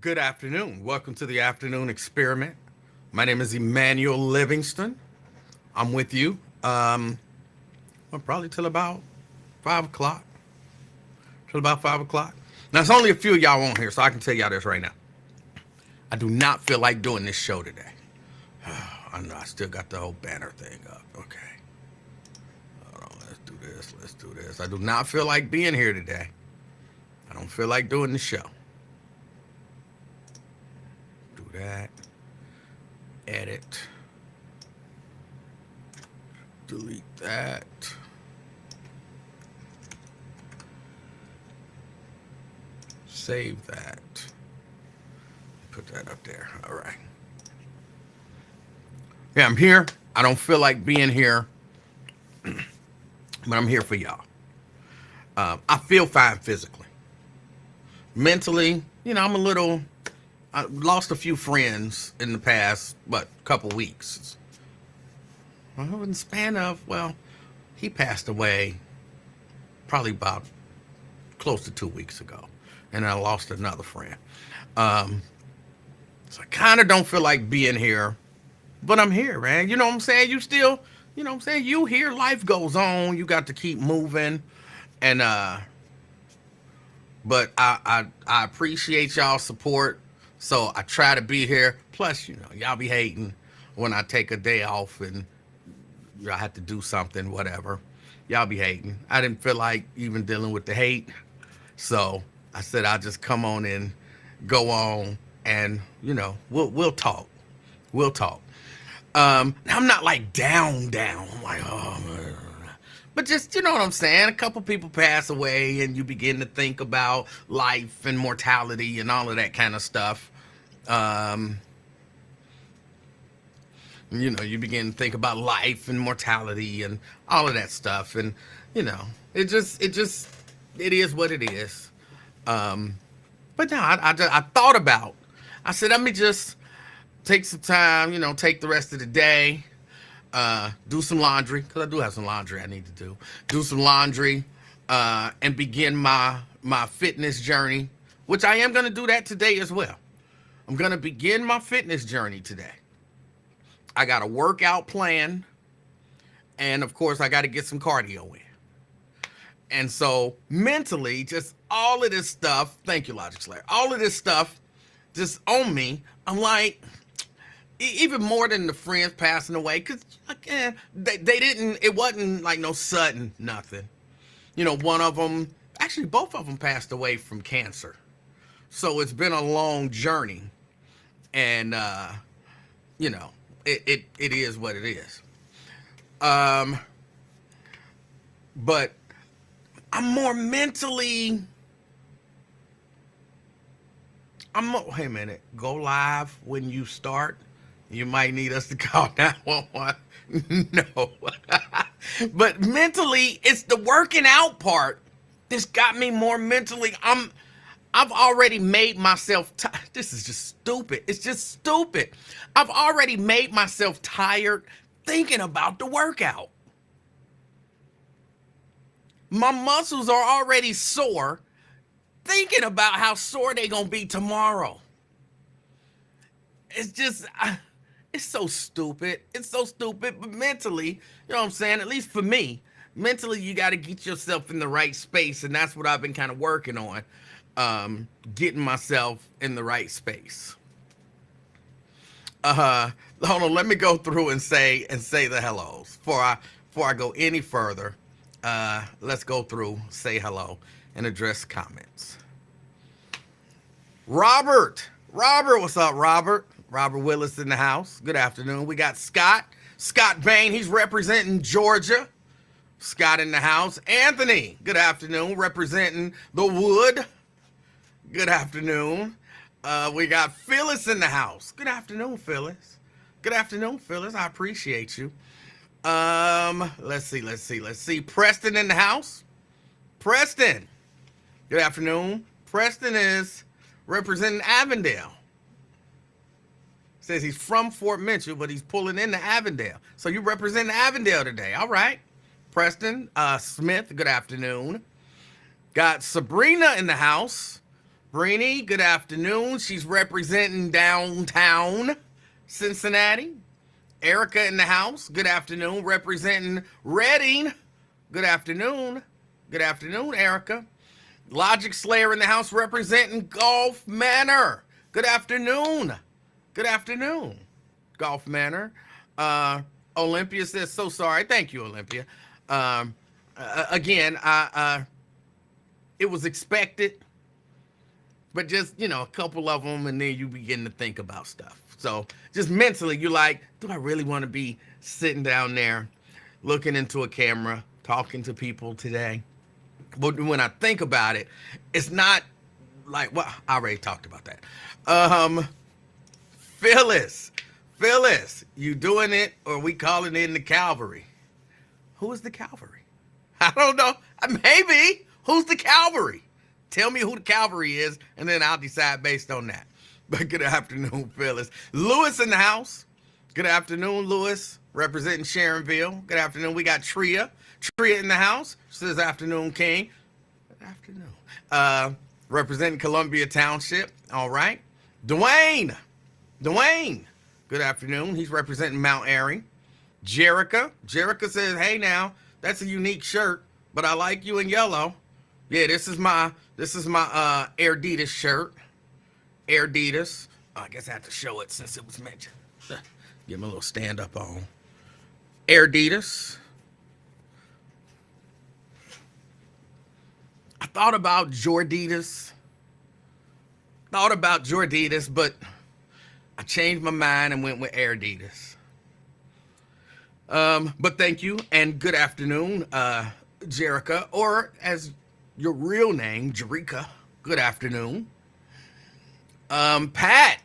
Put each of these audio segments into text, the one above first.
Good afternoon. Welcome to the afternoon experiment. My name is Emanuel Livingston. I'm with you. Well, probably till about 5 o'clock. Till about 5 o'clock. Now, it's only a few of y'all on here, so I can tell y'all this right now. I do not feel like doing this show today. I know I still got the whole banner thing up. Okay. Hold on. Let's do this. Let's do this. I do not feel like being here today. I don't feel like doing the show. Do that. Edit. Delete that. Save that. Put that up there. All right. Yeah, I'm here. I don't feel like being here, but I'm here for y'all. I feel fine physically. Mentally, I'm a little. I lost a few friends in the past, couple weeks. Well, in the span of, he passed away probably about close to 2 weeks ago. And I lost another friend. So I kind of don't feel like being here, but I'm here, man. You know what I'm saying? You still, you here, life goes on. You got to keep moving. And, but I appreciate y'all's support. So I try to be here. Plus, y'all be hating when I take a day off and I have to do something, whatever. Y'all be hating. I didn't feel like even dealing with the hate. So I said I'll just come on and go on and, we'll talk. We'll talk. I'm not like down. I'm like, oh, man. But just, you know what I'm saying? A couple people pass away and you begin to think about life and mortality and all of that kind of stuff. You begin to think about life and mortality and all of that stuff. And, it is what it is. But no, I thought about, I said, let me just take some time, take the rest of the day, do some laundry, because I do have some laundry I need to do some laundry, and begin my fitness journey, which I am going to do that today as well. I'm going to begin my fitness journey today. I got a workout plan, and of course, I got to get some cardio in. And so mentally, just all of this stuff, thank you, Logic Slayer, all of this stuff just on me, I'm like, even more than the friends passing away, because again, it wasn't like no sudden nothing. One of them, actually both of them passed away from cancer. So it's been a long journey. And, it is what it is. But I'm more mentally. Wait a minute. Go live when you start. You might need us to call 911. No. But mentally, it's the working out part that's got me more mentally. I've already made myself this is just stupid. It's just stupid. I've already made myself tired thinking about the workout. My muscles are already sore thinking about how sore they're going to be tomorrow. It's just, it's so stupid. It's so stupid, but mentally, you know what I'm saying? At least for me, mentally, you got to get yourself in the right space, and that's what I've been kind of working on. Getting myself in the right space. Hold on, let me go through and say the hellos before I go any further. Let's go through, say hello, and address comments. Robert, what's up, Robert? Robert Willis in the house. Good afternoon. We got Scott Bain. He's representing Georgia. Scott in the house. Anthony, good afternoon, representing the Wood. Good afternoon. We got Phyllis in the house. Good afternoon, Phyllis. Good afternoon, Phyllis. I appreciate you. Let's see. Preston in the house. Preston. Good afternoon. Preston is representing Avondale. Says he's from Fort Mitchell, but he's pulling into Avondale. So you represent Avondale today. All right. Preston Smith, good afternoon. Got Sabrina in the house. Brini, good afternoon. She's representing downtown Cincinnati. Erica in the house, good afternoon. Representing Reading, good afternoon. Good afternoon, Erica. Logic Slayer in the house, representing Gulf Manor. Good afternoon. Good afternoon, Gulf Manor. Olympia says, so sorry. Thank you, Olympia. Again, it was expected, but just, a couple of them, and then you begin to think about stuff. So just mentally, you're like, do I really want to be sitting down there looking into a camera, talking to people today? But when I think about it, it's not like, well, I already talked about that. Phyllis, you doing it, or we calling in the cavalry? Who is the cavalry? I don't know. Maybe. Who's the cavalry? Tell me who the cavalry is, and then I'll decide based on that. But good afternoon, Phyllis. Lewis in the house. Good afternoon, Lewis, representing Sharonville. Good afternoon. We got Tria. Tria in the house. She says, afternoon, King. Good afternoon. Representing Columbia Township. All right. Dwayne. Good afternoon. He's representing Mount Airy. Jerica says, hey now, that's a unique shirt, but I like you in yellow. Yeah, this is my Airditas shirt. Airditas. I guess I have to show it since it was mentioned. Give him a little stand up on. Airditas. I thought about Jorditas, but I changed my mind and went with Airditas. But thank you and good afternoon, Jerica, or as your real name, Jerica. Good afternoon. Pat,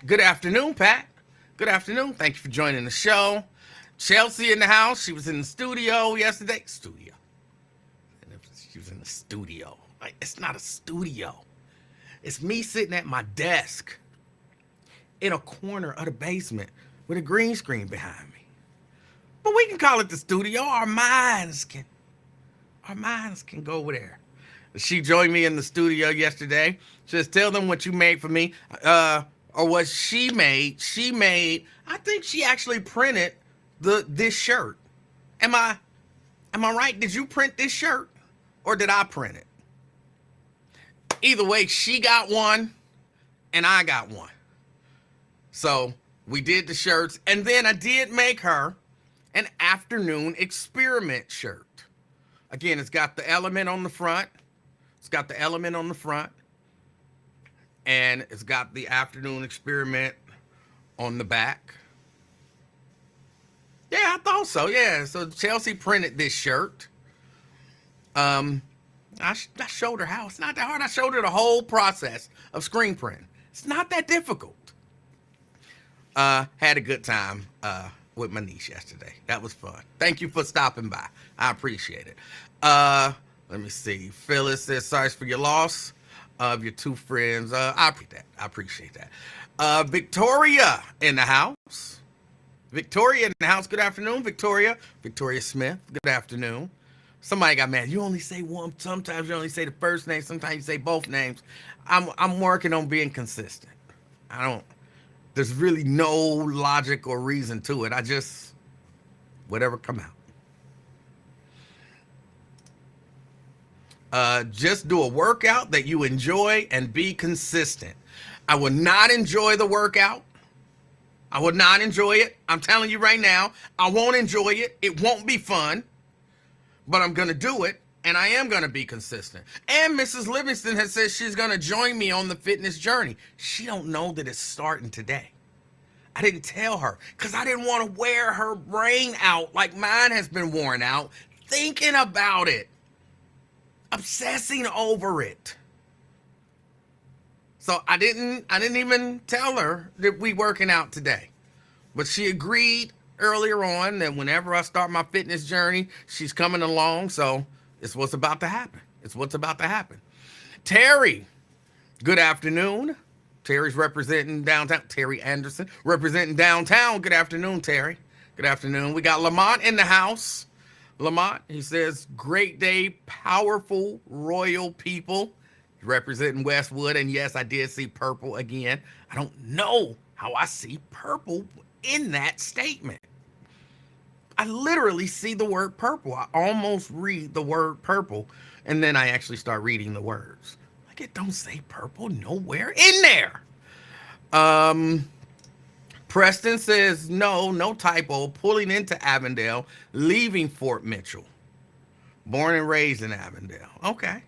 good afternoon, Pat. Good afternoon. Thank you for joining the show. Chelsea in the house. She was in the studio yesterday. She was in the studio. Like, it's not a studio. It's me sitting at my desk in a corner of the basement with a green screen behind me. But we can call it the studio. Our minds can go over there. She joined me in the studio yesterday. She says, tell them what you made for me. Or what she made. I think she actually printed this shirt. Am I right? Did you print this shirt? Or did I print it? Either way, she got one and I got one. So we did the shirts, and then I did make her an afternoon experiment shirt. Again, it's got the element on the front. And it's got the afternoon experiment on the back. Yeah, I thought so. Yeah, so Chelsea printed this shirt. I showed her how. It's not that hard. I showed her the whole process of screen printing. It's not that difficult. Had a good time with my niece yesterday. That was fun. Thank you for stopping by. I appreciate it. Let me see. Phyllis says, sorry for your loss of your two friends. I appreciate that. Victoria in the house. Good afternoon, Victoria. Victoria Smith. Good afternoon. Somebody got mad. You only say one. Sometimes you only say the first name. Sometimes you say both names. I'm working on being consistent. There's really no logic or reason to it. I just, whatever come out. Just do a workout that you enjoy and be consistent. I would not enjoy the workout. I would not enjoy it. I'm telling you right now, I won't enjoy it. It won't be fun, but I'm going to do it, and I am going to be consistent. And Mrs. Livingston has said she's going to join me on the fitness journey. She don't know that it's starting today. I didn't tell her because I didn't want to wear her brain out like mine has been worn out, thinking about it, obsessing over it. So I didn't even tell her that we working out today. But she agreed earlier on that whenever I start my fitness journey, she's coming along. So it's what's about to happen. Terry, good afternoon. Terry's representing downtown. Terry Anderson representing downtown. Good afternoon, Terry. Good afternoon. We got Lamont in the house. Lamont, he says, great day, powerful, royal people. representing Westwood. And yes, I did see purple again. I don't know how I see purple in that statement. I literally see the word purple. I almost read the word purple, and then I actually start reading the words. Like, it don't say purple nowhere in there. Um, Preston says, no typo. Pulling into Avondale, leaving Fort Mitchell. Born and raised in Avondale. Okay.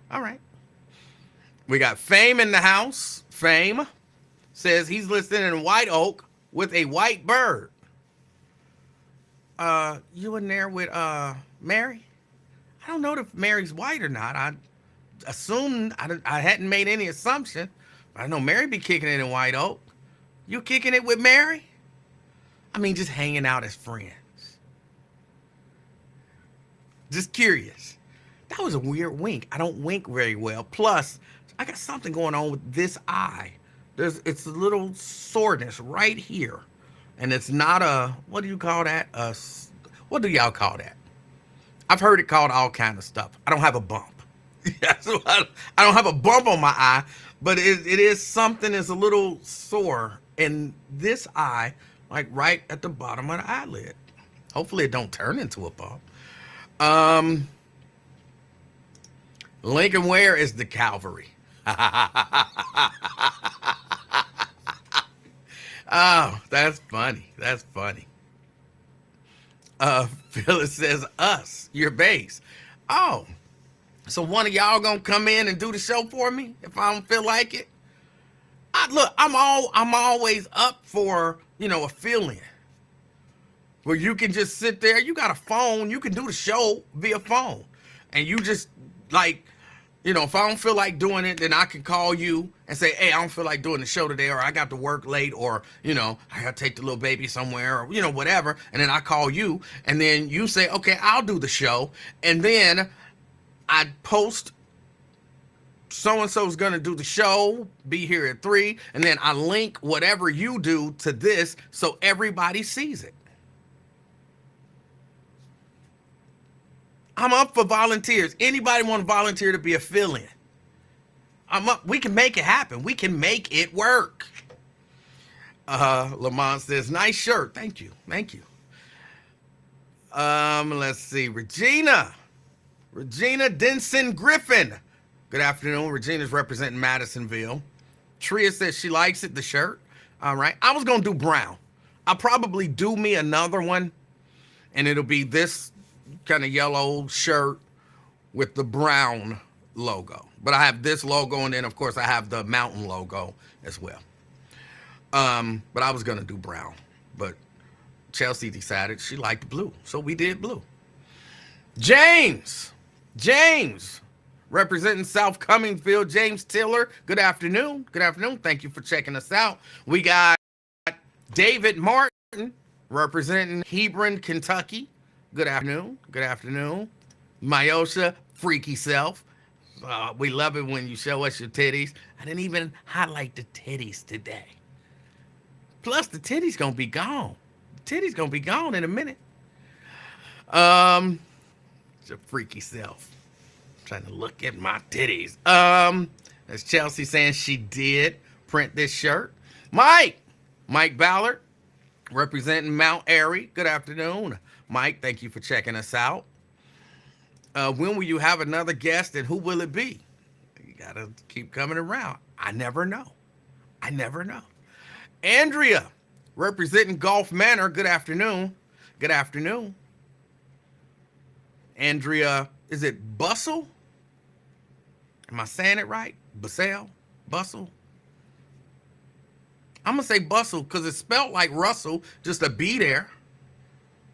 All right. We got Fame in the house. Fame says he's listening in White Oak with a white bird. You in there with Mary? I don't know if Mary's white or not. I assumed I hadn't made any assumption. I know Mary be kicking it in White Oak. You kicking it with Mary? I mean, just hanging out as friends. Just curious. That was a weird wink. I don't wink very well. Plus, I got something going on with this eye. It's a little soreness right here. And it's not a, what do you call that? What do y'all call that? I've heard it called all kind of stuff. I don't have a bump. So I don't have a bump on my eye, but it is something that's a little sore in this eye, like right at the bottom of the eyelid. Hopefully it don't turn into a bump. Lincoln Ware is the Calvary. Oh, that's funny. That's funny. Phyllis says, us, your base. Oh, so one of y'all gonna come in and do the show for me if I don't feel like it? I'm always up for, a fill-in where you can just sit there. You got a phone. You can do the show via phone. And you just, if I don't feel like doing it, then I can call you and say, hey, I don't feel like doing the show today, or I got to work late, or, I got to take the little baby somewhere, or, whatever. And then I call you, and then you say, okay, I'll do the show. And then I post so-and-so's going to do the show, be here at 3. And then I link whatever you do to this so everybody sees it. I'm up for volunteers. Anybody want to volunteer to be a fill-in? I'm up. We can make it happen. We can make it work. Lamont says, nice shirt. Thank you. Thank you. Let's see. Regina Denson Griffin. Good afternoon. Regina's representing Madisonville. Tria says she likes it, the shirt. All right. I was going to do brown. I'll probably do me another one, and it'll be this kind of yellow shirt with the brown logo. But I have this logo, and then, of course, I have the mountain logo as well. But I was going to do brown. But Chelsea decided she liked blue, so we did blue. James, representing South Cummingfield, James Tiller. Good afternoon. Good afternoon. Thank you for checking us out. We got David Martin, representing Hebron, Kentucky. Good afternoon. Good afternoon. Myosha, freaky self. We love it when you show us your titties. I didn't even highlight the titties today. Plus, the titties gonna be gone. The titties gonna be gone in a minute. It's a freaky self. I'm trying to look at my titties. That's Chelsea saying she did print this shirt. Mike Ballard, representing Mount Airy. Good afternoon. Mike, thank you for checking us out. When will you have another guest, and who will it be? You got to keep coming around. I never know. Andrea, representing Gulf Manor. Good afternoon. Good afternoon. Andrea, is it Bustle? Am I saying it right? Bustle? I'm going to say Bustle because it's spelled like Russell, just a B there.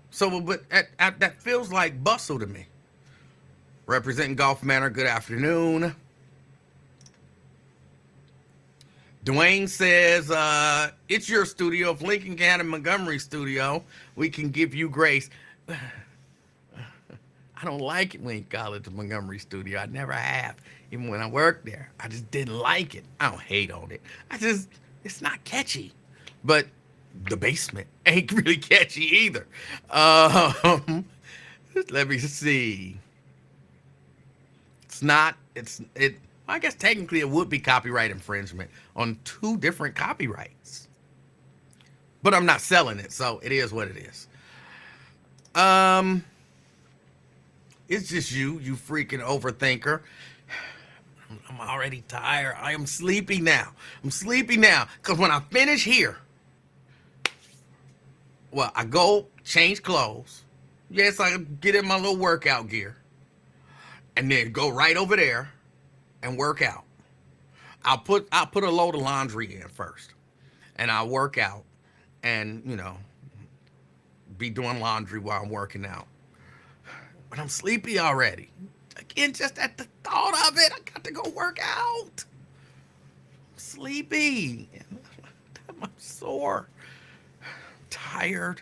So, but that feels like Bustle to me. Representing Gulf Manor, good afternoon. Dwayne says, it's your studio. If Lincoln can have a Montgomery studio, we can give you grace. I don't like it when you call it the Montgomery studio. I never have. Even when I worked there, I just didn't like it. I don't hate on it. It's not catchy. But the basement ain't really catchy either. Let me see. I guess technically it would be copyright infringement on 2 different copyrights. But I'm not selling it, so it is what it is. It's just you freaking overthinker. I'm already tired. I am sleepy now. I'm sleepy now. Because when I finish here, well, I go change clothes. Yes, I get in my little workout gear. And then go right over there and work out. I'll put a load of laundry in first. And I'll work out and, be doing laundry while I'm working out. But I'm sleepy already. Again, just at the thought of it, I got to go work out. I'm sleepy. I'm sore. Tired.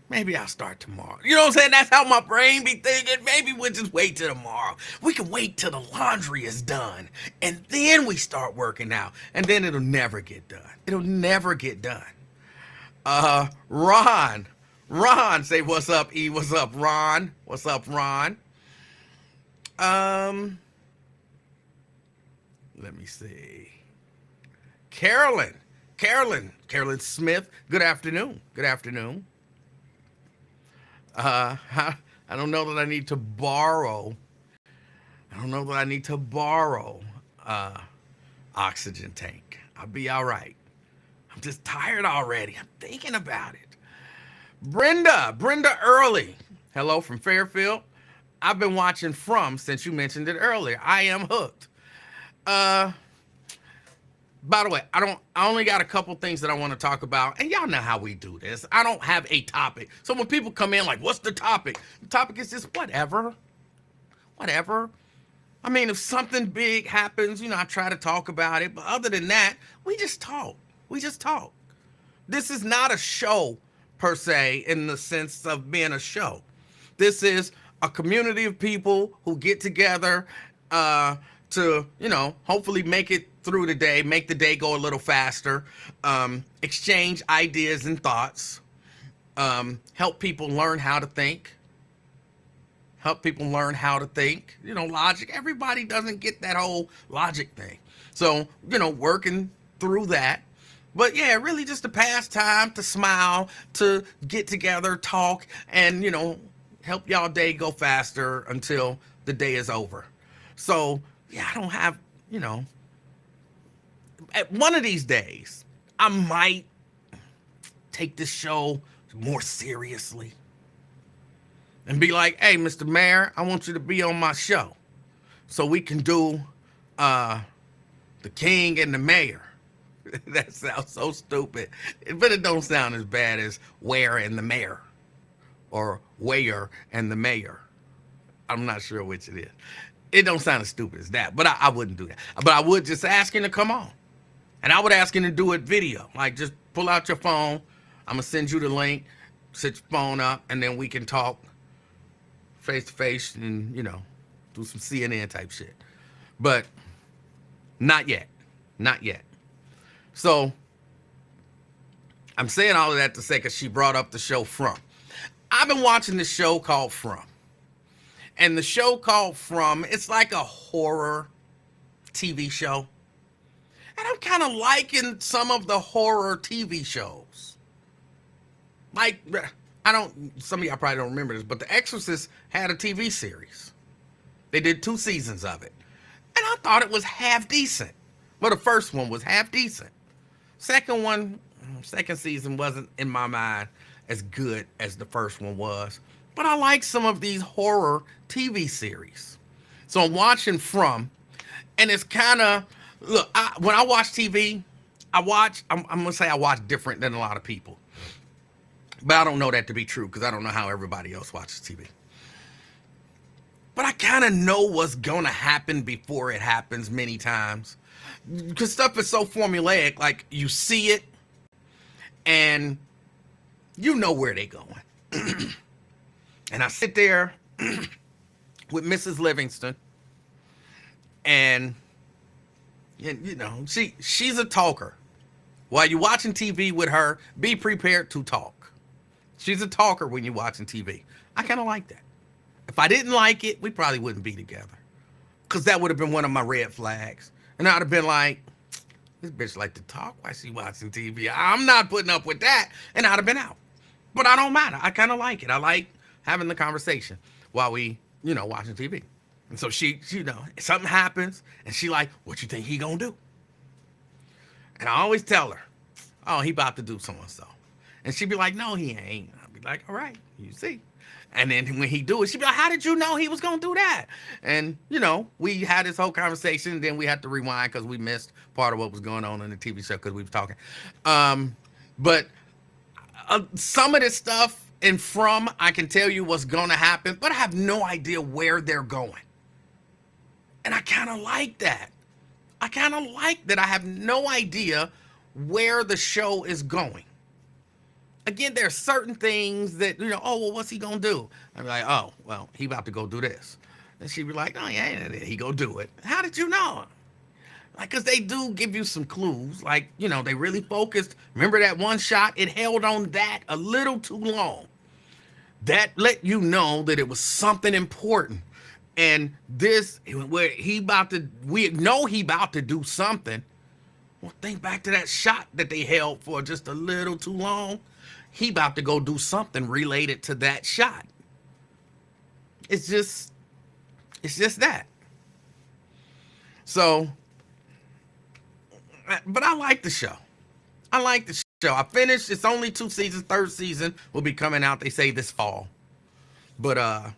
Maybe I'll start tomorrow. You know what I'm saying? That's how my brain be thinking. Maybe we'll just wait till tomorrow. We can wait till the laundry is done. And then we start working out. And then it'll never get done. It'll never get done. Ron. Ron, say what's up, E. What's up, Ron? What's up, Ron? Let me see. Carolyn Smith. Good afternoon. Good afternoon. I don't know that I need to borrow. Oxygen tank. I'll be all right. I'm just tired already. I'm thinking about it. Brenda Early. Hello from Fairfield. I've been watching From since you mentioned it earlier. I am hooked. By the way, I only got a couple things that I want to talk about, and y'all know how we do this. I don't have a topic. So when people come in like, what's the topic? The topic is just whatever. Whatever. I mean, if something big happens, I try to talk about it. But other than that, we just talk. This is not a show, per se, in the sense of being a show. This is a community of people who get together to, hopefully make it through the day, make the day go a little faster, exchange ideas and thoughts, help people learn how to think. Logic. Everybody doesn't get that whole logic thing. So, working through that. But yeah, really just to pass time, to smile, to get together, talk, and, help y'all day go faster until the day is over. So, yeah, I don't have, at one of these days, I might take this show more seriously and be like, hey, Mr. Mayor, I want you to be on my show so we can do The King and the Mayor. That sounds so stupid, but it don't sound as bad as Where and the Mayor or Where and the Mayor. I'm not sure which it is. It don't sound as stupid as that, but I wouldn't do that. But I would just ask him to come on. And I would ask him to do it video. Like, just pull out your phone. I'm going to send you the link. Set your phone up, and then we can talk face to face and, do some CNN type shit. But not yet. Not yet. So I'm saying all of that to say, because she brought up the show From. I've been watching this show called From. And the show called From, it's like a horror TV show. And I'm kind of liking some of the horror TV shows. Like, some of y'all probably don't remember this, but The Exorcist had a TV series. They did 2 seasons of it. And I thought it was half decent. Well, the first one was half decent. Second season wasn't, in my mind, as good as the first one was. But I like some of these horror TV series. So I'm watching and it's kind of, look, when I watch TV, I'm going to say I watch different than a lot of people. But I don't know that to be true because I don't know how everybody else watches TV. But I kind of know what's going to happen before it happens many times. Because stuff is so formulaic, like you see it and you know where they're going. And I sit there with Mrs. Livingston and, she's a talker. While you're watching TV with her, be prepared to talk. She's a talker when you're watching TV. I kind of like that. If I didn't like it, we probably wouldn't be together. because that would have been one of my red flags. And I'd have been like, this bitch like to talk while she watching TV. I'm not putting up with that. And I'd have been out. But I don't matter. I kind of like it. I like having the conversation while we, watching TV. And so she, something happens and she like, what you think he gonna do? And I always tell her, oh, he about to do so-and-so. And she'd be like, no, he ain't. I'd be like, all right, you see. And then when he do it, she'd be like, how did you know he was going to do that? And, we had this whole conversation. And then we had to rewind because we missed part of what was going on in the TV show because we were talking. But some of this stuff I can tell you what's going to happen, but I have no idea where they're going. And I kind of like that. I kind of like that I have no idea where the show is going. Again, there are certain things that, oh, well, what's he going to do? I'm like, oh, well, he about to go do this. And she'd be like, oh, yeah, he go do it. How did you know? Like, because they do give you some clues. Like, they really focused. Remember that one shot? It held on that a little too long. That let you know that it was something important. And this, where we know he about to do something. Well, think back to that shot that they held for just a little too long. He about to go do something related to that shot. It's just that. So, but I like the show. I finished. It's only 2 seasons. 3rd season will be coming out, they say, this fall. But, I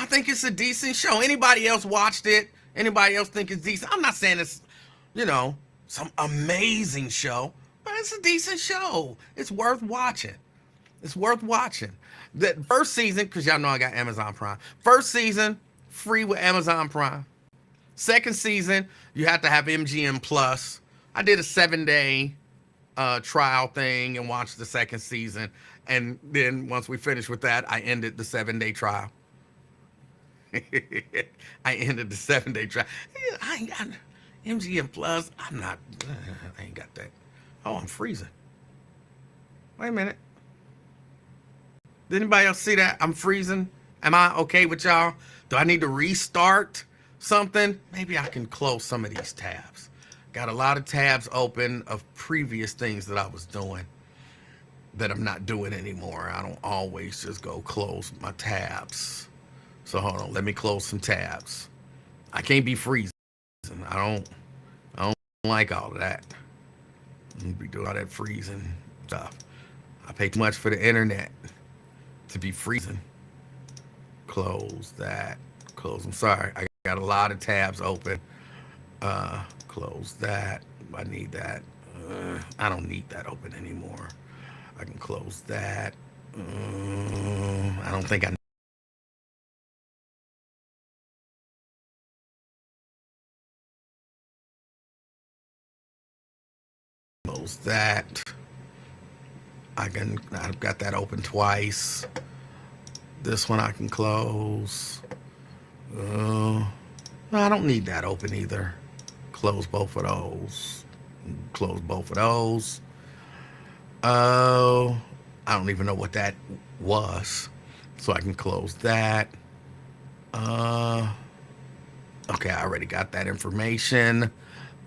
think it's a decent show. Anybody else watched it? Anybody else think it's decent? I'm not saying it's, some amazing show, but it's a decent show. It's worth watching. The first season, because y'all know I got Amazon Prime. First season, free with Amazon Prime. Second season, you have to have MGM Plus. I did a 7-day trial thing and watched the second season. And then once we finished with that, I ended the 7-day trial. I ended the 7-day trial. I ain't got MGM Plus. I ain't got that. Oh, I'm freezing. Wait a minute. Did anybody else see that? I'm freezing. Am I okay with y'all? Do I need to restart something? Maybe I can close some of these tabs. Got a lot of tabs open of previous things that I was doing that I'm not doing anymore. I don't always just go close my tabs. So hold on, let me close some tabs. I can't be freezing. I don't like all of that. I don't be doing all that freezing stuff. I pay too much for the internet to be freezing. Close that. Close. I'm sorry. I got a lot of tabs open. Close that. I need that. I don't need that open anymore. I can close that. I don't think I close that. I've got that open twice. This one I can close. No, I don't need that open either. Close both of those. Close both of those. Oh, I don't even know what that was. So I can close that. Okay, I already got that information.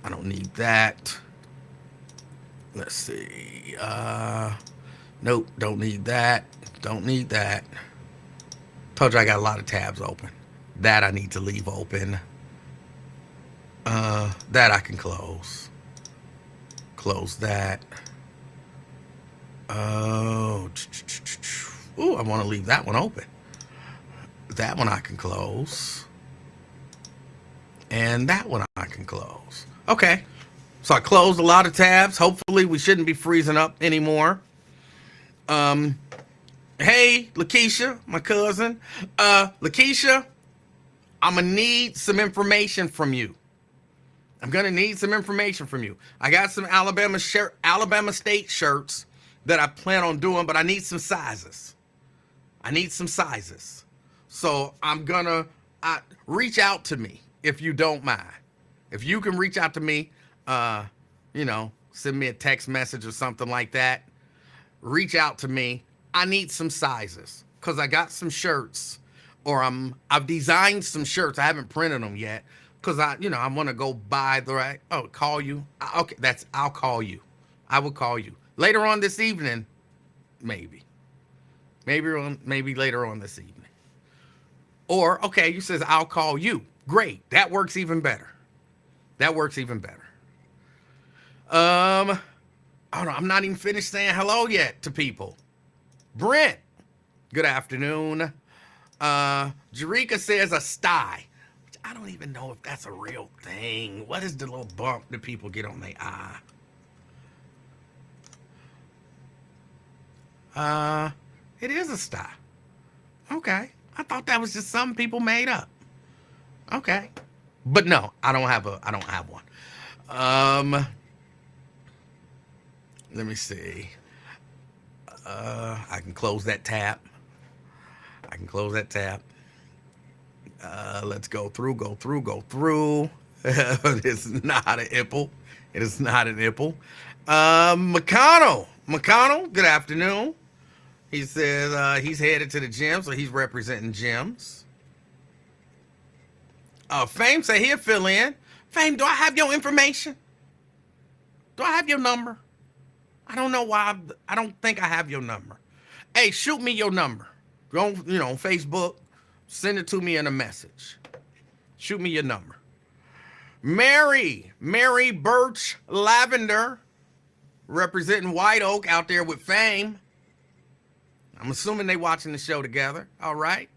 I don't need that. Let's see. Nope, don't need that. Don't need that. Told you I got a lot of tabs open. That I need to leave open. That I can close. Close that. Oh, I want to leave that one open. That one I can close. And that one I can close. Okay. So I closed a lot of tabs. Hopefully we shouldn't be freezing up anymore. Hey, Lakeisha, my cousin. Lakeisha, I'm going to need some information from you. I got some Alabama State shirts that I plan on doing, but I need some sizes. So I'm going to reach out to me if you don't mind. If you can reach out to me, send me a text message or something like that. Reach out to me. I need some sizes because I got some shirts or I've designed some shirts. I haven't printed them yet because I want to go buy the right. Oh, call you. Okay, I'll call you. I will call you later on this evening, maybe, maybe later on this evening. Or okay, you says I'll call you. Great, that works even better. That works even better. Oh no, I'm not even finished saying hello yet to people. Brent, good afternoon. Jarika says a sty, which I don't even know if that's a real thing. What is the little bump that people get on their eye? It is a sty. Okay. I thought that was just something people made up. Okay. But no, I don't have one. Let me see. I can close that tab. Let's go through. It's not an ipple. It is not an ipple. McConnell, good afternoon. He says he's headed to the gym, so he's representing gyms. Fame say he'll fill in. Fame, do I have your information? Do I have your number? I don't know why. I don't think I have your number. Hey, shoot me your number. Go on, on Facebook. Send it to me in a message. Shoot me your number. Mary Birch Lavender, representing White Oak out there with Fame. I'm assuming they watching the show together. All right.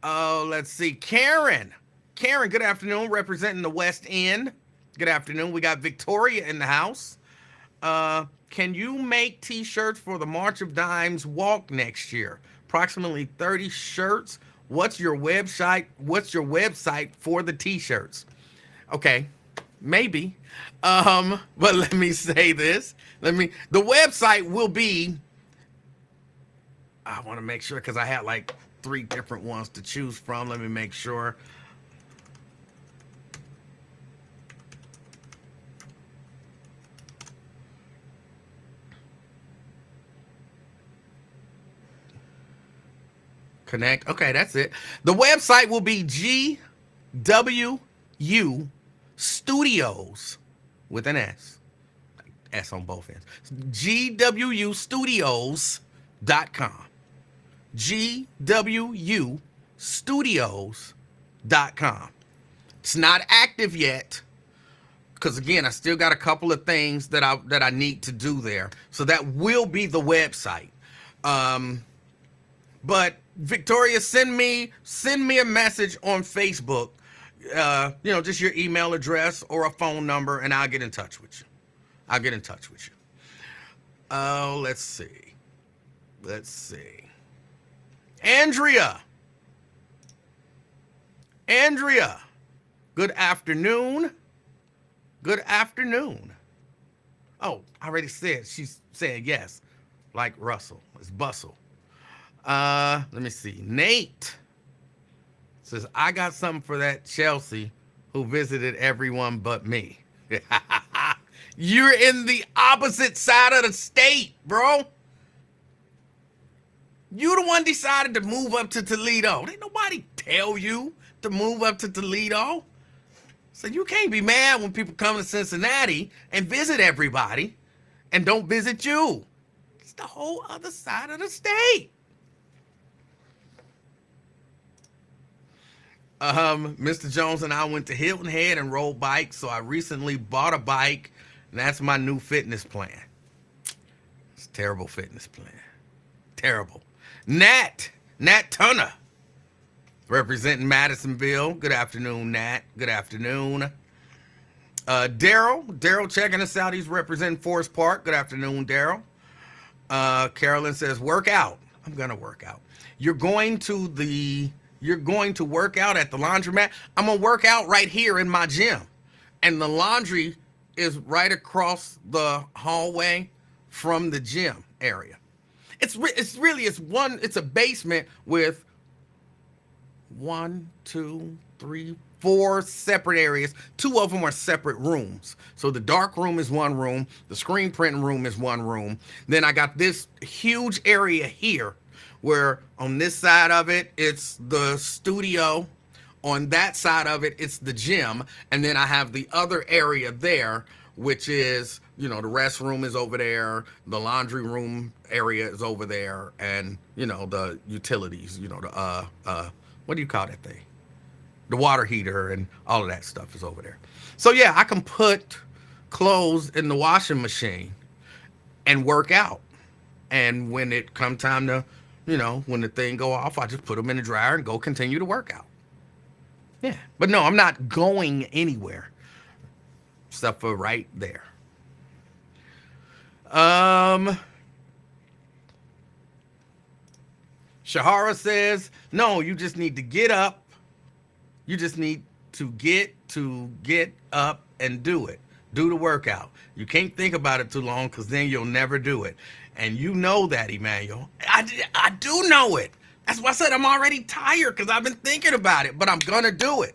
Let's see. Karen, good afternoon, representing the West End. Good afternoon. We got Victoria in the house. Can you make t-shirts for the March of Dimes walk next year? Approximately 30 shirts. What's your website for the t-shirts? Okay, maybe. But let me say this. The website will be, I want to make sure because I had like 3 different ones to choose from. Let me make sure. Connect. Okay, that's it. The website will be GWU Studios with an S. S on both ends. GWUstudios.com. GWUstudios.com. It's not active yet because again, I still got a couple of things that I need to do there. So that will be the website. But Victoria, send me a message on Facebook. Just your email address or a phone number, and I'll get in touch with you. Oh, let's see. Andrea, good afternoon. Oh, I already said, she's saying yes, like Russell. It's Bustle. Let me see. Nate says, I got something for that Chelsea who visited everyone but me. You're in the opposite side of the state, bro. You the one decided to move up to Toledo. Didn't nobody tell you to move up to Toledo. So you can't be mad when people come to Cincinnati and visit everybody and don't visit you. It's the whole other side of the state. Mr. Jones and I went to Hilton Head and rode bikes, so I recently bought a bike, and that's my new fitness plan. It's a terrible fitness plan. Terrible. Nat Tunner, representing Madisonville. Good afternoon, Nat. Good afternoon. Daryl checking us out. He's representing Forest Park. Good afternoon, Daryl. Carolyn says, work out. I'm going to work out. You're going to work out at the laundromat. I'm going to work out right here in my gym. And the laundry is right across the hallway from the gym area. It's a basement with 4 separate areas. 2 of them are separate rooms. So the dark room is one room. The screen printing room is one room. Then I got this huge area here where on this side of it, it's the studio. On that side of it, it's the gym. And then I have the other area there, which is, the restroom is over there. The laundry room area is over there. And, the utilities, what do you call that thing? The water heater and all of that stuff is over there. So yeah, I can put clothes in the washing machine and work out. And when it come time to, when the thing go off, I just put them in the dryer and go continue to work out. Yeah. But no, I'm not going anywhere except for right there. Shahara says, no, you just need to get up. You just need to get up and do it. Do the workout. You can't think about it too long because then you'll never do it. And you know that, Emanuel. I do know it. That's why I said I'm already tired because I've been thinking about it, but I'm going to do it.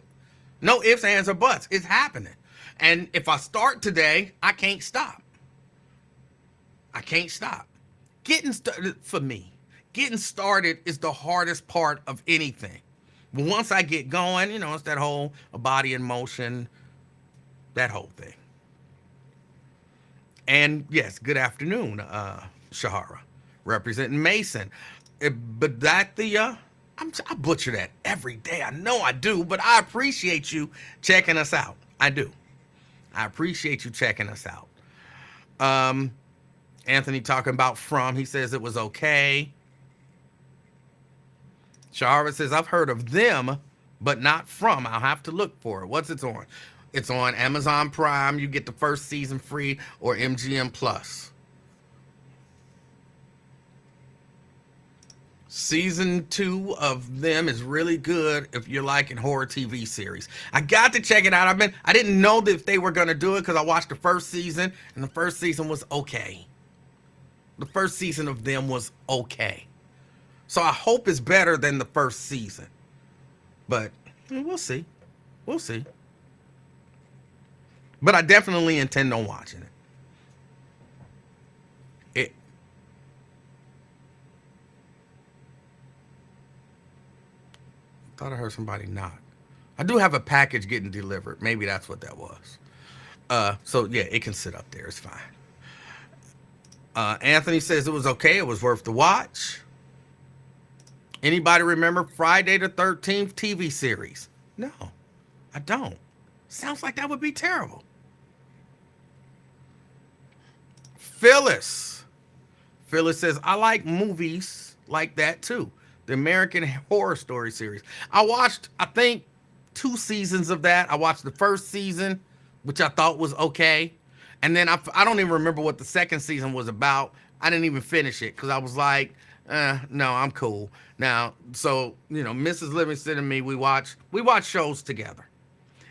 No ifs, ands, or buts. It's happening. And if I start today, I can't stop. I can't stop. Getting started, for me, getting started is the hardest part of anything. But once I get going, it's that whole body in motion, that whole thing. And yes, good afternoon, Shahara, representing Mason. But that I butcher that every day. I know I do, but I appreciate you checking us out. I do. I appreciate you checking us out. Anthony talking about From. He says it was okay. Shahara says, I've heard of them, but not From. I'll have to look for it. What's it on? It's on Amazon Prime. You get the first season free, or MGM Plus. Season 2 of them is really good if you're liking horror TV series. I got to check it out. I didn't know that if they were going to do it because I watched the first season, and the first season was okay. The first season of them was okay. So I hope it's better than the first season. But we'll see. We'll see. But I definitely intend on watching it. I thought I heard somebody knock. I do have a package getting delivered. Maybe that's what that was. So yeah, it can sit up there. It's fine. Anthony says it was okay. It was worth the watch. Anybody remember Friday the 13th TV series? No, I don't. Sounds like that would be terrible. Phyllis says, I like movies like that too. The American Horror Story series. I watched, I think, 2 seasons of that. I watched the first season, which I thought was okay. And then I don't even remember what the second season was about. I didn't even finish it because I was like, no, I'm cool. Now, so, Mrs. Livingston and me, we watch shows together.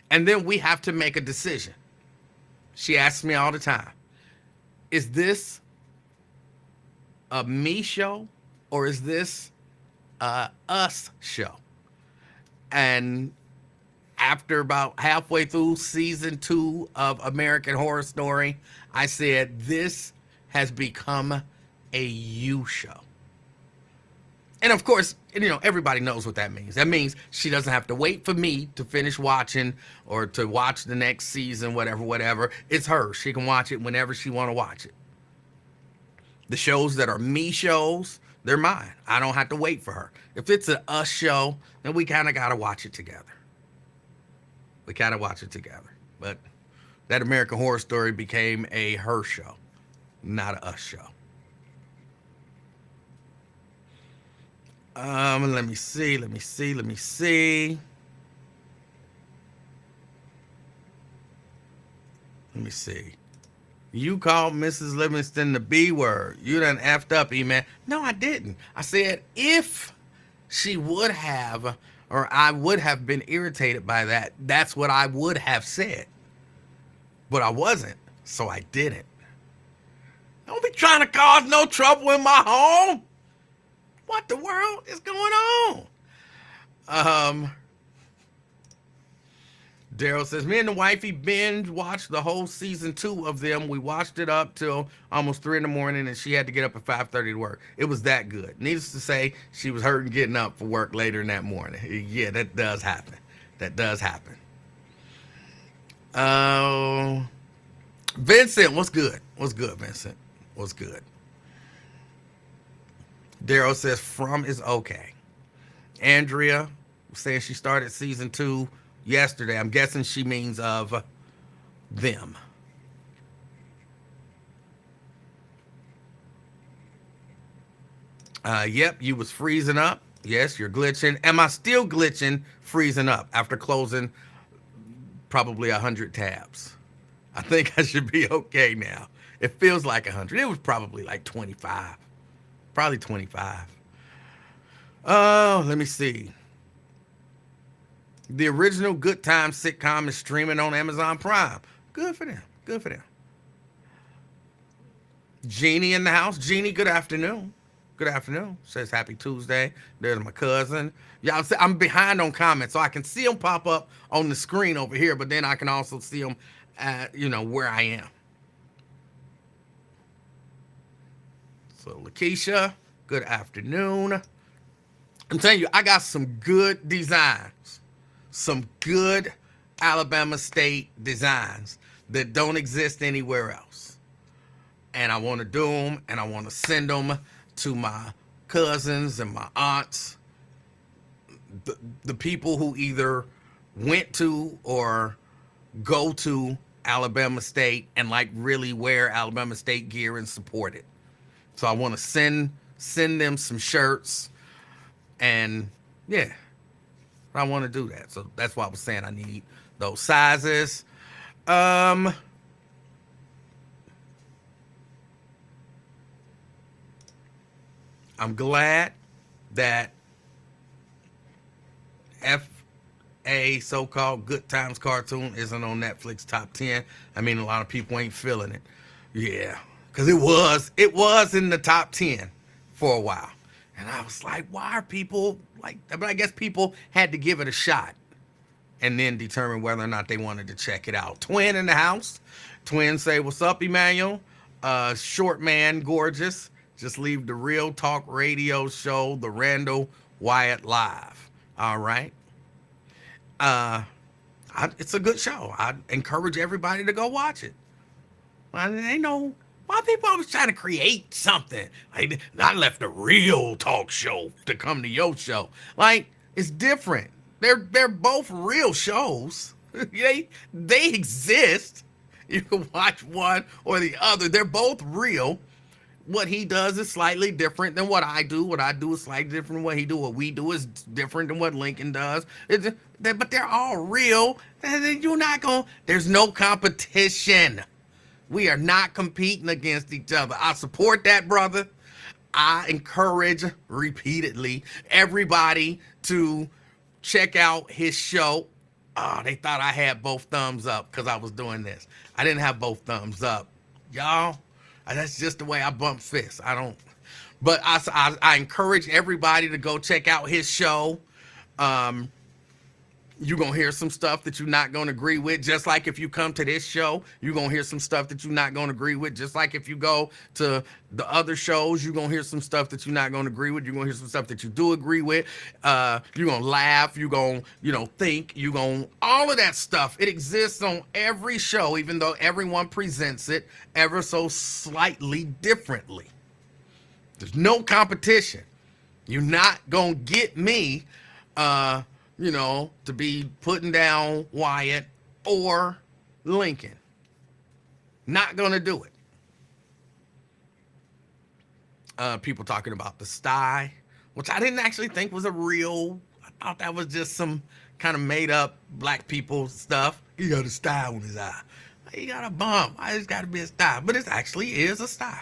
And then we have to make a decision. She asks me all the time, is this a me show or is this a us show? And after about halfway through season 2 of American Horror Story, I said, this has become a you show. And of course, everybody knows what that means. That means she doesn't have to wait for me to finish watching or to watch the next season, whatever. It's her. She can watch it whenever she want to watch it. The shows that are me shows, they're mine. I don't have to wait for her. If it's an us show, then we kind of got to watch it together. But that American Horror Story became a her show, not an us show. Let me see. You called Mrs. Livingston the B word. You done effed up, E-Man. No, I didn't. I said if she would have, or I would have been irritated by that, that's what I would have said. But I wasn't, so I didn't. Don't be trying to cause no trouble in my home. What the world is going on? Daryl says, me and the wifey binge watched the whole season 2 of them. We watched it up till almost 3 in the morning, and she had to get up at 5:30 to work. It was that good. Needless to say, she was hurting getting up for work later in that morning. Yeah, that does happen. That does happen. Uh, Vincent, what's good? What's good, Vincent? What's good? Daryl says, from is okay. Andrea saying she started season 2 yesterday. I'm guessing she means of them. Yep, you was freezing up. Yes, you're glitching. Am I still glitching, freezing up after closing probably 100 tabs? I think I should be okay now. It feels like 100. It was probably like 25. Probably 25. Oh, let me see. The original Good Times sitcom is streaming on Amazon Prime. Good for them. Good for them. Jeannie in the house. Jeannie, good afternoon. Good afternoon. Says happy Tuesday. There's my cousin. Y'all, I'm behind on comments, so I can see them pop up on the screen over here, but then I can also see them at, where I am. So, Lakeisha, good afternoon. I'm telling you, I got some good designs. Some good Alabama State designs that don't exist anywhere else. And I want to do them, and I want to send them to my cousins and my aunts, the people who either went to or go to Alabama State and like really wear Alabama State gear and support it. So I want to send them some shirts, and yeah, I want to do that. So that's why I was saying I need those sizes. I'm glad that FA so-called Good Times cartoon isn't on Netflix top 10. I mean, a lot of people ain't feeling it. Yeah, because it was in the top 10 for a while. And I was like, why are people like that? But I guess people had to give it a shot and then determine whether or not they wanted to check it out. Twin in the house. Twin say, what's up, Emanuel? Short man, gorgeous. Just leave the Real Talk radio show, The Randall Wyatt Live. All right. It's a good show. I encourage everybody to go watch it. They know why people always trying to create something. Like, I left the Real Talk show to come to your show. Like, it's different. They're both real shows. they exist. You can watch one or the other. They're both real. What he does is slightly different than what I do. What I do is slightly different than what he do. What we do is different than what Lincoln does. But they're all real. You're not going. There's no competition. We are not competing against each other. I support that, brother. I encourage repeatedly everybody to check out his show. Oh, they thought I had both thumbs up because I was doing this. I didn't have both thumbs up. Y'all, that's just the way I bump fists. I don't. But I encourage everybody to go check out his show. You're going to hear some stuff that you're not going to agree with. Just like if you come to this show, you're going to hear some stuff that you're not going to agree with. Just like if you go to the other shows, you're going to hear some stuff that you're not going to agree with. You're going to hear some stuff that you do agree with. You're going to laugh. You're going to, think. You're going to, all of that stuff. It exists on every show, even though everyone presents it ever so slightly differently. There's no competition. You're not going to get me, to be putting down Wyatt or Lincoln. Not going to do it. People talking about the sty, which I didn't actually think was a real, I thought that was just some kind of made up black people stuff. He got a sty on his eye. He got a bump. I just got to be a sty. But it actually is a sty.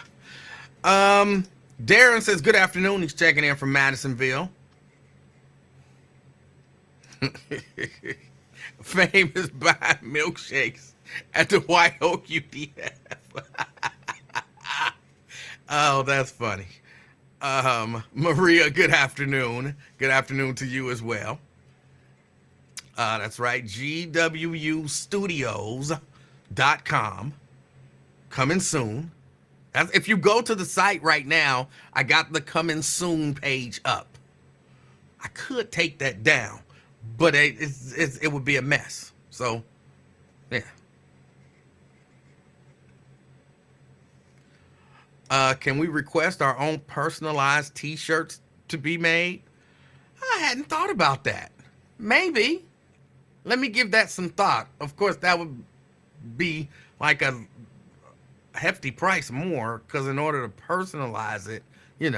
Darren says, good afternoon. He's checking in from Madisonville. Famous buying milkshakes at the White Oak UDF. Oh, that's funny. Maria, good afternoon. Good afternoon to you as well. That's right, gwustudios.com. Coming soon. If you go to the site right now, I got the coming soon page up. I could take that down, but it would be a mess. So, yeah. Can we request our own personalized T-shirts to be made? I hadn't thought about that. Maybe. Let me give that some thought. Of course, that would be like a hefty price more, because in order to personalize it, you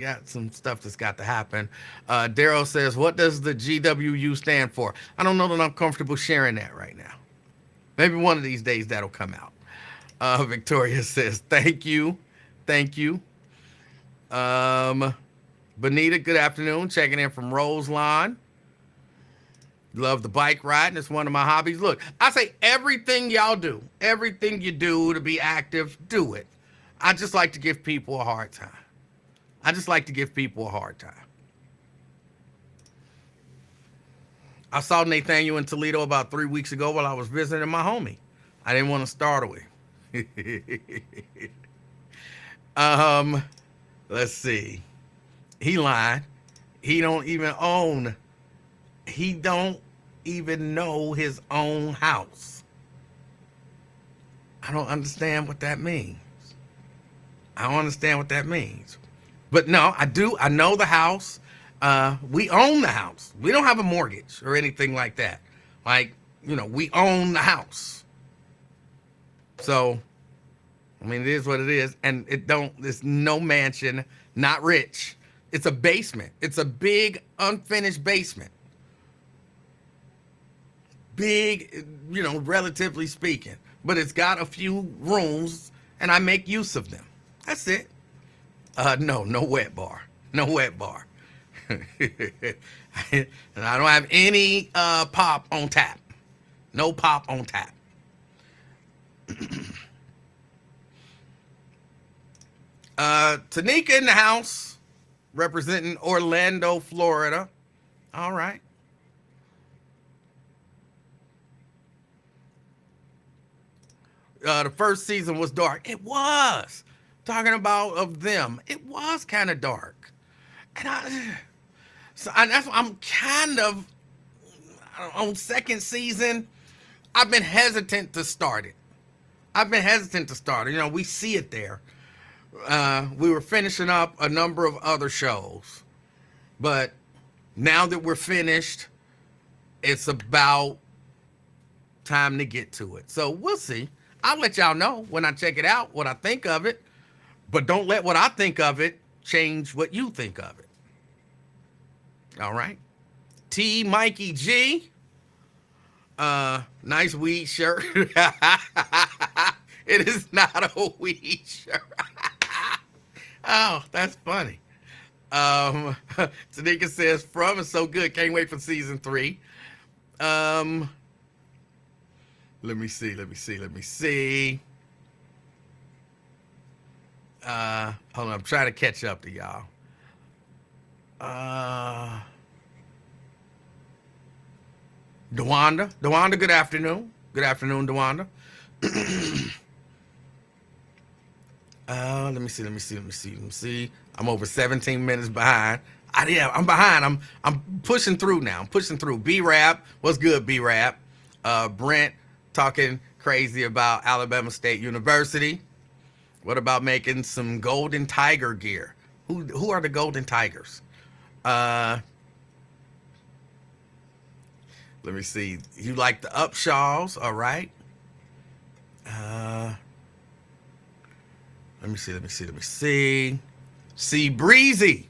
got some stuff that's got to happen. Daryl says, what does the GWU stand for? I don't know that I'm comfortable sharing that right now. Maybe one of these days that'll come out. Victoria says, thank you. Thank you. Benita, good afternoon. Checking in from Roselawn. Love the bike riding. It's one of my hobbies. Look, I say everything y'all do, everything you do to be active, do it. I just like to give people a hard time. I saw Nathaniel in Toledo about 3 weeks ago while I was visiting my homie. I didn't want to startle him. Let's see. He lied. He don't even know his own house. I don't understand what that means. But no, I do. I know the house. We own the house. We don't have a mortgage or anything like that. We own the house. So, it is what it is. And it's no mansion, not rich. It's a basement. It's a big, unfinished basement. Big, relatively speaking. But it's got a few rooms, and I make use of them. That's it. No wet bar. No wet bar. And I don't have any pop on tap. No pop on tap. Tanika in the house, representing Orlando, Florida. All right. The first season was dark. It was. Talking about of them, it was kind of dark. And that's why I'm kind of on second season. I've been hesitant to start it. We see it there. We were finishing up a number of other shows, but now that we're finished, it's about time to get to it. So we'll see. I'll let y'all know when I check it out, what I think of it, but don't let what I think of it change what you think of it. All right. T. Mikey G. Nice weed shirt. It is not a weed shirt. Oh, that's funny. Tanika says, From is so good. Can't wait for season 3. Let me see. Hold on. I'm trying to catch up to y'all. DeWanda, good afternoon. Good afternoon, DeWanda. Let me see. I'm over 17 minutes behind. I'm behind. I'm pushing through now. B-Rap, what's good, B-Rap? Brent talking crazy about Alabama State University. What about making some Golden Tiger gear? Who are the Golden Tigers? Let me see. You like the Upshaws, all right? Let me see. See, Breezy.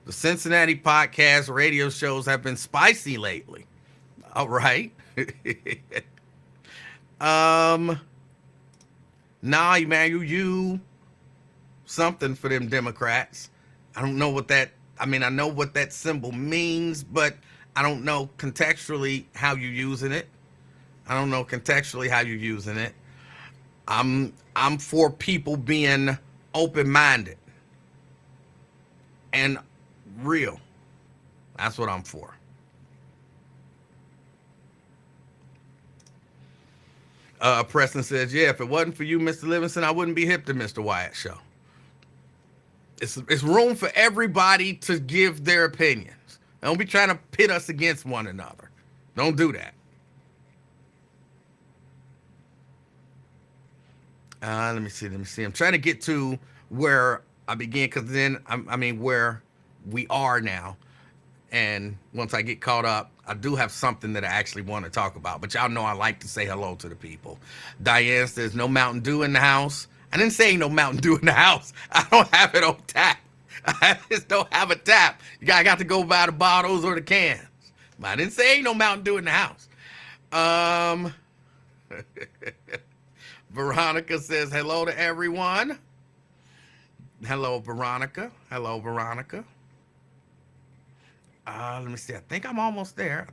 The Cincinnati podcast radio shows have been spicy lately. All right. Nah, Emanuel, you something for them Democrats. I don't know what that, I know what that symbol means, but I don't know contextually how you're using it. I'm for people being open-minded and real. That's what I'm for. Preston says, yeah, if it wasn't for you, Mr. Livingston, I wouldn't be hip to Mr. Wyatt show. It's room for everybody to give their opinions. Don't be trying to pit us against one another. Don't do that. Let me see. I'm trying to get to where I began, because then, where we are now. And once I get caught up, I do have something that I actually want to talk about. But y'all know I like to say hello to the people. Diane says, no Mountain Dew in the house. I didn't say no Mountain Dew in the house. I don't have it on tap. I just don't have a tap. I got to go buy the bottles or the cans. But I didn't say ain't no Mountain Dew in the house. Veronica says hello to everyone. Hello, Veronica. Hello, Veronica. Let me see. I think I'm almost there.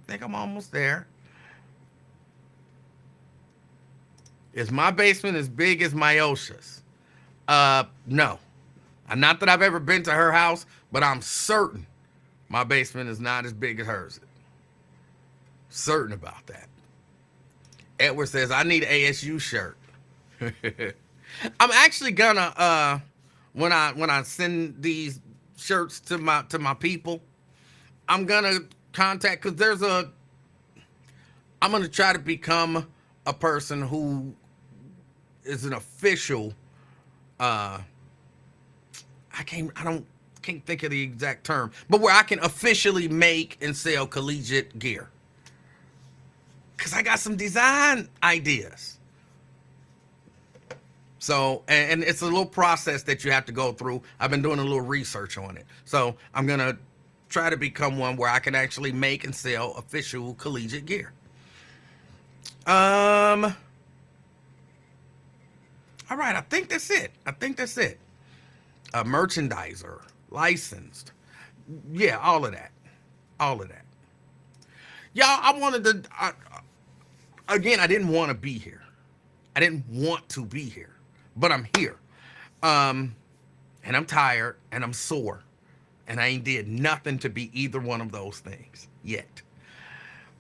Is my basement as big as Myosha's? No. Not that I've ever been to her house, but I'm certain my basement is not as big as hers. Certain about that. Edward says, I need an ASU shirt. I'm actually gonna when I send these shirts to my people, I'm gonna contact, because I'm gonna try to become a person who is an official I can't think of the exact term, but where I can officially make and sell collegiate gear. Cause I got some design ideas. So, and it's a little process that you have to go through. I've been doing a little research on it. So I'm going to try to become one where I can actually make and sell official collegiate gear. All right. I think that's it. A merchandiser, licensed. Yeah, all of that. Y'all, I wanted to, again, I didn't want to be here. But I'm here. And I'm tired and I'm sore. And I ain't did nothing to be either one of those things yet.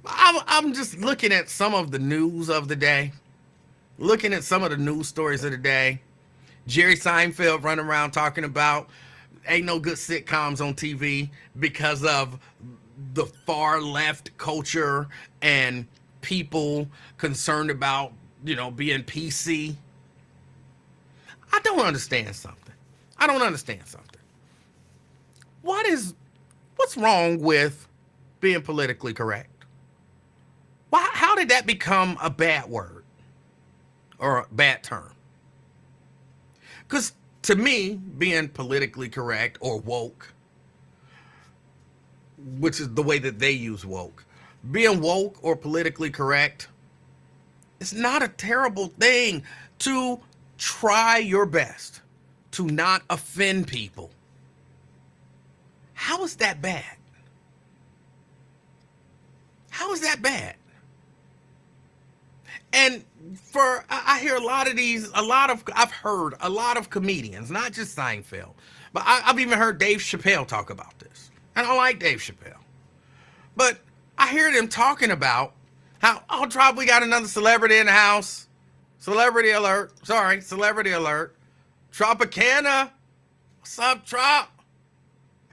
I'm just looking at some of the news of the day. Looking at some of the news stories of the day. Jerry Seinfeld running around talking about ain't no good sitcoms on TV because of the far left culture and people concerned about, being PC. I don't understand something. What's wrong with being politically correct? How did that become a bad word or a bad term? Because to me, being politically correct or woke, which is the way that they use woke, being woke or politically correct, it's not a terrible thing to try your best to not offend people. How is that bad? And I hear I've heard a lot of comedians, not just Seinfeld, but I've even heard Dave Chappelle talk about this. And I like Dave Chappelle. But I hear them talking about how, Trop, we got another celebrity in the house. Celebrity alert. Tropicana. What's up, Trop?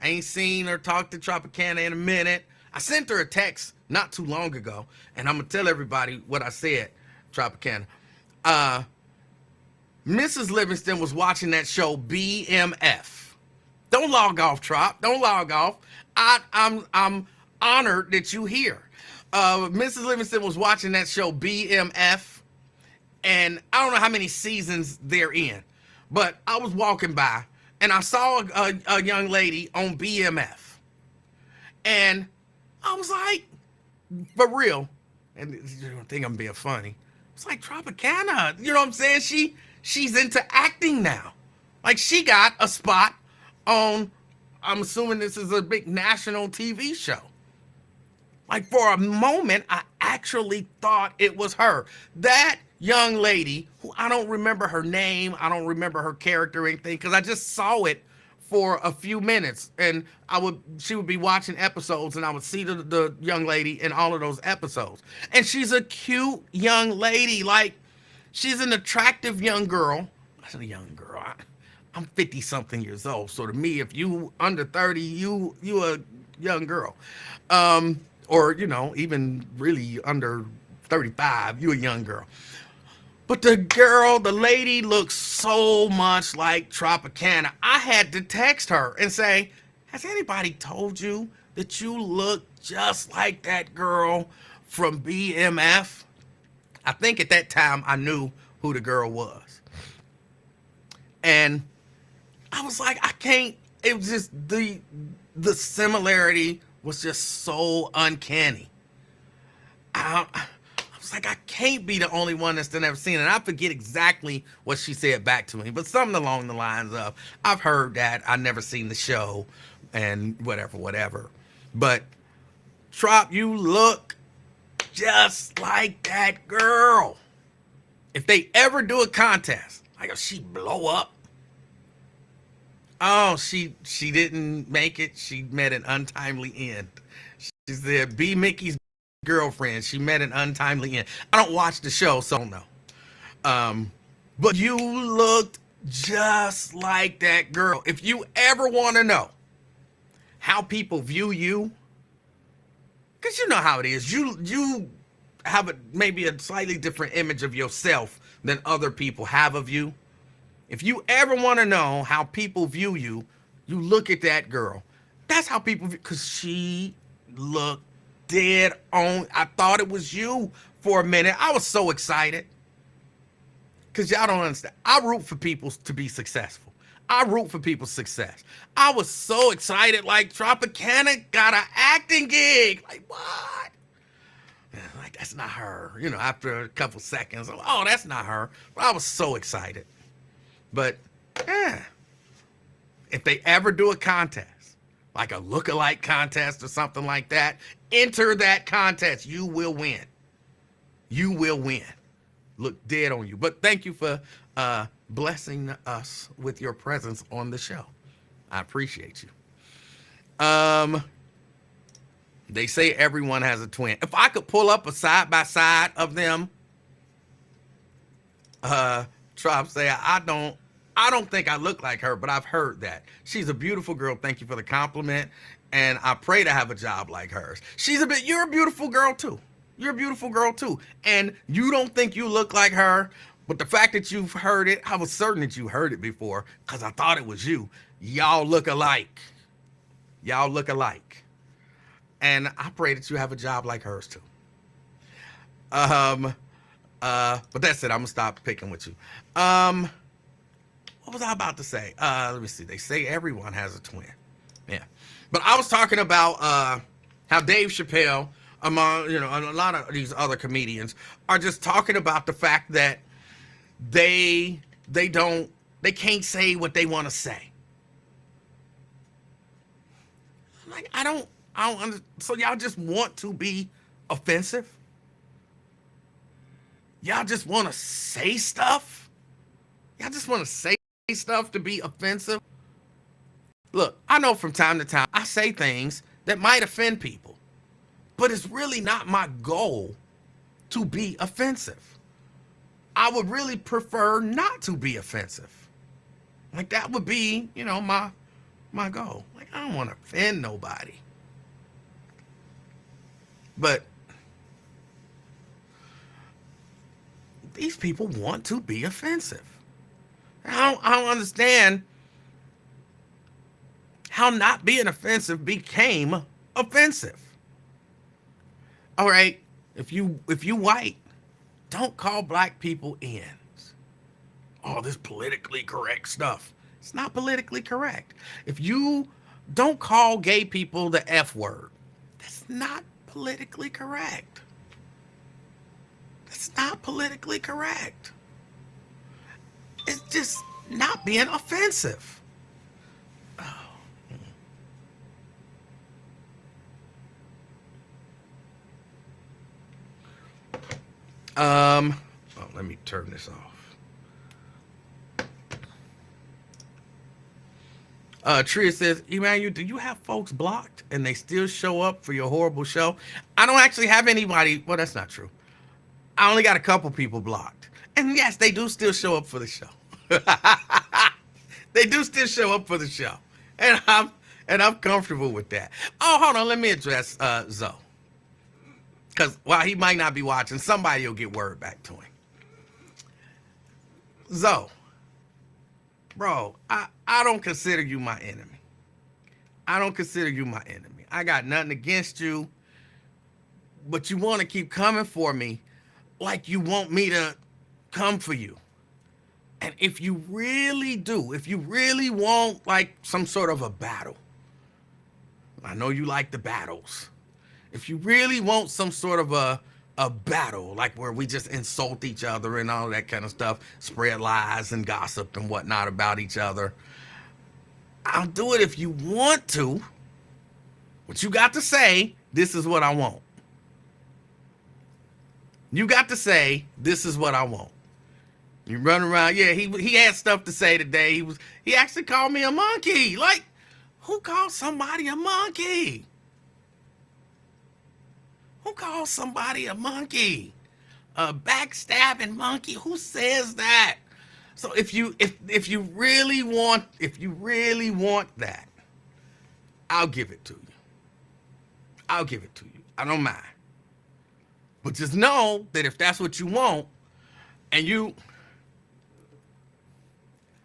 I ain't seen or talked to Tropicana in a minute. I sent her a text not too long ago, and I'm going to tell everybody what I said, Tropicana. Mrs. Livingston was watching that show BMF. Don't log off, Trop. Don't log off. I'm honored that you here. Mrs. Livingston was watching that show BMF. And I don't know how many seasons they're in, but I was walking by and I saw a young lady on BMF. And I was like, for real, and you don't think I'm being funny, it's like Tropicana, you know what I'm saying? She's into acting now. Like, she got a spot on, I'm assuming this is a big national TV show. Like, for a moment, I actually thought it was her. That young lady, who I don't remember her name, I don't remember her character or anything, because I just saw it for a few minutes, and she would be watching episodes, and I would see the young lady in all of those episodes. And she's a cute young lady. Like, She's an attractive young girl. I said a young girl. I'm 50 something years old. So to me, if you under 30, you a young girl. Or, even really under 35, you a young girl. But the lady looks so much like Tropicana. I had to text her and say, has anybody told you that you look just like that girl from BMF? I think at that time I knew who the girl was. And I was like, I can't, it was just the similarity was just so uncanny. I was like, I can't be the only one that's never seen it. And I forget exactly what she said back to me, but something along the lines of, I've heard that, I never seen the show, and whatever. But Trop, you look just like that girl. If they ever do a contest, like if she blow up, oh, she didn't make it. She met an untimely end. She said, be Mickey's girlfriend. She met an untimely end. I don't watch the show, so I don't know. But you looked just like that girl. If you ever want to know how people view you, because you know how it is. You have maybe a slightly different image of yourself than other people have of you. If you ever want to know how people view you, you look at that girl. That's how people view, because she looked dead on. I thought it was you for a minute. I was so excited. Because y'all don't understand. I root for people to be successful. I root for people's success. I was so excited, like Tropicana got an acting gig. Like, what? Like, that's not her. After a couple seconds, oh, that's not her. But I was so excited. But, yeah, if they ever do a contest, like a look-alike contest or something like that, enter that contest. You will win. You will win. Look dead on you. But thank you for blessing us with your presence on the show. I appreciate you. They say everyone has a twin. If I could pull up a side-by-side of them, Trop say, I don't think I look like her, but I've heard that. She's a beautiful girl. Thank you for the compliment. And I pray to have a job like hers. You're a beautiful girl too. You're a beautiful girl too. And you don't think you look like her, but the fact that you've heard it, I was certain that you heard it before because I thought it was you. Y'all look alike. Y'all look alike. And I pray that you have a job like hers too. But that's it. I'm gonna stop picking with you. What was I about to say? Let me see. They say everyone has a twin. Yeah. But I was talking about how Dave Chappelle, among a lot of these other comedians, are just talking about the fact that they can't say what they want to say. I'm like, I don't so y'all just want to be offensive? Y'all just want to say stuff? Y'all just want to say stuff to be offensive? Look, I know from time to time I say things that might offend people, but it's really not my goal to be offensive. I would really prefer not to be offensive. Like that would be, my goal. Like I don't want to offend nobody. But these people want to be offensive. I don't understand how not being offensive became offensive. All right, if you white, don't call black people ends. All this politically correct stuff. It's not politically correct. If you don't call gay people the F word, that's not politically correct. That's not politically correct. It's just not being offensive. Let me turn this off. Tria says, Emanuel, do you have folks blocked and they still show up for your horrible show? I don't actually have anybody. Well, that's not true. I only got a couple people blocked. And yes, they do still show up for the show. They do still show up for the show. And I'm comfortable with that. Oh, hold on, let me address Zoe. Because while he might not be watching, somebody will get word back to him. Zoe, bro, I don't consider you my enemy. I don't consider you my enemy. I got nothing against you, but you want to keep coming for me like you want me to come for you. And if you really do, if you really want like some sort of a battle, I know you like the battles. If you really want some sort of a battle, like where we just insult each other and all that kind of stuff, spread lies and gossip and whatnot about each other, I'll do it if you want to. But you got to say, this is what I want. You got to say, this is what I want. You run around, yeah, he had stuff to say today. He actually called me a monkey. Like, who calls somebody a monkey? Who calls somebody a monkey? A backstabbing monkey? Who says that? So if you really want that, I'll give it to you. I'll give it to you. I don't mind. But just know that if that's what you want, and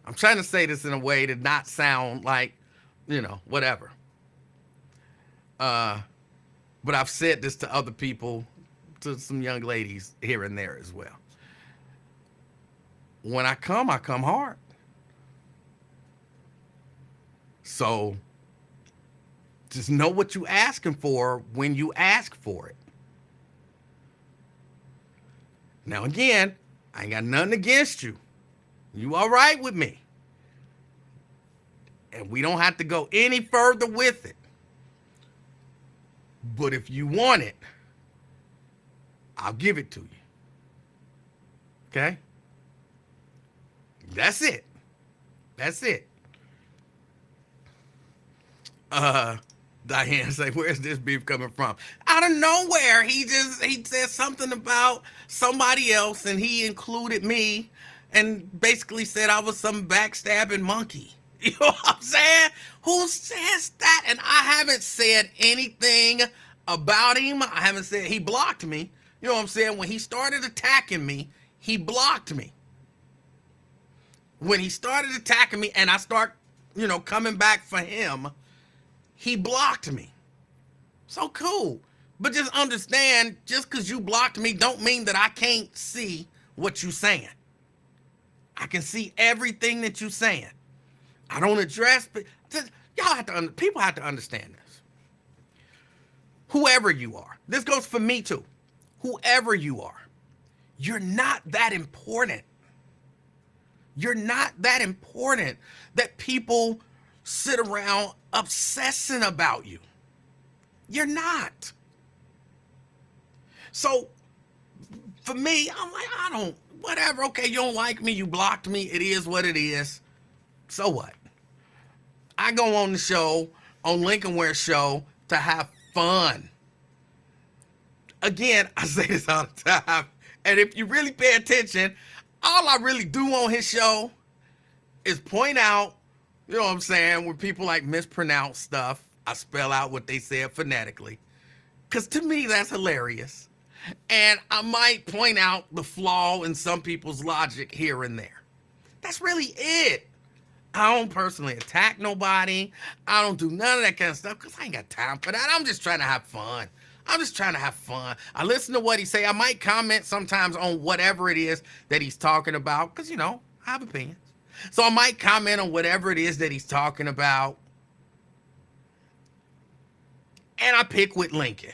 I'm trying to say this in a way to not sound like, whatever. But I've said this to other people, to some young ladies here and there as well. When I come hard. So just know what you're asking for when you ask for it. Now again, I ain't got nothing against you. You all right with me. And we don't have to go any further with it. But if you want it, I'll give it to you. Okay? That's it. That's it. Diane say, where's this beef coming from? Out of nowhere. He said something about somebody else and he included me and basically said I was some backstabbing monkey. You know what I'm saying? Who says that? And I haven't said anything about him. I haven't said he blocked me. You know what I'm saying? When he started attacking me, he blocked me. When he started attacking me and I start, coming back for him, he blocked me. So cool. But just understand, just because you blocked me don't mean that I can't see what you're saying. I can see everything that you're saying. I don't address, but people have to understand this. Whoever you are, this goes for me too. Whoever you are, you're not that important. You're not that important that people sit around obsessing about you. You're not. So for me, I'm like, whatever. Okay, you don't like me. You blocked me. It is what it is. So what? I go on the show, on Lincoln Ware Show, to have fun. Again, I say this all the time. And if you really pay attention, all I really do on his show is point out, you know what I'm saying, when people like mispronounce stuff, I spell out what they said phonetically. Because to me, that's hilarious. And I might point out the flaw in some people's logic here and there. That's really it. I don't personally attack nobody. I don't do none of that kind of stuff because I ain't got time for that. I'm just trying to have fun. I listen to what he say. I might comment sometimes on whatever it is that he's talking about because, I have opinions. So I might comment on whatever it is that he's talking about. And I pick with Lincoln.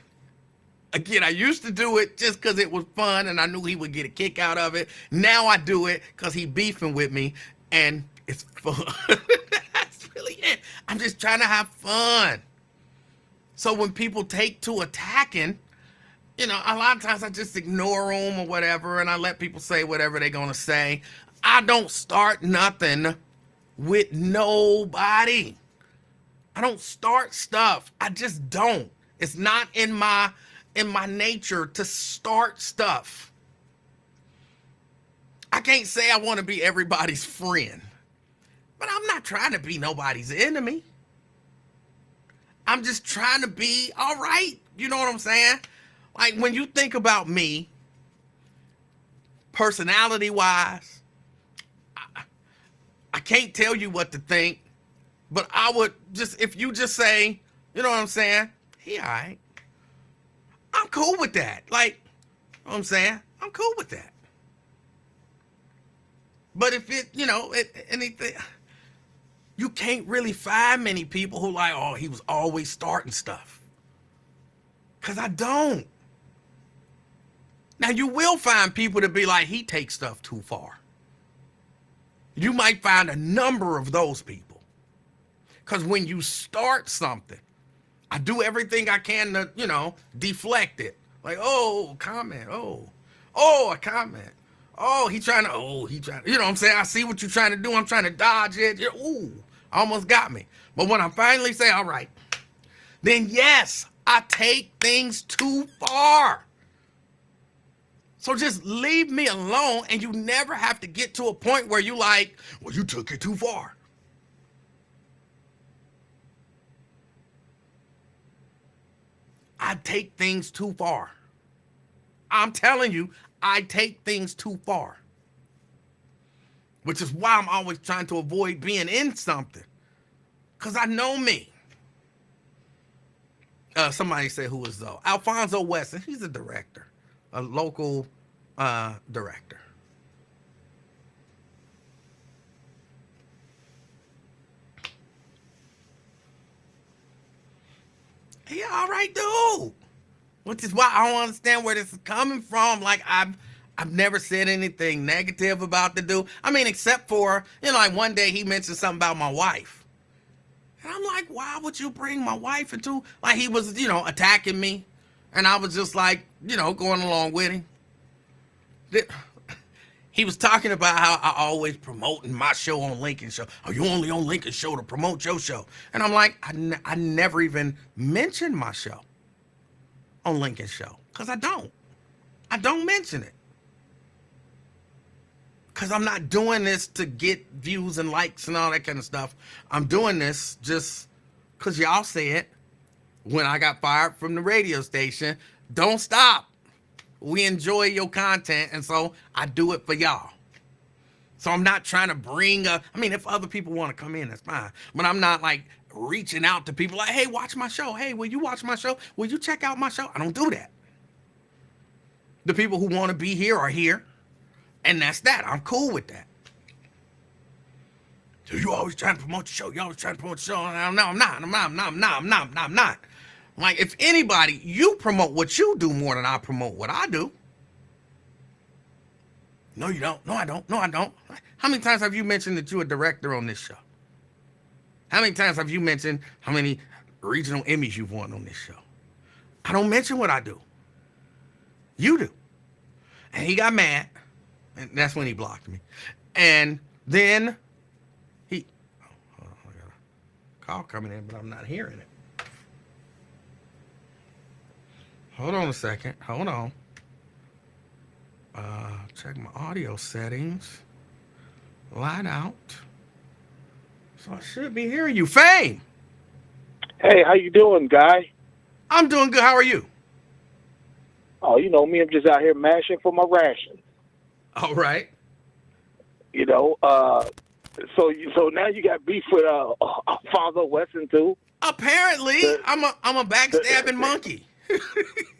Again, I used to do it just because it was fun and I knew he would get a kick out of it. Now I do it because he beefing with me and it's fun. That's really it. I'm just trying to have fun. So when people take to attacking, a lot of times I just ignore them or whatever and I let people say whatever they're going to say. I don't start nothing with nobody. I don't start stuff. I just don't. It's not in my nature to start stuff. I can't say I want to be everybody's friend, but I'm not trying to be nobody's enemy. I'm just trying to be all right. You know what I'm saying? Like when you think about me, personality wise, I can't tell you what to think, but I would just, if you just say, you know what I'm saying? He all right. I'm cool with that. Like, you know what I'm saying? I'm cool with that. But if it, anything, you can't really find many people who like, oh, he was always starting stuff. Because I don't. Now, you will find people to be like, he takes stuff too far. You might find a number of those people. Because when you start something, I do everything I can to, deflect it. Like, oh, comment. Oh, a comment. Oh, he trying to, you know what I'm saying? I see what you're trying to do. I'm trying to dodge it. Ooh, almost got me. But when I finally say, all right, then yes, I take things too far. So just leave me alone, and you never have to get to a point where you like, well, you took it too far. I take things too far. I'm telling you, I take things too far. Which is why I'm always trying to avoid being in something. Because I know me. Somebody said who was though? Alfonso Weston. He's a director. A local director. He all right dude. Which is why I don't understand where this is coming from. Like I've never said anything negative about the dude. I mean, except for, like one day he mentioned something about my wife. And I'm like, why would you bring my wife into, like he was, attacking me. And I was just like, going along with him. He was talking about how I always promoting my show on Lincoln Show. Oh, you only on Lincoln Show to promote your show. And I'm like, I never even mentioned my show on Lincoln Show. Because I don't mention it. Because I'm not doing this to get views and likes and all that kind of stuff. I'm doing this just because y'all said when I got fired from the radio station, don't stop. We enjoy your content, and so I do it for y'all. So I'm not trying to bring up, if other people want to come in, that's fine. But I'm not like reaching out to people like, hey, watch my show. Hey, will you watch my show? Will you check out my show? I don't do that. The people who want to be here are here. And that's that. I'm cool with that. So you always trying to promote the show. You always trying to promote the show. No, I'm not. Like, if anybody, you promote what you do more than I promote what I do. No, you don't. No, I don't. No, I don't. How many times have you mentioned that you're a director on this show? How many times have you mentioned how many regional Emmys you've won on this show? I don't mention what I do. You do. And he got mad. And that's when he blocked me. And then I got a call coming in, but I'm not hearing it. Hold on a second. Hold on. Check my audio settings. Light out. So I should be hearing you. Fame! Hey, how you doing, guy? I'm doing good. How are you? Oh, you know me. I'm just out here mashing for my rations. All right. So now you got beef with Alfonso Weston too. Apparently, I'm a backstabbing monkey.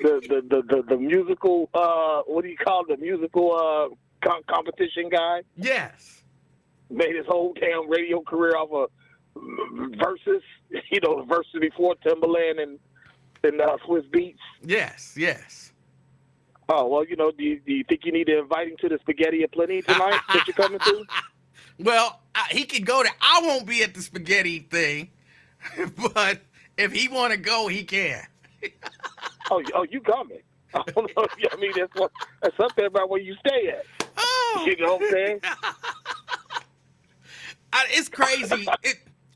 the musical what do you call it? The musical competition guy? Yes. Made his whole damn radio career off of Versus. The Versus before Timberland and Swiss Beats. Yes. Oh, well, do you think you need to invite him to the Spaghetti Aplenty tonight that you're coming to? Well, he could go there. I won't be at the spaghetti thing, but if he want to go, he can. Oh, you coming? I don't know. That's something about where you stay at. Oh. You know what I'm saying? It's crazy.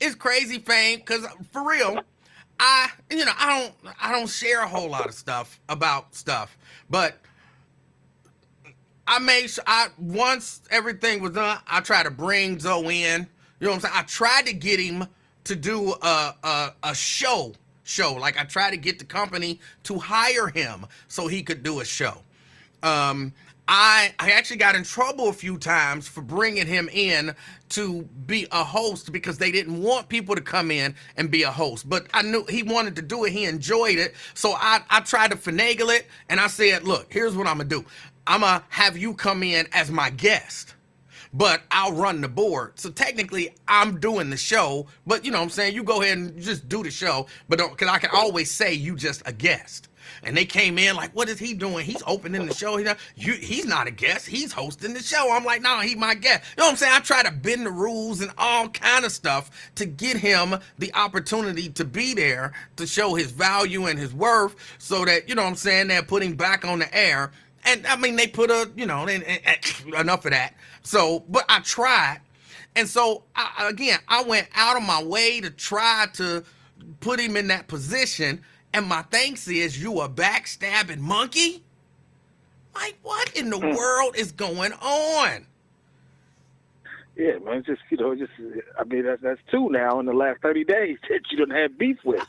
It's crazy, Fame, because for real, I don't share a whole lot of stuff about stuff, but I made sure once everything was done, I tried to bring Zoe in. You know what I'm saying? I tried to get him to do a show. Like I tried to get the company to hire him so he could do a show. Um, I actually got in trouble a few times for bringing him in to be a host because they didn't want people to come in and be a host. But I knew he wanted to do it. He enjoyed it. So I tried to finagle it. And I said, look, here's what I'm going to do. I'm going to have you come in as my guest, but I'll run the board. So technically I'm doing the show, but you know what I'm saying? You go ahead and just do the show, but don't, cause I can always say you just a guest. And they came in like, what is he doing? He's opening the show. He's not a guest. He's hosting the show. I'm like, no, he's my guest. You know what I'm saying? I try to bend the rules and all kind of stuff to get him the opportunity to be there to show his value and his worth so that, you know what I'm saying, they're putting back on the air. And I mean, they put enough of that. So, but I tried. And so, I went out of my way to try to put him in that position. And my thanks is, you a backstabbing monkey? Like, what in the world is going on? Yeah, man, I mean, that's two now in the last 30 days that you done had beef with.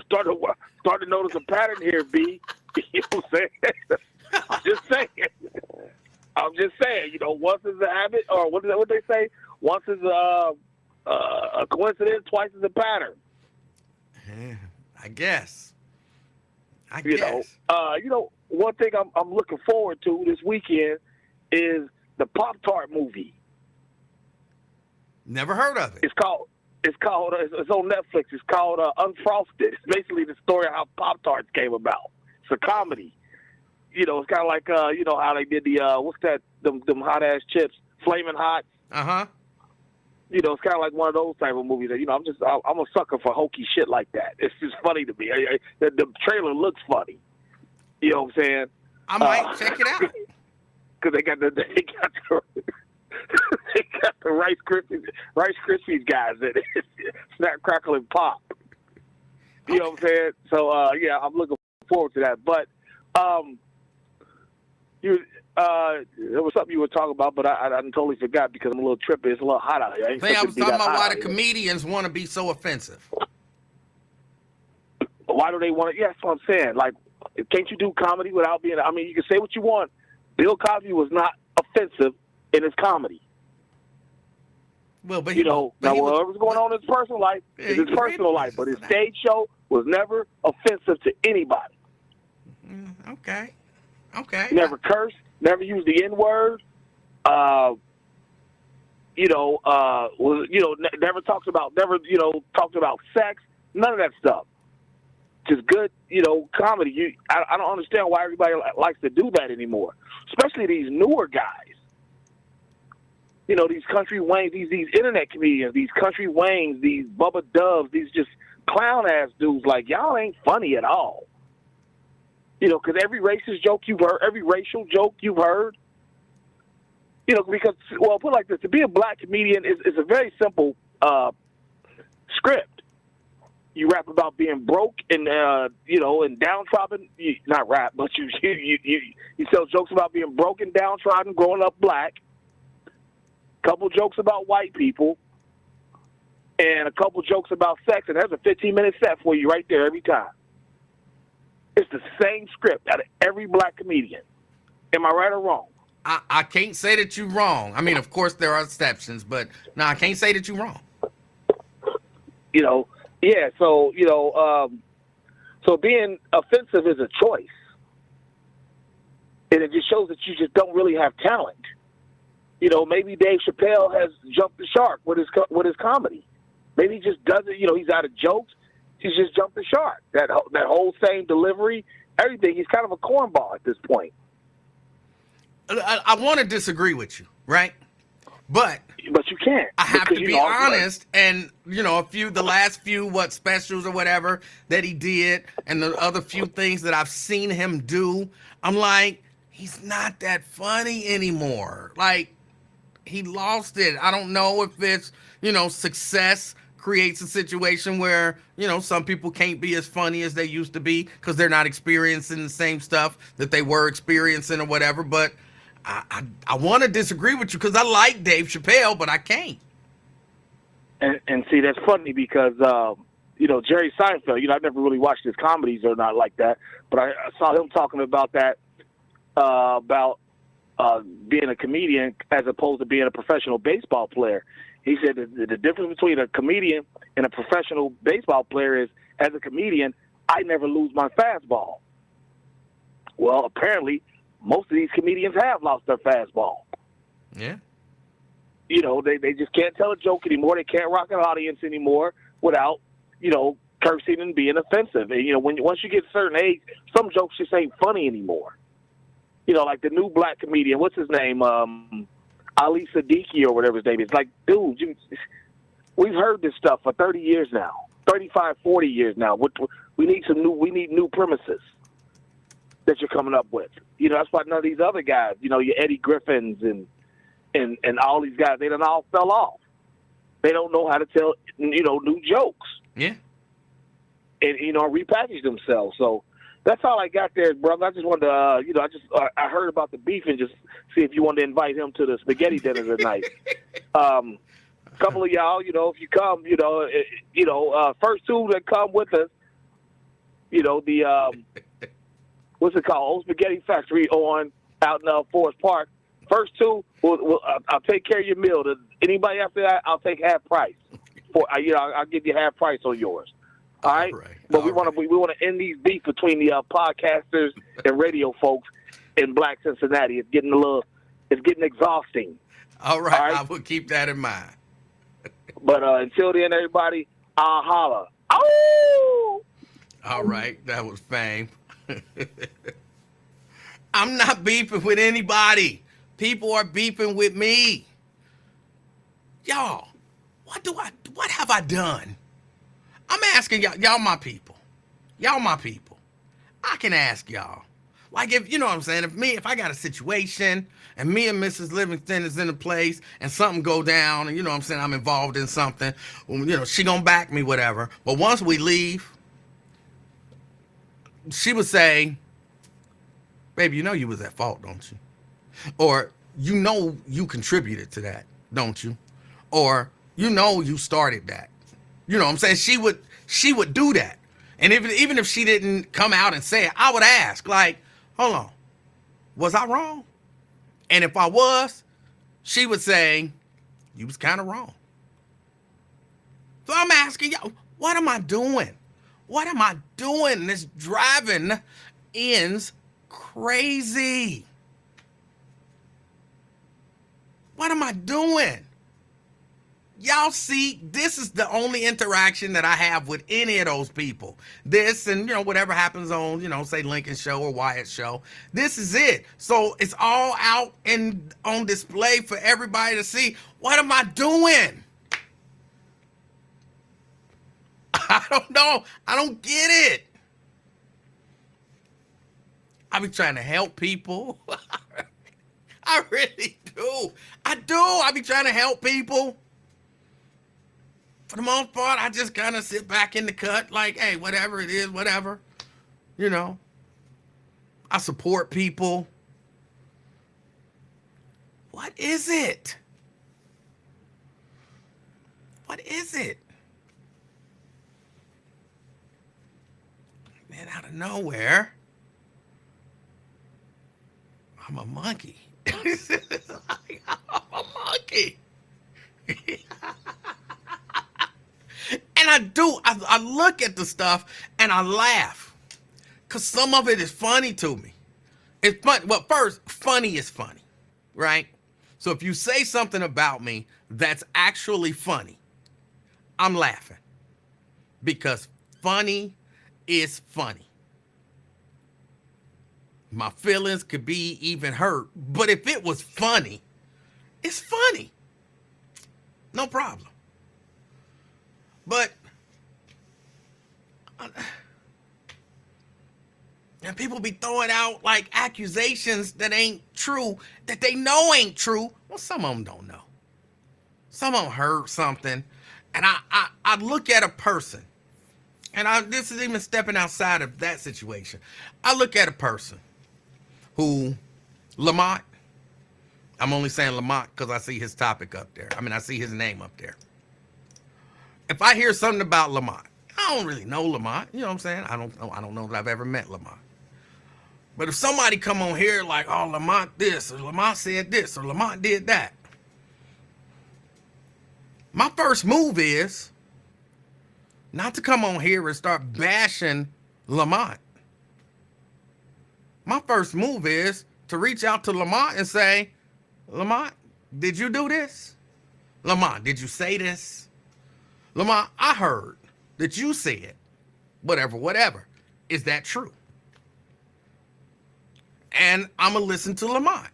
Starting to notice a pattern here, B. You know what I'm saying? I'm just saying, you know, once is a habit, or what they say? Once is a coincidence, twice is a pattern. Yeah, I guess. You know, one thing I'm looking forward to this weekend is the Pop-Tart movie. Never heard of it. It's on Netflix. It's called Unfrosted. It's basically the story of how Pop-Tarts came about. It's a comedy. You know, it's kind of like, you know, how they did the, what's that, them hot-ass chips, Flamin' Hot. Uh-huh. You know, it's kind of like one of those type of movies that, you know, I'm a sucker for hokey shit like that. It's just funny to me. The trailer looks funny. You know what I'm saying? I might check it out. Because they got the Rice Krispies guys that Snap, Crackle, and Pop. You know what I'm saying? So, yeah, I'm looking forward to that. But, there was something you were talking about, but I totally forgot because I'm a little trippy. It's a little hot out here. I was talking about why the comedians want to be so offensive. Why do they want to? Yeah, that's what I'm saying. Like, can't you do comedy without being? I mean, you can say what you want. Bill Cosby was not offensive in his comedy. Well, but you know, whatever's going on in his personal life is his personal life, but his stage show was never offensive to anybody. Okay. Never cursed, never used the N-word. Never talked about sex. None of that stuff. Just good, you know, comedy. I don't understand why everybody likes to do that anymore, especially these newer guys. You know, these country Waynes, these internet comedians, these country Waynes, these Bubba Doves, these just clown-ass dudes. Like, y'all ain't funny at all. You know, because every racist joke you've heard, every racial joke you've heard, you know, because, well, put it like this, to be a black comedian is a very simple script. You rap about being broke and, and downtrodden. Not rap, but you tell jokes about being broke and downtrodden, growing up black, a couple jokes about white people, and a couple jokes about sex, and there's a 15-minute set for you right there every time. It's the same script out of every black comedian. Am I right or wrong? I can't say that you're wrong. I mean, of course, there are exceptions, but no, I can't say that you're wrong. You know, yeah, so, so being offensive is a choice. And it just shows that you just don't really have talent. You know, maybe Dave Chappelle has jumped the shark with his comedy. Maybe he just doesn't, you know, he's out of jokes. He's just jumped the shark. That whole same delivery, everything. He's kind of a cornball at this point. I want to disagree with you, right? But you can't. I have to be honest, and the last few specials or whatever that he did, and the other few things that I've seen him do, I'm like, he's not that funny anymore. Like, he lost it. I don't know if it's success creates a situation where, some people can't be as funny as they used to be because they're not experiencing the same stuff that they were experiencing or whatever. But I want to disagree with you because I like Dave Chappelle, but I can't. And see, that's funny because Jerry Seinfeld. I never really watched his comedies or not like that, but I saw him talking about that about being a comedian as opposed to being a professional baseball player. He said that the difference between a comedian and a professional baseball player is, as a comedian, I never lose my fastball. Well, apparently, most of these comedians have lost their fastball. Yeah. They just can't tell a joke anymore. They can't rock an audience anymore without, cursing and being offensive. And, once you get a certain age, some jokes just ain't funny anymore. Like the new black comedian, what's his name? Ali Siddiqui or whatever his name is. Like, dude, we've heard this stuff for 30 years now, 35, 40 years now. We need new premises that you're coming up with. That's why none of these other guys, your Eddie Griffins and all these guys, they done all fell off. They don't know how to tell, new jokes. Yeah. And, repackage themselves. So that's all I got there, brother. I just wanted to, I heard about the beef and just see if you wanted to invite him to the spaghetti dinner tonight. Couple of y'all, if you come, first two that come with us, the, what's it called? Old Spaghetti Factory out in Forest Park. First two, I'll take care of your meal. Anybody after that, I'll take half price. I'll give you half price on yours. All right. But we want to end these beef between the podcasters and radio folks in Black Cincinnati. It's getting exhausting. All right. I will keep that in mind. But until then, everybody, I'll holla. Oh! All right. That was fame. I'm not beefing with anybody. People are beefing with me. Y'all, what have I done? I'm asking y'all my people. Y'all my people. I can ask y'all. Like, if, you know what I'm saying, if I got a situation and me and Mrs. Livingston is in a place and something go down and, you know what I'm saying, I'm involved in something, she gonna back me, whatever. But once we leave, she would say, baby, you was at fault, don't you? Or, you contributed to that, don't you? Or, you started that. You know what I'm saying? She would do that. And even if she didn't come out and say it, I would ask, like, hold on, was I wrong? And if I was, she would say, you was kind of wrong. So I'm asking y'all, what am I doing? What am I doing? This driving ends crazy. What am I doing? Y'all see, this is the only interaction that I have with any of those people. This and, whatever happens on, say Lincoln's show or Wyatt's show. This is it. So it's all out and on display for everybody to see. What am I doing? I don't know. I don't get it. I be trying to help people. I really do. I do. I be trying to help people. For the most part, I just kind of sit back in the cut like, hey, whatever it is, whatever. I support people. What is it? What is it? Man, out of nowhere, I'm a monkey. I'm a monkey. And I look at the stuff and I laugh because some of it is funny to me. It's fun. Well, first, funny is funny, right? So if you say something about me that's actually funny, I'm laughing because funny is funny. My feelings could be even hurt, but if it was funny, it's funny. No problem. But, and people be throwing out like accusations that ain't true, that they know ain't true. Well, some of them don't know. Some of them heard something. And I look at a person, and this is even stepping outside of that situation. I look at a person who, Lamont, I'm only saying Lamont because I see his topic up there. I mean, I see his name up there. If I hear something about Lamont, I don't really know Lamont. You know what I'm saying? I don't know that I've ever met Lamont. But if somebody come on here like, oh, Lamont this, or Lamont said this, or Lamont did that, my first move is not to come on here and start bashing Lamont. My first move is to reach out to Lamont and say, Lamont, did you do this? Lamont, did you say this? Lamont, I heard that you said whatever. Is that true? And I'm going to listen to Lamont.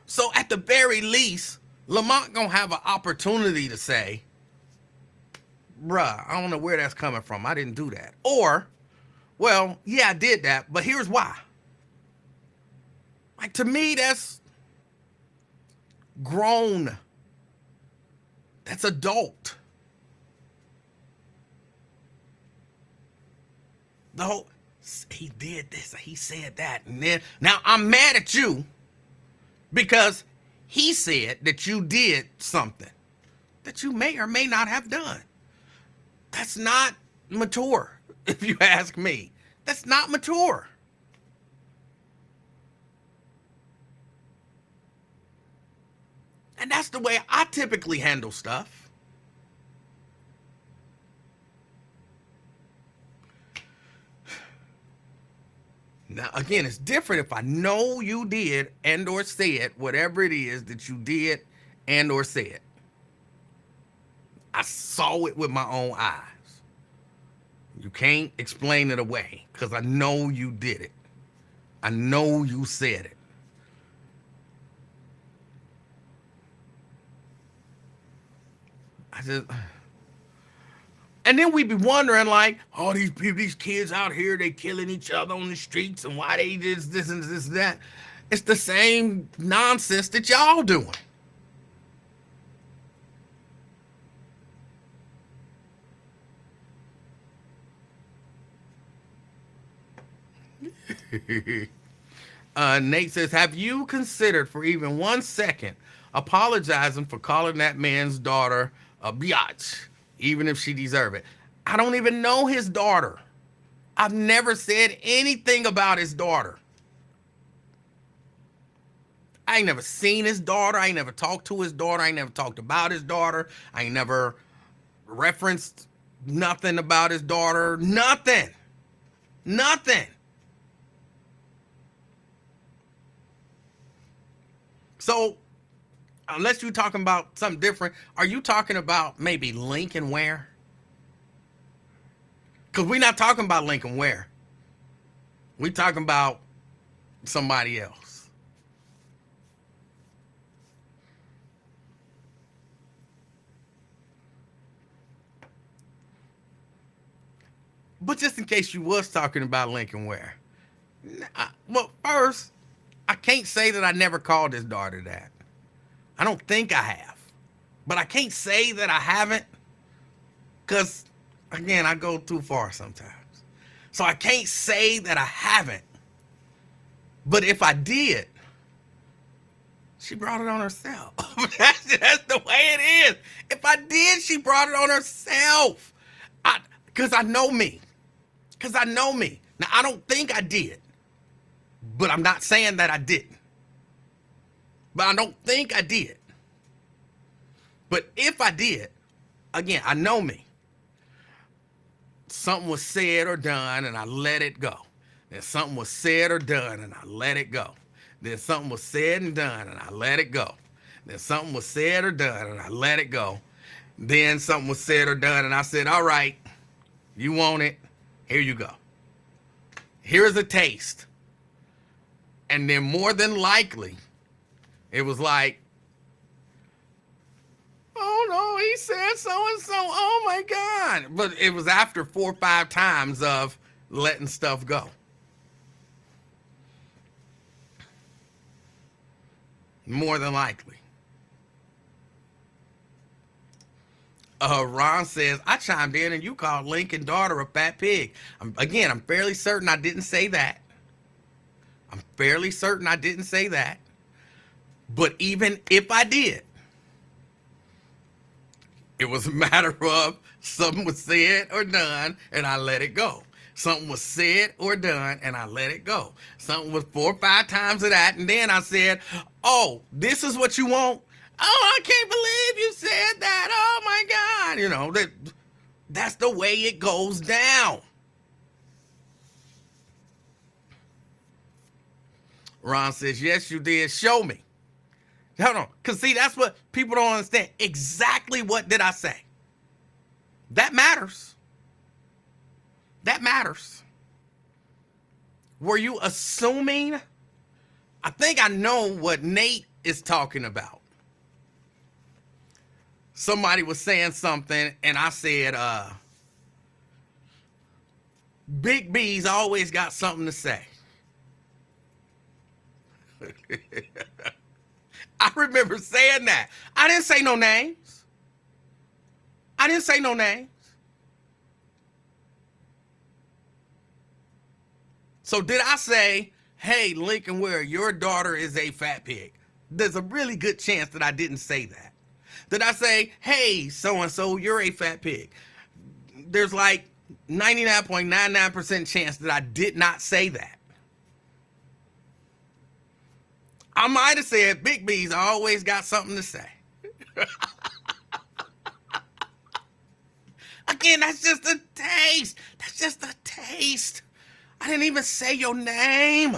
So at the very least, Lamont going to have an opportunity to say, bruh, I don't know where that's coming from. I didn't do that. Or, well, yeah, I did that, but here's why. Like, to me, that's grown. That's adult. The whole, he did this, he said that, and then, now I'm mad at you because he said that you did something that you may or may not have done. That's not mature, if you ask me. That's not mature. And that's the way I typically handle stuff. Now, again, it's different if I know you did and or said whatever it is that you did and or said. I saw it with my own eyes. You can't explain it away because I know you did it. I know you said it. And then we be wondering, like, oh, these people, these kids out here, they killing each other on the streets, and why they did this and this and that. It's the same nonsense that y'all doing. Nate says, have you considered for even 1 second apologizing for calling that man's daughter a biatch, even if she deserve it? I don't even know his daughter. I've never said anything about his daughter. I ain't never seen his daughter. I ain't never talked to his daughter. I ain't never talked about his daughter. I ain't never referenced nothing about his daughter. Nothing. So, unless you're talking about something different, are you talking about maybe Lincoln Ware? Because we're not talking about Lincoln Ware. We're talking about somebody else. But just in case you was talking about Lincoln Ware. Well, first, I can't say that I never called his daughter that. I don't think I have. But I can't say that I haven't. Because, again, I go too far sometimes. So I can't say that I haven't. But if I did, she brought it on herself. That's the way it is. If I did, she brought it on herself. Because I know me. Now, I don't think I did. But I'm not saying that I didn't. But I don't think I did. But if I did, again, I know me. Something was said or done and I let it go. Then something was said or done and I let it go. Then something was said and done and I let it go. Then something was said or done and I let it go. Then something was said or done and I said, all right, you want it, here you go. Here's a taste. And then more than likely, it was like, oh no, he said so-and-so, oh my God. But it was after 4 or 5 times of letting stuff go. More than likely. Ron says, I chimed in and you called Lincoln daughter a fat pig. I'm fairly certain I didn't say that. But even if I did, it was a matter of something was said or done and I let it go. Something was said or done and I let it go. Something was 4 or 5 times of that. And then I said, oh, this is what you want? Oh, I can't believe you said that. Oh my God. You know, that's the way it goes down. Ron says, yes, you did. Show me. Hold on. Because see, that's what people don't understand. Exactly what did I say? That matters. That matters. Were you assuming? I think I know what Nate is talking about. Somebody was saying something and I said, Big B's always got something to say. I remember saying that. I didn't say no names. I didn't say no names. So did I say, hey, Lincoln Ware, your daughter is a fat pig? There's a really good chance that I didn't say that. Did I say, hey, so-and-so, you're a fat pig? There's like 99.99% chance that I did not say that. I might have said, Big B's always got something to say. Again, that's just a taste. That's just a taste. I didn't even say your name.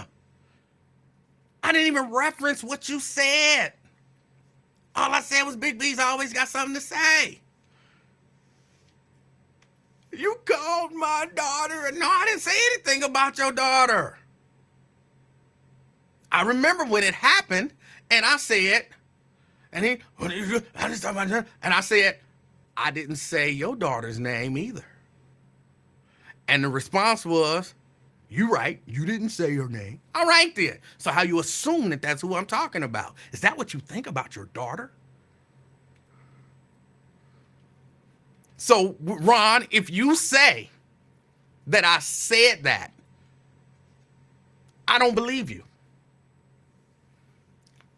I didn't even reference what you said. All I said was Big B's always got something to say. You called my daughter. No, I didn't say anything about your daughter. I remember when it happened, and I said, and I said, I didn't say your daughter's name either. And the response was, you right, you didn't say her name. All right then. So how you assume that that's who I'm talking about? Is that what you think about your daughter? So, Ron, if you say that I said that, I don't believe you.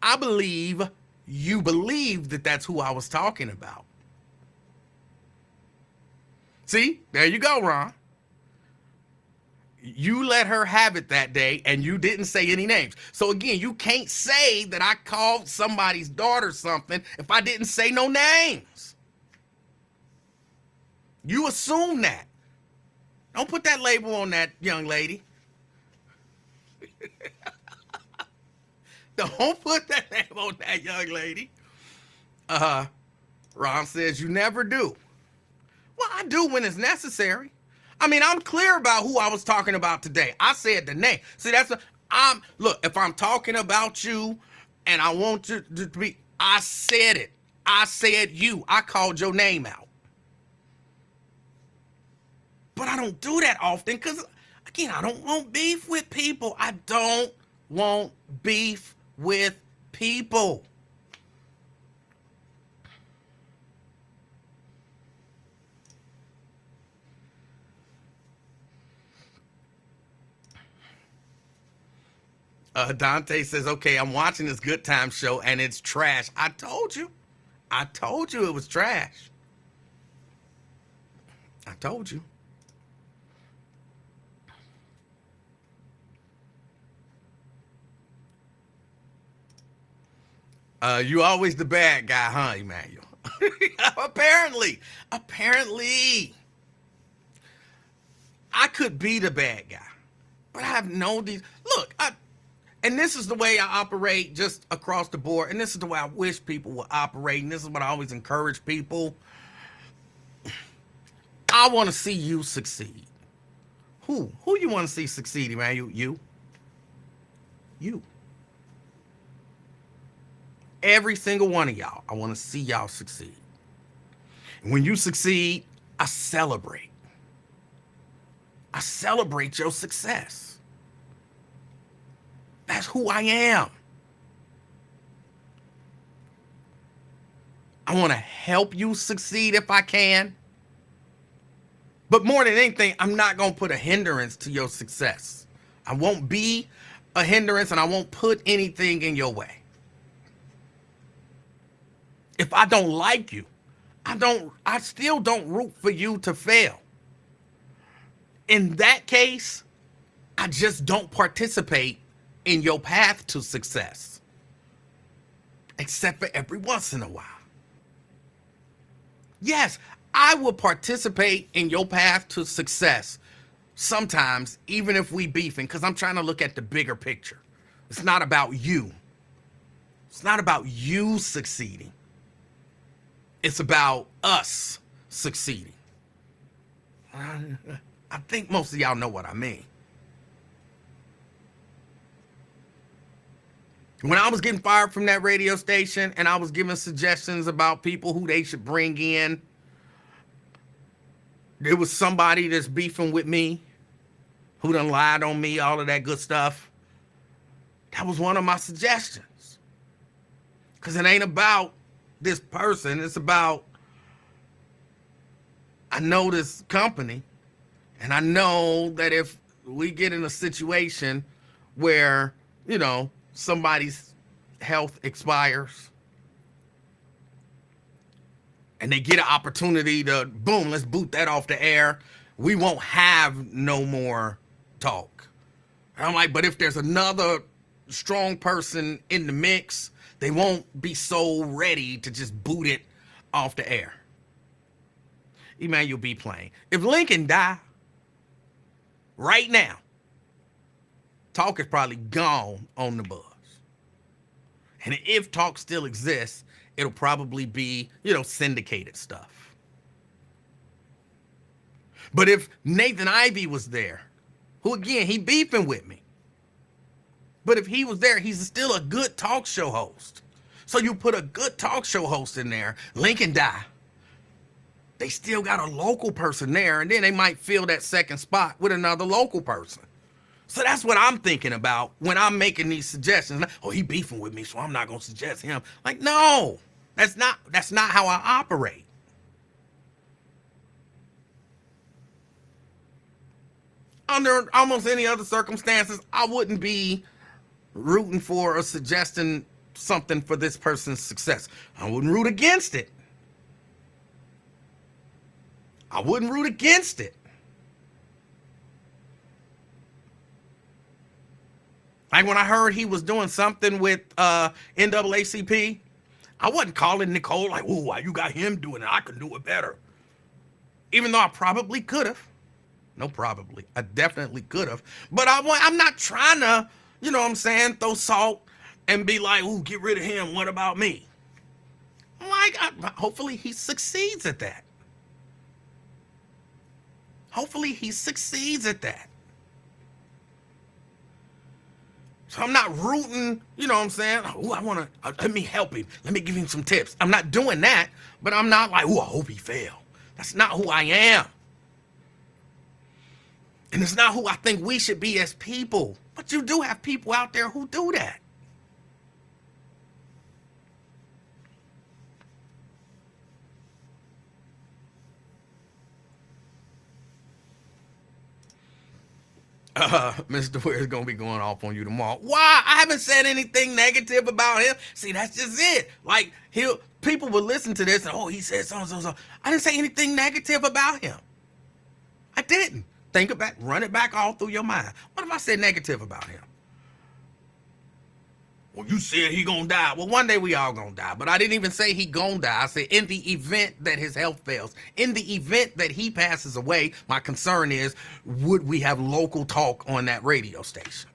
I believe you believe that that's who I was talking about. See, there you go, Ron. You let her have it that day and you didn't say any names. So again, you can't say that I called somebody's daughter something if I didn't say no names. You assume that. Don't put that label on that young lady. Don't put that name on that young lady. Ron says you never do. Well, I do when it's necessary. I mean, I'm clear about who I was talking about today. I said the name. See, look, if I'm talking about you and I want you to be, I said it. I said you. I called your name out. But I don't do that often because, again, I don't want beef with people. I don't want beef with people. Dante says, okay, I'm watching this Good Time show and it's trash. I told you. I told you it was trash. I told you. You always the bad guy, huh, Emanuel? Apparently. I could be the bad guy, but I have known these. Look, and this is the way I operate just across the board, and this is the way I wish people would operate, and this is what I always encourage people. I want to see you succeed. Who you want to see succeed, Emanuel? You. Every single one of y'all, I want to see y'all succeed. And when you succeed, I celebrate. I celebrate your success. That's who I am. I want to help you succeed if I can. But more than anything, I'm not going to put a hindrance to your success. I won't be a hindrance and I won't put anything in your way. If I don't like you, I still don't root for you to fail. In that case, I just don't participate in your path to success, except for every once in a while. Yes, I will participate in your path to success sometimes, even if we beefing, because I'm trying to look at the bigger picture. It's not about you. It's not about you succeeding. It's about us succeeding. I think most of y'all know what I mean. When I was getting fired from that radio station and I was giving suggestions about people who they should bring in, there was somebody that's beefing with me, who done lied on me, all of that good stuff. That was one of my suggestions. Because it ain't about this person. It's about, I know this company, and I know that if we get in a situation where, you know, somebody's health expires and they get an opportunity to, boom, let's boot that off the air, we won't have no more talk. And I'm like, but if there's another strong person in the mix, they won't be so ready to just boot it off the air. Emanuel be playing. If Lincoln die right now, talk is probably gone on the buzz. And if talk still exists, it'll probably be, you know, syndicated stuff. But if Nathan Ivey was there, who again, he beefing with me, but if he was there, he's still a good talk show host. So you put a good talk show host in there, Lincoln die, they still got a local person there, and then they might fill that second spot with another local person. So that's what I'm thinking about when I'm making these suggestions. Oh, he beefing with me, so I'm not gonna suggest him. Like, no, that's not how I operate. Under almost any other circumstances, I wouldn't be rooting for or suggesting something for this person's success. I wouldn't root against it. I wouldn't root against it. Like when I heard he was doing something with NAACP, I wasn't calling Nicole like, oh, why you got him doing it? I can do it better. Even though I probably could have. No, probably. I definitely could have. But I'm not trying to, you know what I'm saying, throw salt and be like, ooh, get rid of him. What about me? Like, hopefully he succeeds at that. Hopefully he succeeds at that. So I'm not rooting, you know what I'm saying? Oh, I want to, let me help him. Let me give him some tips. I'm not doing that, but I'm not like, oh, I hope he fail. That's not who I am. And it's not who I think we should be as people. But you do have people out there who do that. Mr. Ware's gonna be going off on you tomorrow. Why? I haven't said anything negative about him. See, that's just it. Like, people will listen to this and, oh, he said so and so. I didn't say anything negative about him. I didn't. Think about, run it back all through your mind. What if I said negative about him? Well, you said he gonna die. Well, one day we all gonna die. But I didn't even say he gonna die. I said in the event that his health fails, in the event that he passes away, my concern is, would we have local talk on that radio station?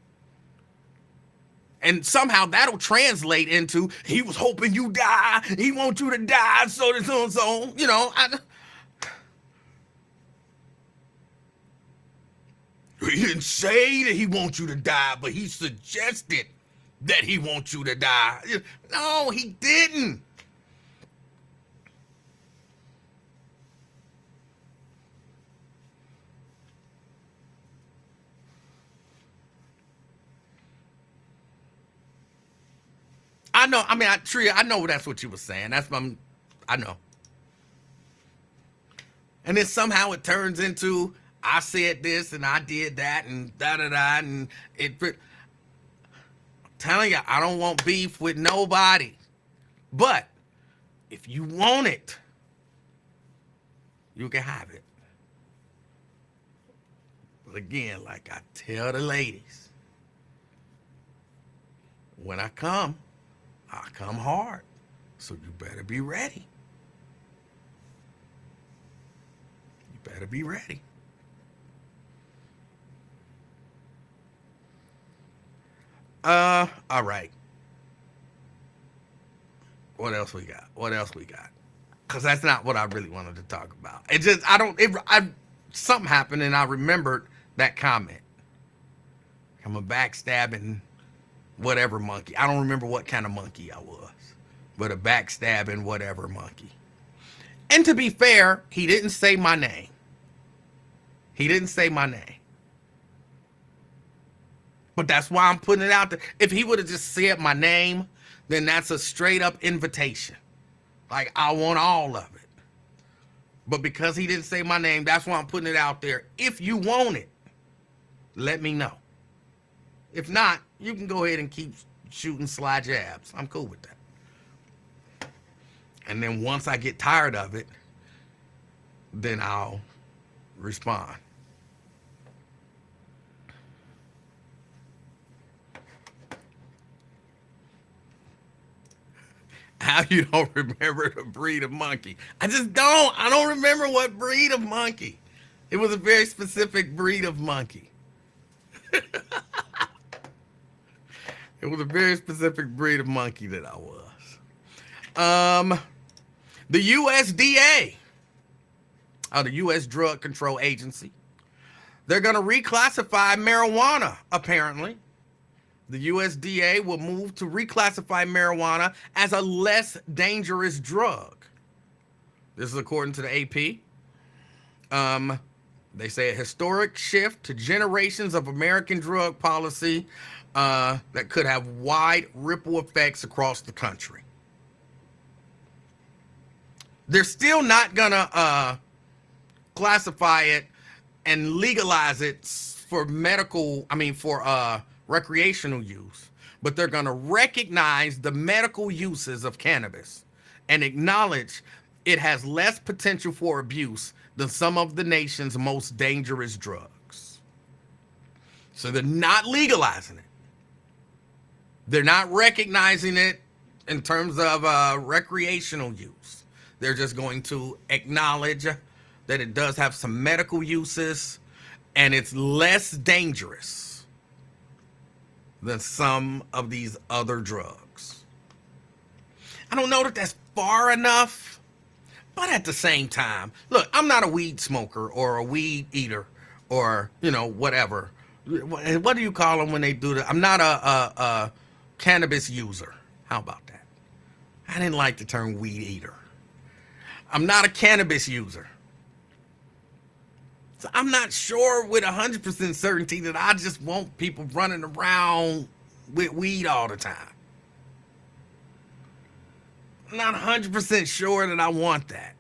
And somehow that'll translate into, he was hoping you die. He wants you to die, so and so and so. You know, he didn't say that he wants you to die, but he suggested that he wants you to die. No, he didn't. I know. I mean, Tria, I know that's what you were saying. I know. And then somehow it turns into, I said this and I did that and da-da-da, and I'm telling you, I don't want beef with nobody. But If you want it, you can have it. But again, like I tell the ladies, when I come hard. So you better be ready. You better be ready. All right. What else we got? What else we got? Because that's not what I really wanted to talk about. It just, something happened and I remembered that comment. I'm a backstabbing whatever monkey. I don't remember what kind of monkey I was, but a backstabbing whatever monkey. And to be fair, he didn't say my name. He didn't say my name. But that's why I'm putting it out there. If he would have just said my name, then that's a straight up invitation. Like, I want all of it. But because he didn't say my name, that's why I'm putting it out there. If you want it, let me know. If not, you can go ahead and keep shooting sly jabs. I'm cool with that. And then once I get tired of it, then I'll respond. How you don't remember the breed of monkey? I just don't. I don't remember what breed of monkey. It was a very specific breed of monkey. It was a very specific breed of monkey that I was. The USDA, the U.S. Drug Control Agency, they're going to reclassify marijuana, apparently. The USDA will move to reclassify marijuana as a less dangerous drug. This is according to the AP. They say a historic shift to generations of American drug policy that could have wide ripple effects across the country. They're still not gonna classify it and legalize it for recreational use, but they're gonna recognize the medical uses of cannabis and acknowledge it has less potential for abuse than some of the nation's most dangerous drugs. So they're not legalizing it. They're not recognizing it in terms of recreational use. They're just going to acknowledge that it does have some medical uses and it's less dangerous than some of these other drugs. I don't know that that's far enough, but at the same time, look, I'm not a weed smoker or a weed eater or, whatever. What do you call them when they do that? I'm not a cannabis user. How about that? I didn't like the term weed eater. I'm not a cannabis user. So I'm not sure with 100% certainty that I just want people running around with weed all the time. I'm not 100% sure that I want that.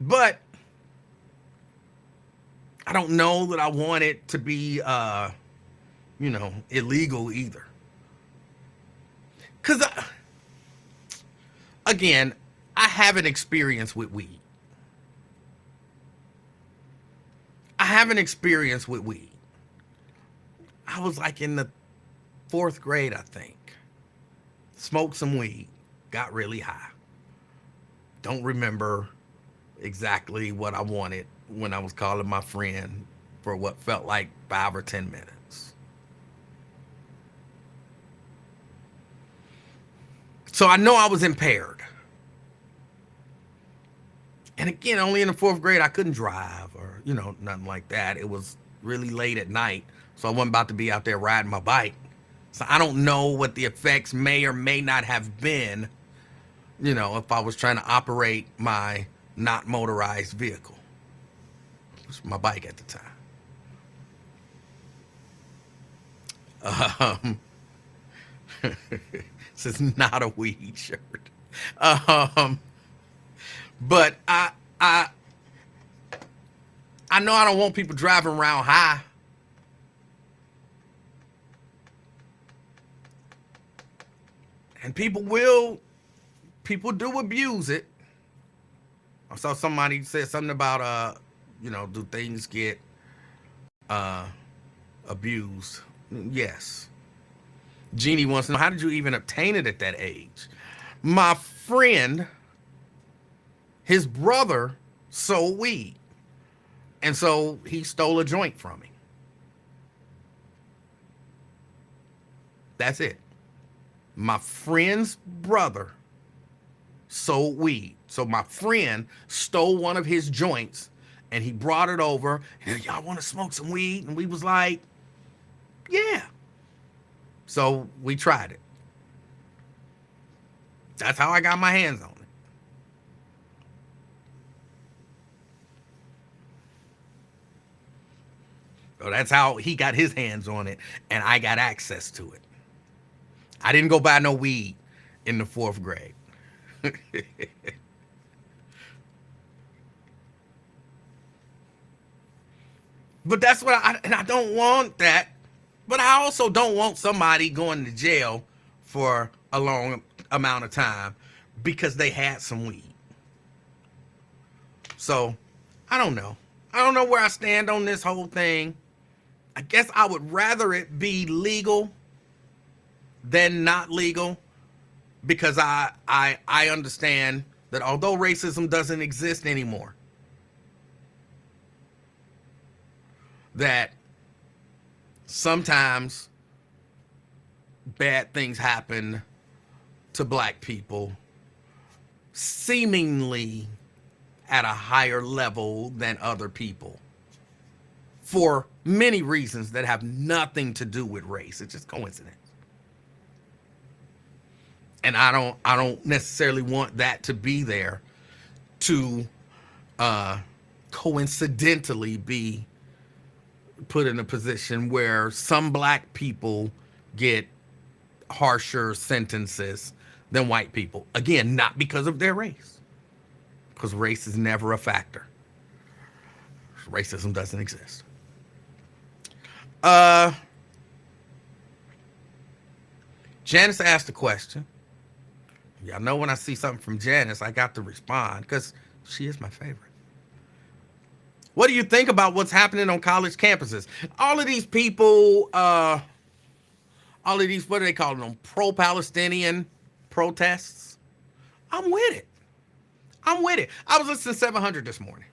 But I don't know that I want it to be, illegal either. Because, again, I have an experience with weed. I was like in the 4th grade, I think. Smoked some weed. Got really high. Don't remember exactly what I wanted when I was calling my friend for what felt like 5 or 10 minutes. So I know I was impaired. And again, only in the 4th grade, I couldn't drive or, nothing like that. It was really late at night, so I wasn't about to be out there riding my bike. So I don't know what the effects may or may not have been, if I was trying to operate my not motorized vehicle. It was my bike at the time. This is not a weed shirt. But I know I don't want people driving around high. And people do abuse it. I saw somebody said something about do things get uh abused? Yes. Jeannie wants to know, how did you even obtain it at that age? My friend, his brother sold weed. And so he stole a joint from me. That's it. My friend's brother sold weed. So my friend stole one of his joints and he brought it over. Y'all want to smoke some weed? And we was like, yeah. So we tried it. That's how I got my hands on it. So that's how he got his hands on it and I got access to it. I didn't go buy no weed in the 4th grade. But that's what I don't want that. But I also don't want somebody going to jail for a long amount of time because they had some weed. So, I don't know. I don't know where I stand on this whole thing. I guess I would rather it be legal than not legal, because I understand that although racism doesn't exist anymore, that sometimes bad things happen to black people seemingly at a higher level than other people for many reasons that have nothing to do with race. It's just coincidence. And I don't necessarily want that to be there to coincidentally be put in a position where some black people get harsher sentences than white people. Again, not because of their race, because race is never a factor. Racism doesn't exist. Janice asked a question. Y'all know when I see something from Janice, I got to respond because she is my favorite. What do you think about what's happening on college campuses? All of these people, what do they call them? Pro-Palestinian protests. I'm with it. I was listening to 700 this morning,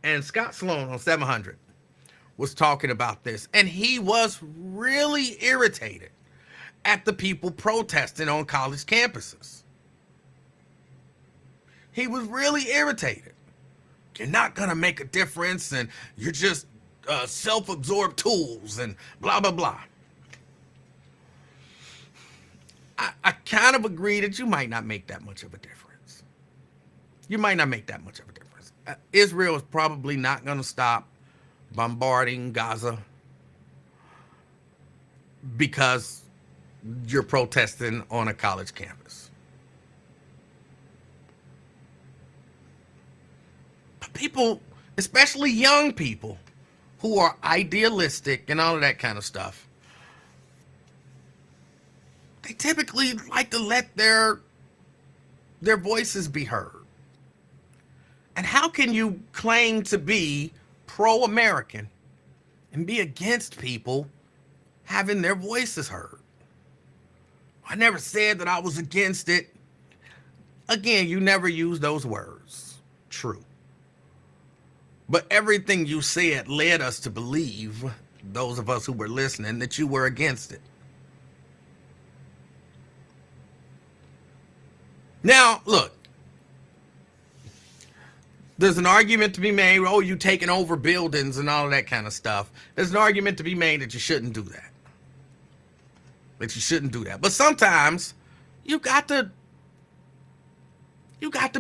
and Scott Sloan on 700 was talking about this, and he was really irritated at the people protesting on college campuses. He was really irritated. You're not going to make a difference, and you're just self-absorbed tools, and blah, blah, blah. I kind of agree that you might not make that much of a difference. You might not make that much of a difference. Israel is probably not going to stop bombarding Gaza because you're protesting on a college campus. But people, especially young people who are idealistic and all of that kind of stuff, they typically like to let their voices be heard. And how can you claim to be pro-American and be against people having their voices heard? I never said that I was against it. Again, you never used those words. True. But everything you said led us to believe, those of us who were listening, that you were against it. Now, look, there's an argument to be made, oh, you taking over buildings and all of that kind of stuff. There's an argument to be made that you shouldn't do that. But sometimes you got to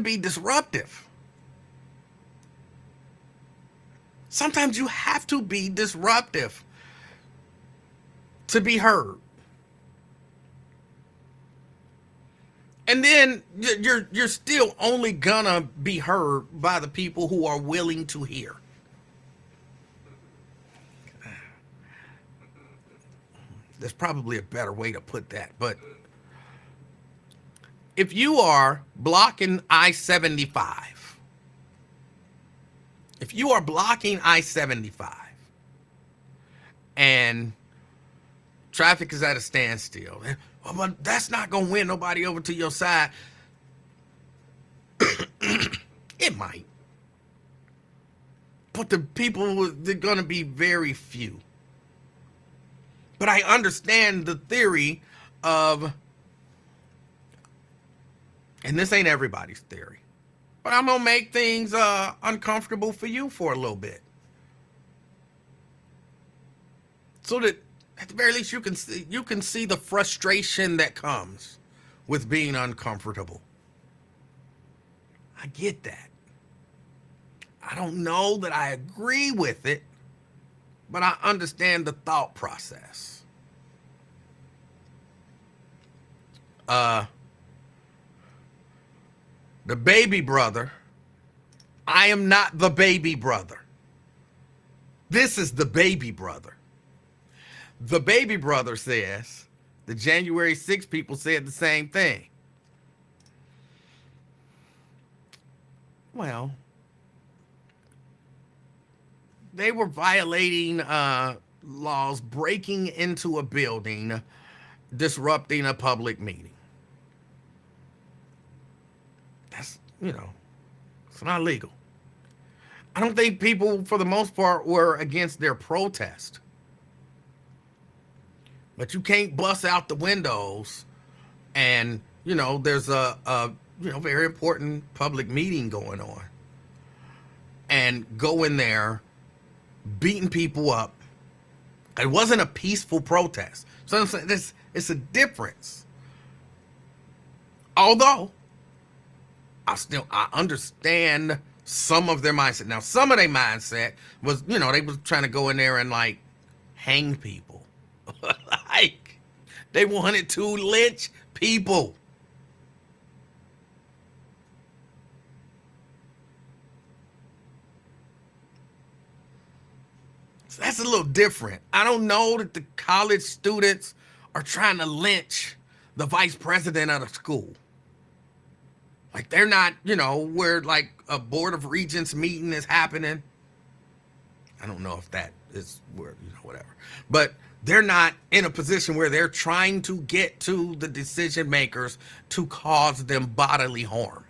be disruptive. Sometimes you have to be disruptive to be heard. And then you're still only gonna be heard by the people who are willing to hear. There's probably a better way to put that, but if you are blocking I-75, if you are blocking I-75 and traffic is at a standstill, oh, but that's not going to win nobody over to your side. It might. But the people, they're going to be very few. But I understand the theory of, and this ain't everybody's theory, but I'm going to make things uncomfortable for you for a little bit. So that at the very least you can see the frustration that comes with being uncomfortable. I get that. I don't know that I agree with it, but I understand the thought process. The baby brother, I am not the baby brother. This is the baby brother. The baby brother says the January 6th people said the same thing. Well, they were violating laws, breaking into a building, disrupting a public meeting. That's, it's not legal. I don't think people, for the most part, were against their protest. But you can't bust out the windows and, there's a very important public meeting going on and go in there beating people up. It wasn't a peaceful protest. So I'm saying it's a difference. Although I understand some of their mindset. Now, some of their mindset was, they was trying to go in there and like hang people. Like they wanted to lynch people. So that's a little different. I don't know that the college students are trying to lynch the vice president of the school. Like they're not, where like a board of regents meeting is happening. I don't know if that is where, whatever. But they're not in a position where they're trying to get to the decision makers to cause them bodily harm.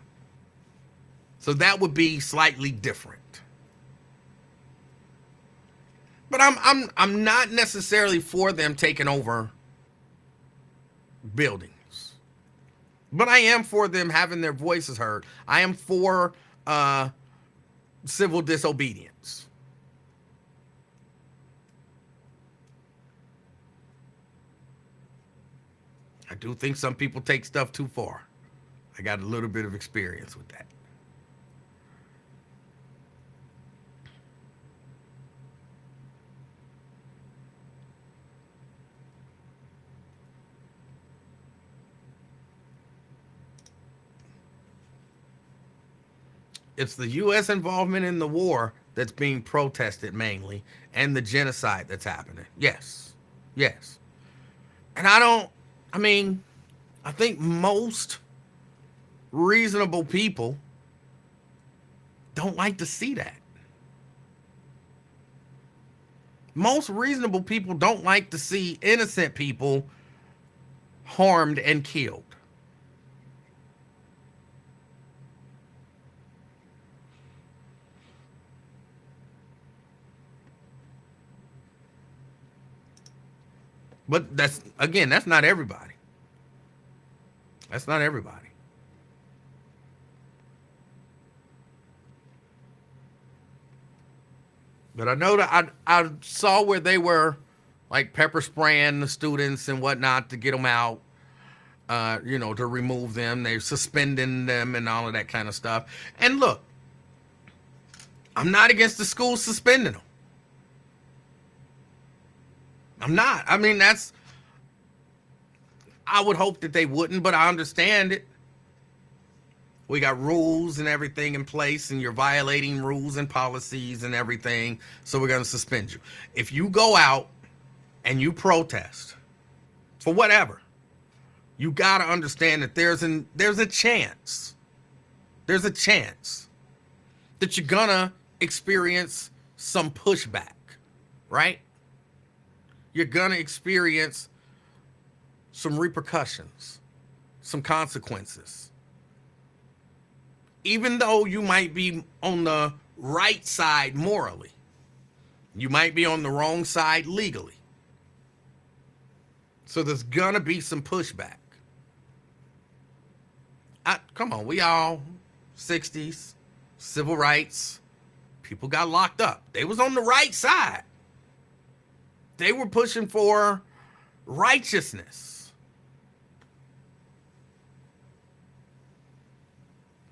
So that would be slightly different. But I'm not necessarily for them taking over buildings. But I am for them having their voices heard. I am for civil disobedience. I do think some people take stuff too far. I got a little bit of experience with that. It's the U.S. involvement in the war that's being protested mainly, and the genocide that's happening. Yes. Yes. And I think most reasonable people don't like to see that. Most reasonable people don't like to see innocent people harmed and killed. But that's not everybody. That's not everybody. But I know that I saw where they were like pepper spraying the students and whatnot to get them out, to remove them. They're suspending them and all of that kind of stuff. And look, I'm not against the school suspending them. I'm not. I would hope that they wouldn't, but I understand it. We got rules and everything in place, and you're violating rules and policies and everything, so we're going to suspend you. If you go out and you protest for whatever, you got to understand that there's a chance. There's a chance that you're gonna experience some pushback, right? You're gonna experience some repercussions, some consequences. Even though you might be on the right side morally, you might be on the wrong side legally. So there's gonna be some pushback. Come on, we all 60s, civil rights, people got locked up. They was on the right side. They were pushing for righteousness.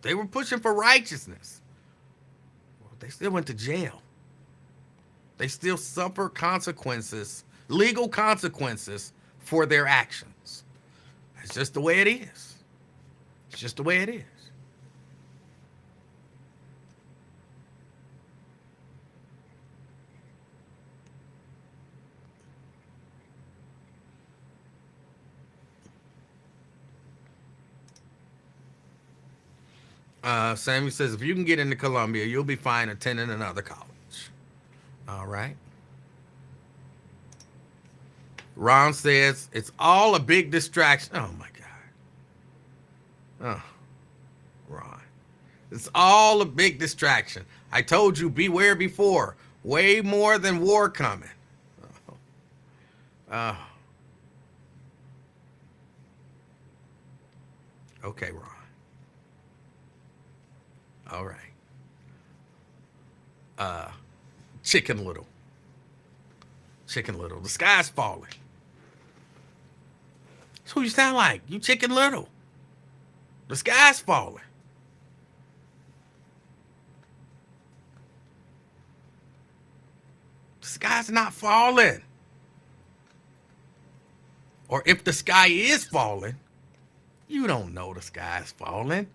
They were pushing for righteousness. Well, they still went to jail. They still suffer consequences, legal consequences for their actions. That's just the way it is. It's just the way it is. Sammy says, if you can get into Columbia, you'll be fine attending another college. All right. Ron says, it's all a big distraction. Oh, my God. Oh, Ron. It's all a big distraction. I told you, beware before. Way more than war coming. Oh. Okay, Ron. All right. Chicken Little. Chicken Little. The sky's falling. That's who you sound like. You Chicken Little. The sky's falling. The sky's not falling. Or if the sky is falling, you don't know the sky's falling.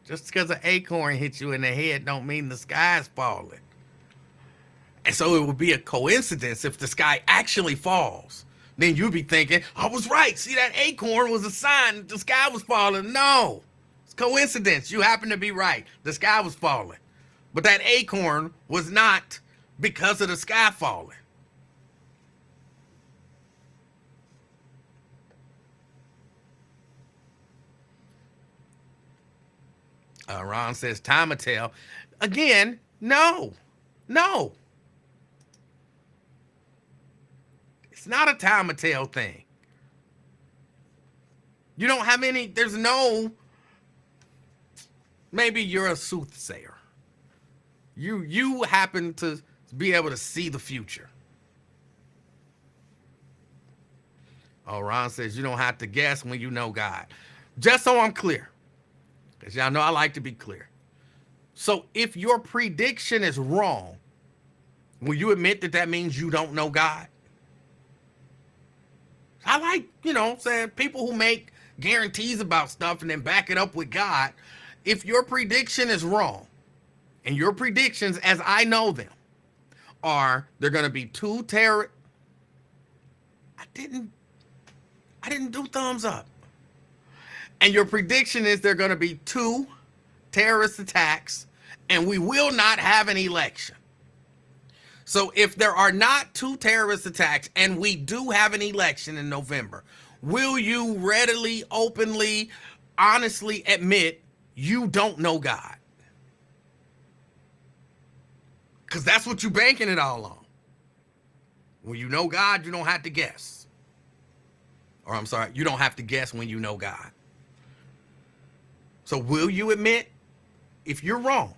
Just because an acorn hits you in the head don't mean the sky's falling. And so it would be a coincidence if the sky actually falls. Then you'd be thinking, I was right. See, that acorn was a sign that the sky was falling. No, it's coincidence. You happen to be right. The sky was falling. But that acorn was not because of the sky falling. Ron says, time will tell. Again, no. It's not a time will tell thing. You don't have any, there's no, maybe you're a soothsayer. You happen to be able to see the future. Oh, Ron says, you don't have to guess when you know God. Just so I'm clear. Because y'all know I like to be clear. So if your prediction is wrong, will you admit that that means you don't know God? I like, saying people who make guarantees about stuff and then back it up with God. If your prediction is wrong, and your predictions, as I know them, are they're going to be two terror. I didn't do thumbs up. And your prediction is there are going to be 2 terrorist attacks and we will not have an election. So if there are not 2 terrorist attacks and we do have an election in November, will you readily, openly, honestly admit you don't know God? Because that's what you're banking it all on. When you know God, you don't have to guess. Or I'm sorry, you don't have to guess when you know God. So will you admit, if you're wrong,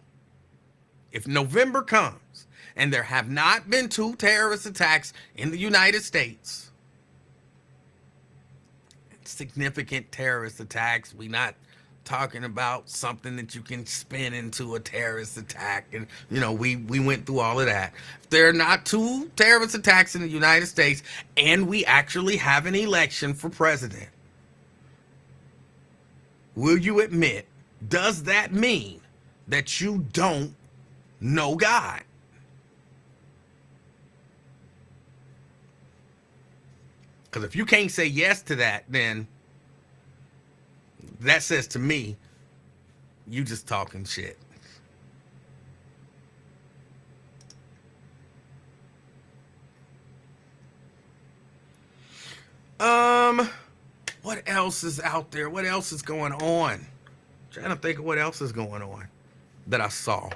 if November comes and there have not been 2 terrorist attacks in the United States, significant terrorist attacks, we're not talking about something that you can spin into a terrorist attack, and we went through all of that. If there are not 2 terrorist attacks in the United States and we actually have an election for president, will you admit, does that mean that you don't know God? Because if you can't say yes to that, then that says to me, you just talking shit. Um, what else is out there? What else is going on? Trying to think of what else is going on that I saw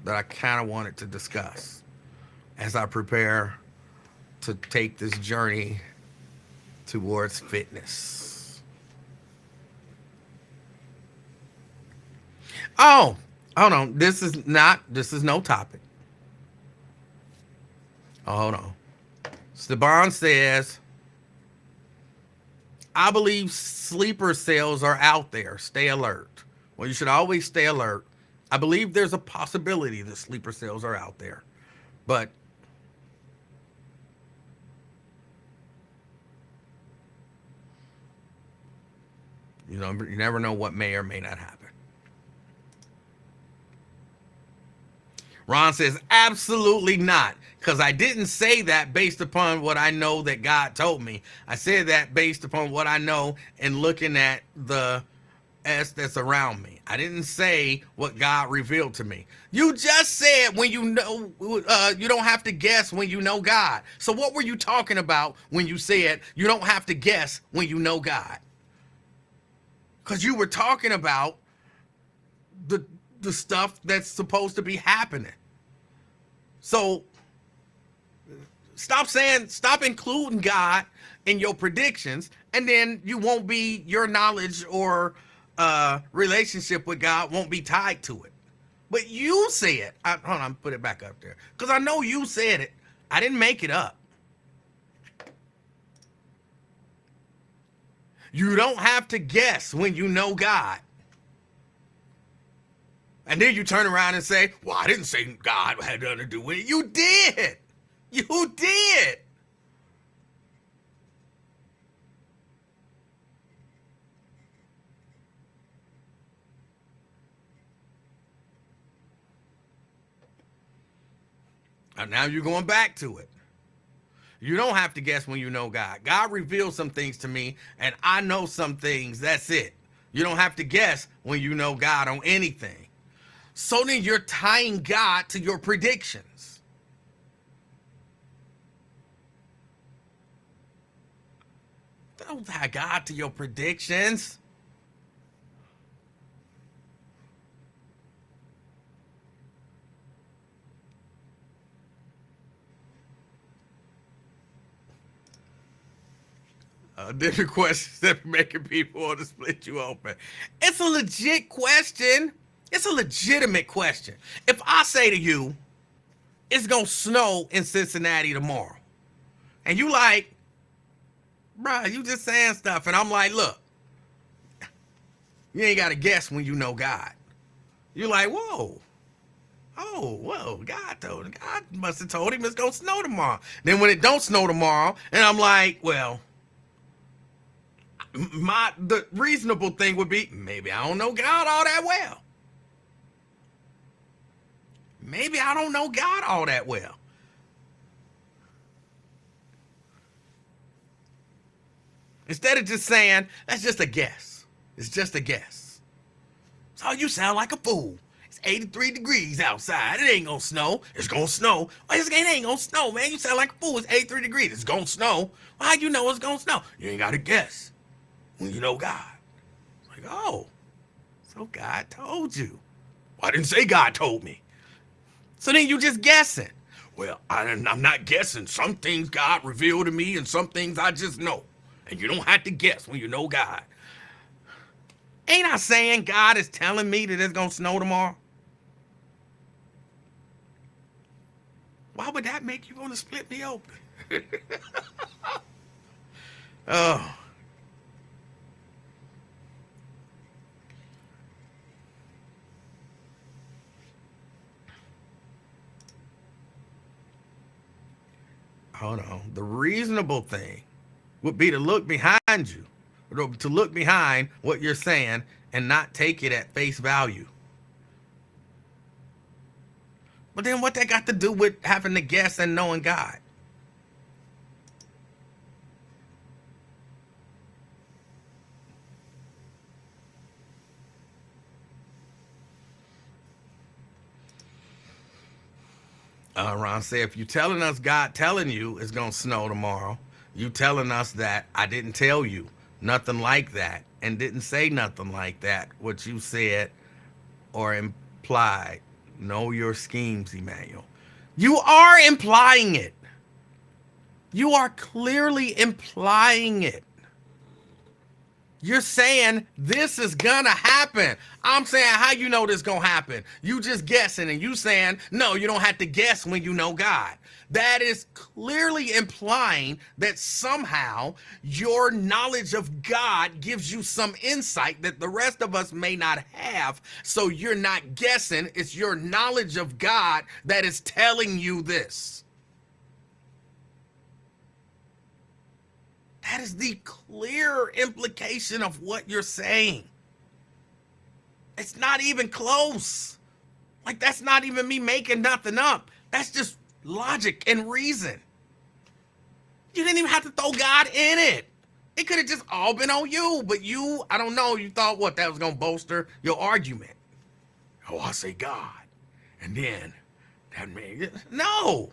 that I kind of wanted to discuss as I prepare to take this journey towards fitness. Oh, hold on. This is no topic. Oh, hold on. Steban says, I believe sleeper cells are out there. Stay alert. Well, you should always stay alert. I believe there's a possibility that sleeper cells are out there. But you never know what may or may not happen. Ron says, absolutely not. Because I didn't say that based upon what I know that God told me. I said that based upon what I know and looking at the S that's around me. I didn't say what God revealed to me. You just said when you know, you don't have to guess when you know God. So what were you talking about when you said you don't have to guess when you know God? Because you were talking about the stuff that's supposed to be happening. So stop including God in your predictions, and then you won't be, your knowledge or relationship with God won't be tied to it. But you said, hold on, put it back up there, because I know you said it. I didn't make it up. You don't have to guess when you know God. And then you turn around and say, well, I didn't say God had nothing to do with it. You did. You did. And now you're going back to it. You don't have to guess when you know God. God revealed some things to me, and I know some things. That's it. You don't have to guess when you know God on anything. So then you're tying God to your predictions. Don't tie God to your predictions. Different questions that are making people want to split you open. It's a legit question. It's a legitimate question. If I say to you, it's going to snow in Cincinnati tomorrow, and you like, bruh, you just saying stuff, and I'm like, look, you ain't got to guess when you know God. You're like, whoa. Oh, whoa, God must have told him it's going to snow tomorrow. Then when it don't snow tomorrow, and I'm like, well, the reasonable thing would be, maybe I don't know God all that well. Maybe I don't know God all that well. Instead of just saying, that's just a guess. It's just a guess. So you sound like a fool. It's 83 degrees outside. It ain't gonna snow. It's gonna snow. It ain't gonna snow, man. You sound like a fool. It's 83 degrees. It's gonna snow. Well, how you know it's gonna snow? You ain't gotta guess when you know God. It's like, oh, so God told you. Well, I didn't say God told me. So then you just guessing. Well, I'm not guessing. Some things God revealed to me and some things I just know. And you don't have to guess when you know God. Ain't I saying God is telling me that it's going to snow tomorrow? Why would that make you want to split me open? Oh. Hold on. The reasonable thing would be to look behind you, to look behind what you're saying and not take it at face value. But then what that got to do with having to guess and knowing God? Ron said, if you telling us God telling you it's gonna snow tomorrow, you telling us that I didn't tell you nothing like that and didn't say nothing like that. What you said or implied. Know your schemes, Emanuel. You are implying it. You are clearly implying it. You're saying this is gonna happen. I'm saying, how you know this gonna happen? You just guessing, and you saying, no, you don't have to guess when you know God. That is clearly implying that somehow your knowledge of God gives you some insight that the rest of us may not have. So you're not guessing. It's your knowledge of God that is telling you this. That is the clear implication of what you're saying. It's not even close. Like, that's not even me making nothing up. That's just logic and reason. You didn't even have to throw God in it. It could have just all been on you. But you, I don't know, you thought what, that was going to bolster your argument. Oh, I say God. And then that made it. No.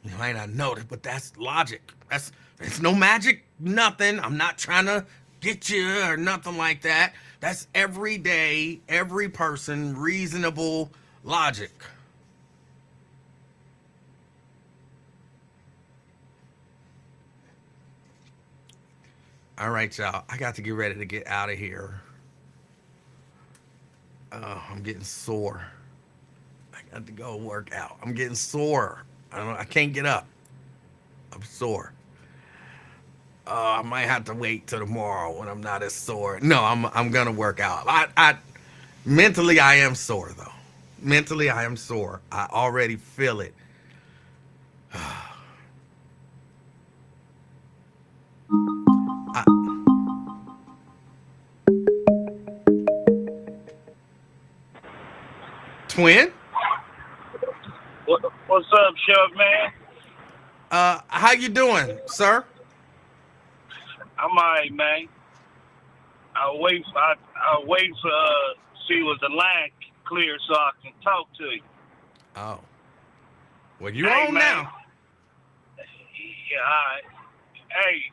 You might not know it, but that's logic. It's no magic, nothing. I'm not trying to get you or nothing like that. That's everyday, every person, reasonable logic. All right, y'all. I got to get ready to get out of here. I'm getting sore. I got to go work out. I'm getting sore. I can't get up. I'm sore. I might have to wait till tomorrow when I'm not as sore. No, I'm gonna work out. I mentally I am sore though. Mentally I am sore. I already feel it. Twin? What's up, Chef Man? How you doing, sir? I'm alright, man. I'll wait for see what the line clear so I can talk to you. Oh. Well, you Hey, on man. now. Yeah, all right. Hey,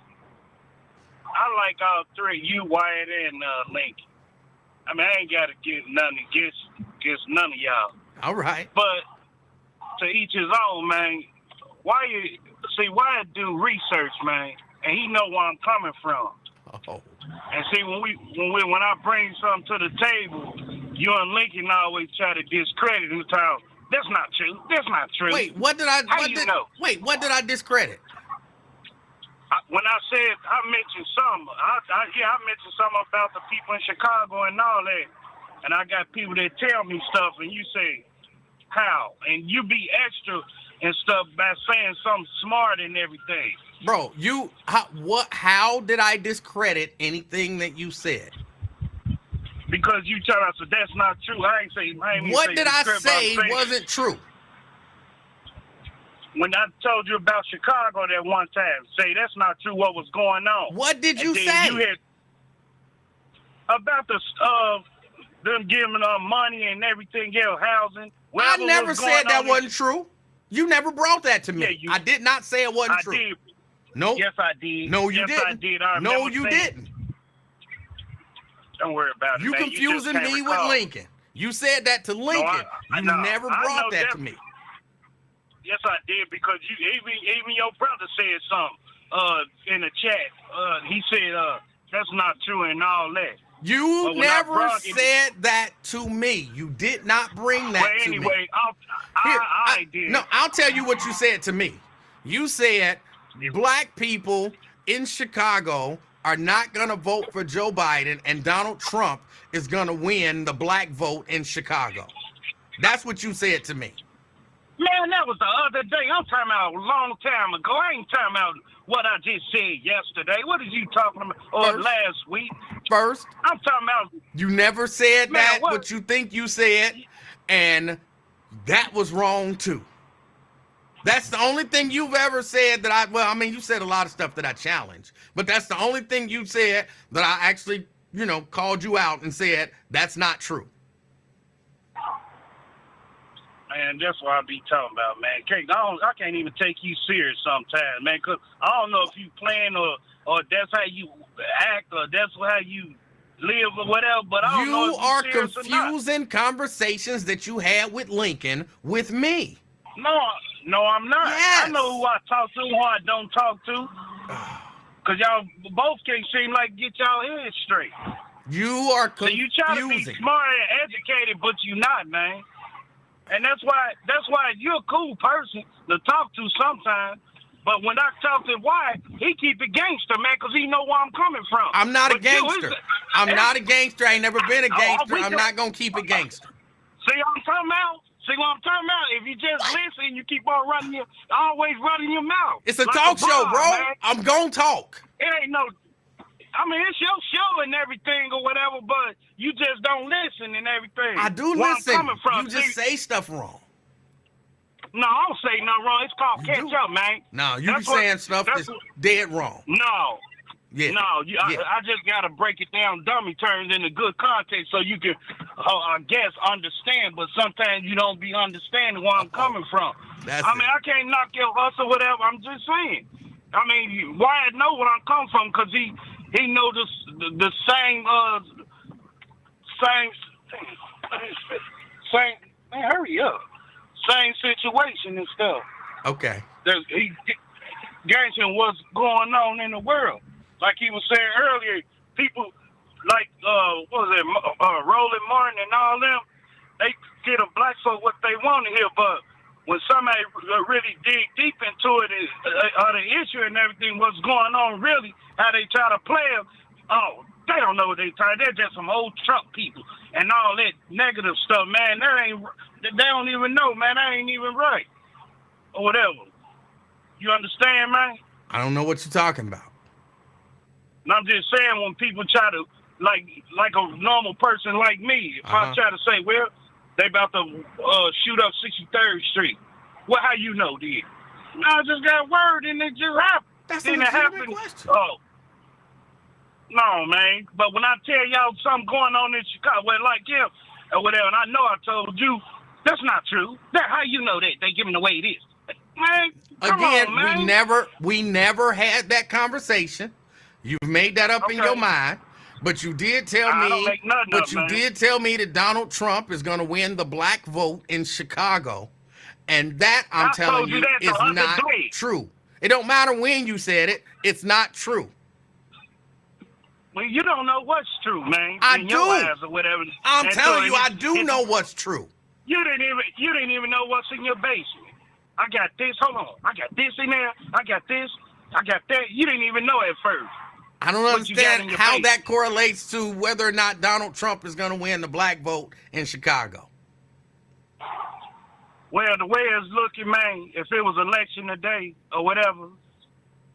I like all three, you, Wyatt, and Lincoln. I mean, I ain't got to get nothing against none of y'all. All right. But to each his own, man. Wyatt do research, man, and he know where I'm coming from. Oh. And see, when I bring something to the table, you and Lincoln always try to discredit and tell, that's not true. That's not true. Wait, what did I? What did I discredit? When I said I mentioned something, I mentioned something about the people in Chicago and all that, and I got people that tell me stuff, and you say how, and you be extra and stuff by saying something smart and everything. Bro, how did I discredit anything that you said? Because you tell us that that's not true. What did I say wasn't true? When I told you about Chicago that one time, say that's not true what was going on. What did you say? You had about them giving money and everything else, housing. I never said that wasn't true. You never brought that to me. I did not say it wasn't true. Did. Nope. Yes, I did. No, you yes, didn't. I did. No, you didn't. Don't worry about it. You man. confusing me with Lincoln. You said that to Lincoln. You never brought that to me. Yes, I did, because you even your brother said something in the chat. He said that's not true and all that. You never said that to me. You did not bring that to me. Anyway, I did. No, I'll tell you what you said to me. You said black people in Chicago are not going to vote for Joe Biden, and Donald Trump is going to win the black vote in Chicago. That's what you said to me. Man, that was the other day. I'm talking about a long time ago. I ain't talking about what I just said yesterday. What are you talking about? Or last week? First, I'm talking about. You never said man, that, what you think you said, and that was wrong too. That's the only thing you've ever said that I mean, you said a lot of stuff that I challenge, but that's the only thing you said that I actually, called you out and said that's not true. Man, that's what I be talking about, man. I can't even take you serious sometimes, man, because I don't know if you playing or that's how you act or that's how you live or whatever, but I don't know You if are serious or not. confusing conversations that you had with Lincoln with me. No, I'm not. Yes. I know who I talk to, who I don't talk to. Because y'all both can't seem like get y'all heads straight. You are So confusing. you try to be smart and educated, but you not, man. And that's why you're a cool person to talk to sometimes. But when I talk to Wyatt, he keep it gangster, man, because he know where I'm coming from. I'm not a But gangster. I'm not a gangster. I ain't never been a gangster. I'm not going to keep it gangster. See what I'm talking about? If you just listen, you keep on always running your mouth. It's a like talk show, bro. Man. I'm going to talk. It ain't no... I mean, it's your show and everything or whatever, but you just don't listen and everything. I do where listen. I'm coming from. You just say stuff wrong. No, I don't say nothing wrong. It's called You catch do. up, man. No, you be saying stuff that's dead wrong. No. Yeah. No, I just got to break it down dummy terms in a good context so you can, I guess, understand. But sometimes you don't be understanding where I'm coming from. I can't knock your hustle or whatever. I'm just saying. I mean, Wyatt know where I'm coming from because he know the same, man, hurry up. Same situation and stuff. Okay. He gauging what's going on in the world. Like he was saying earlier, people like Roland Martin and all them, they get a black folk what they want to hear, but when somebody really dig deep into it, the issue and everything, what's going on really, how they try to play them, they don't know what they try. They're just some old Trump people and all that negative stuff, man. They don't even know, man. That ain't even right or whatever. You understand, man? I don't know what you're talking about. And I'm just saying when people try to, like a normal person like me, if I try to say, well, they about to shoot up 63rd Street. Well, how you know, then? I just got word and it just happened. That's then a it happened. legitimate question. Oh. No, man. But when I tell y'all something going on in Chicago, well, like him or whatever, and I know I told you, that's not true. How you know that? They giving the way it is. Man, Again, on, man. we never had that conversation. You've made that up in your mind, but you did tell me. Did tell me that Donald Trump is going to win the black vote in Chicago, and that I'm telling you is not true. It don't matter when you said it; it's not true. Well, you don't know what's true, man. I in do. Your eyes or whatever. I'm telling you, I do know what's true. You didn't even know what's in your basement. I got this. Hold on. I got this in there. I got this. I got that. You didn't even know at first. I don't understand how that correlates to whether or not Donald Trump is going to win the black vote in Chicago. Well, the way it's looking, man, if it was election today or whatever,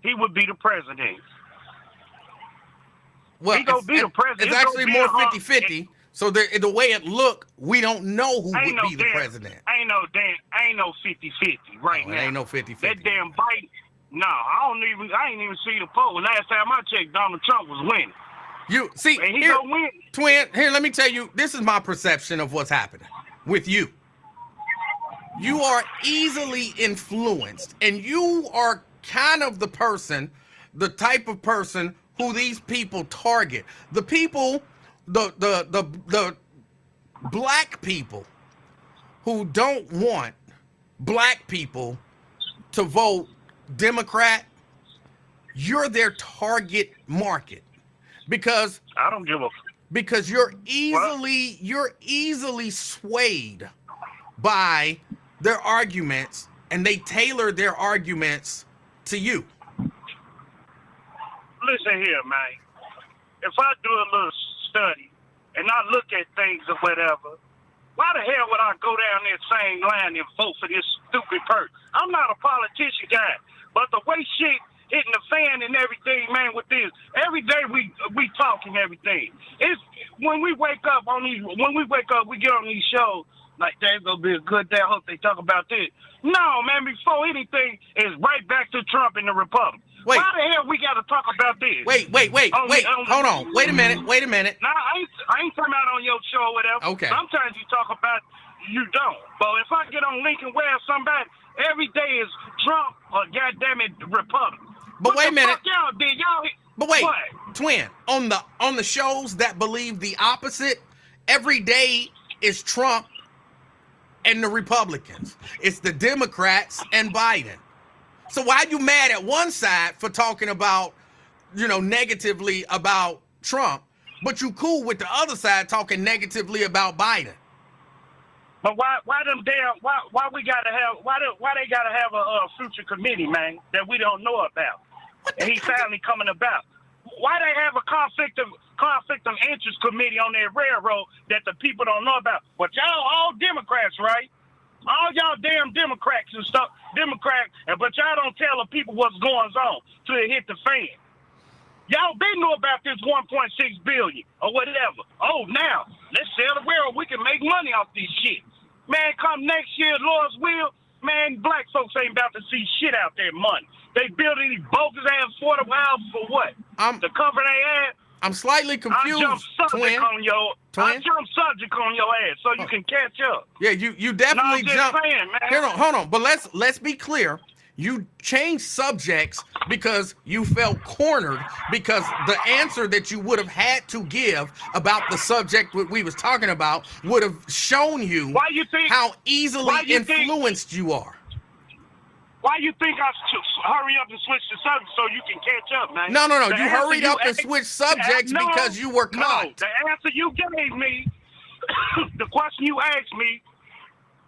he would be the president. Well, he gonna be the president. It's actually more 50-50. So the way it look, we don't know who would be the president. Ain't no 50-50 right now. Ain't no 50-50. That damn Biden. No, I ain't even see the poll. Last time I checked, Donald Trump was winning. You see, and he gonna win. Twin, here, let me tell you, this is my perception of what's happening with you. You are easily influenced, and you are kind of the type of person who these people target. The people, the black people who don't want black people to vote Democrat, you're their target market because I don't give a because you're easily swayed by their arguments, and they tailor their arguments to you. Listen here, man. If I do a little study and I look at things or whatever, why the hell would I go down that same line and vote for this stupid person? I'm not a politician guy, but the way shit hitting the fan and everything, man, with this, every day we talking everything. It's when we wake up, we get on these shows Like, there's going to be a good day. I hope they talk about this. No, man, before anything, is right back to Trump and the Republic. Wait. Why the hell we got to talk about this? Wait. Hold on. Wait a minute. Nah, I ain't talking about on your show or whatever. Okay. Sometimes you talk about, you don't. But if I get on Lincoln Way or somebody, every day is Trump or goddammit Republic. But wait a minute. Fuck y'all did? But wait, What? twin, on the shows that believe the opposite, every day is Trump and the Republicans. It's the Democrats and Biden. So why you mad at one side for talking about, negatively about Trump, but you cool with the other side talking negatively about Biden? But why they gotta have a future committee, man, that we don't know about, and he's finally coming about? Why they have a conflict of interest committee on their railroad that the people don't know about? But y'all all Democrats, right? All y'all damn Democrats and stuff, but y'all don't tell the people what's going on till it hit the fan. Y'all been know about this 1.6 billion or whatever. Oh, now let's sell the railroad. We can make money off this shit. Man, come next year, Lord's will, man, black folks ain't about to see shit out there money. They building these bogus ass affordable houses for what? To cover their ass. I'm slightly confused, I jump subject on your ass so you can catch up. Yeah, you definitely jump. Saying, man. Hold on. But let's be clear. You changed subjects because you felt cornered because the answer that you would have had to give about the subject we was talking about would have shown you how easily influenced you are. Why you think I hurry up and switch the subject so you can catch up, man? No. You hurried up and switched subjects because you were caught. No, the answer you gave me, the question you asked me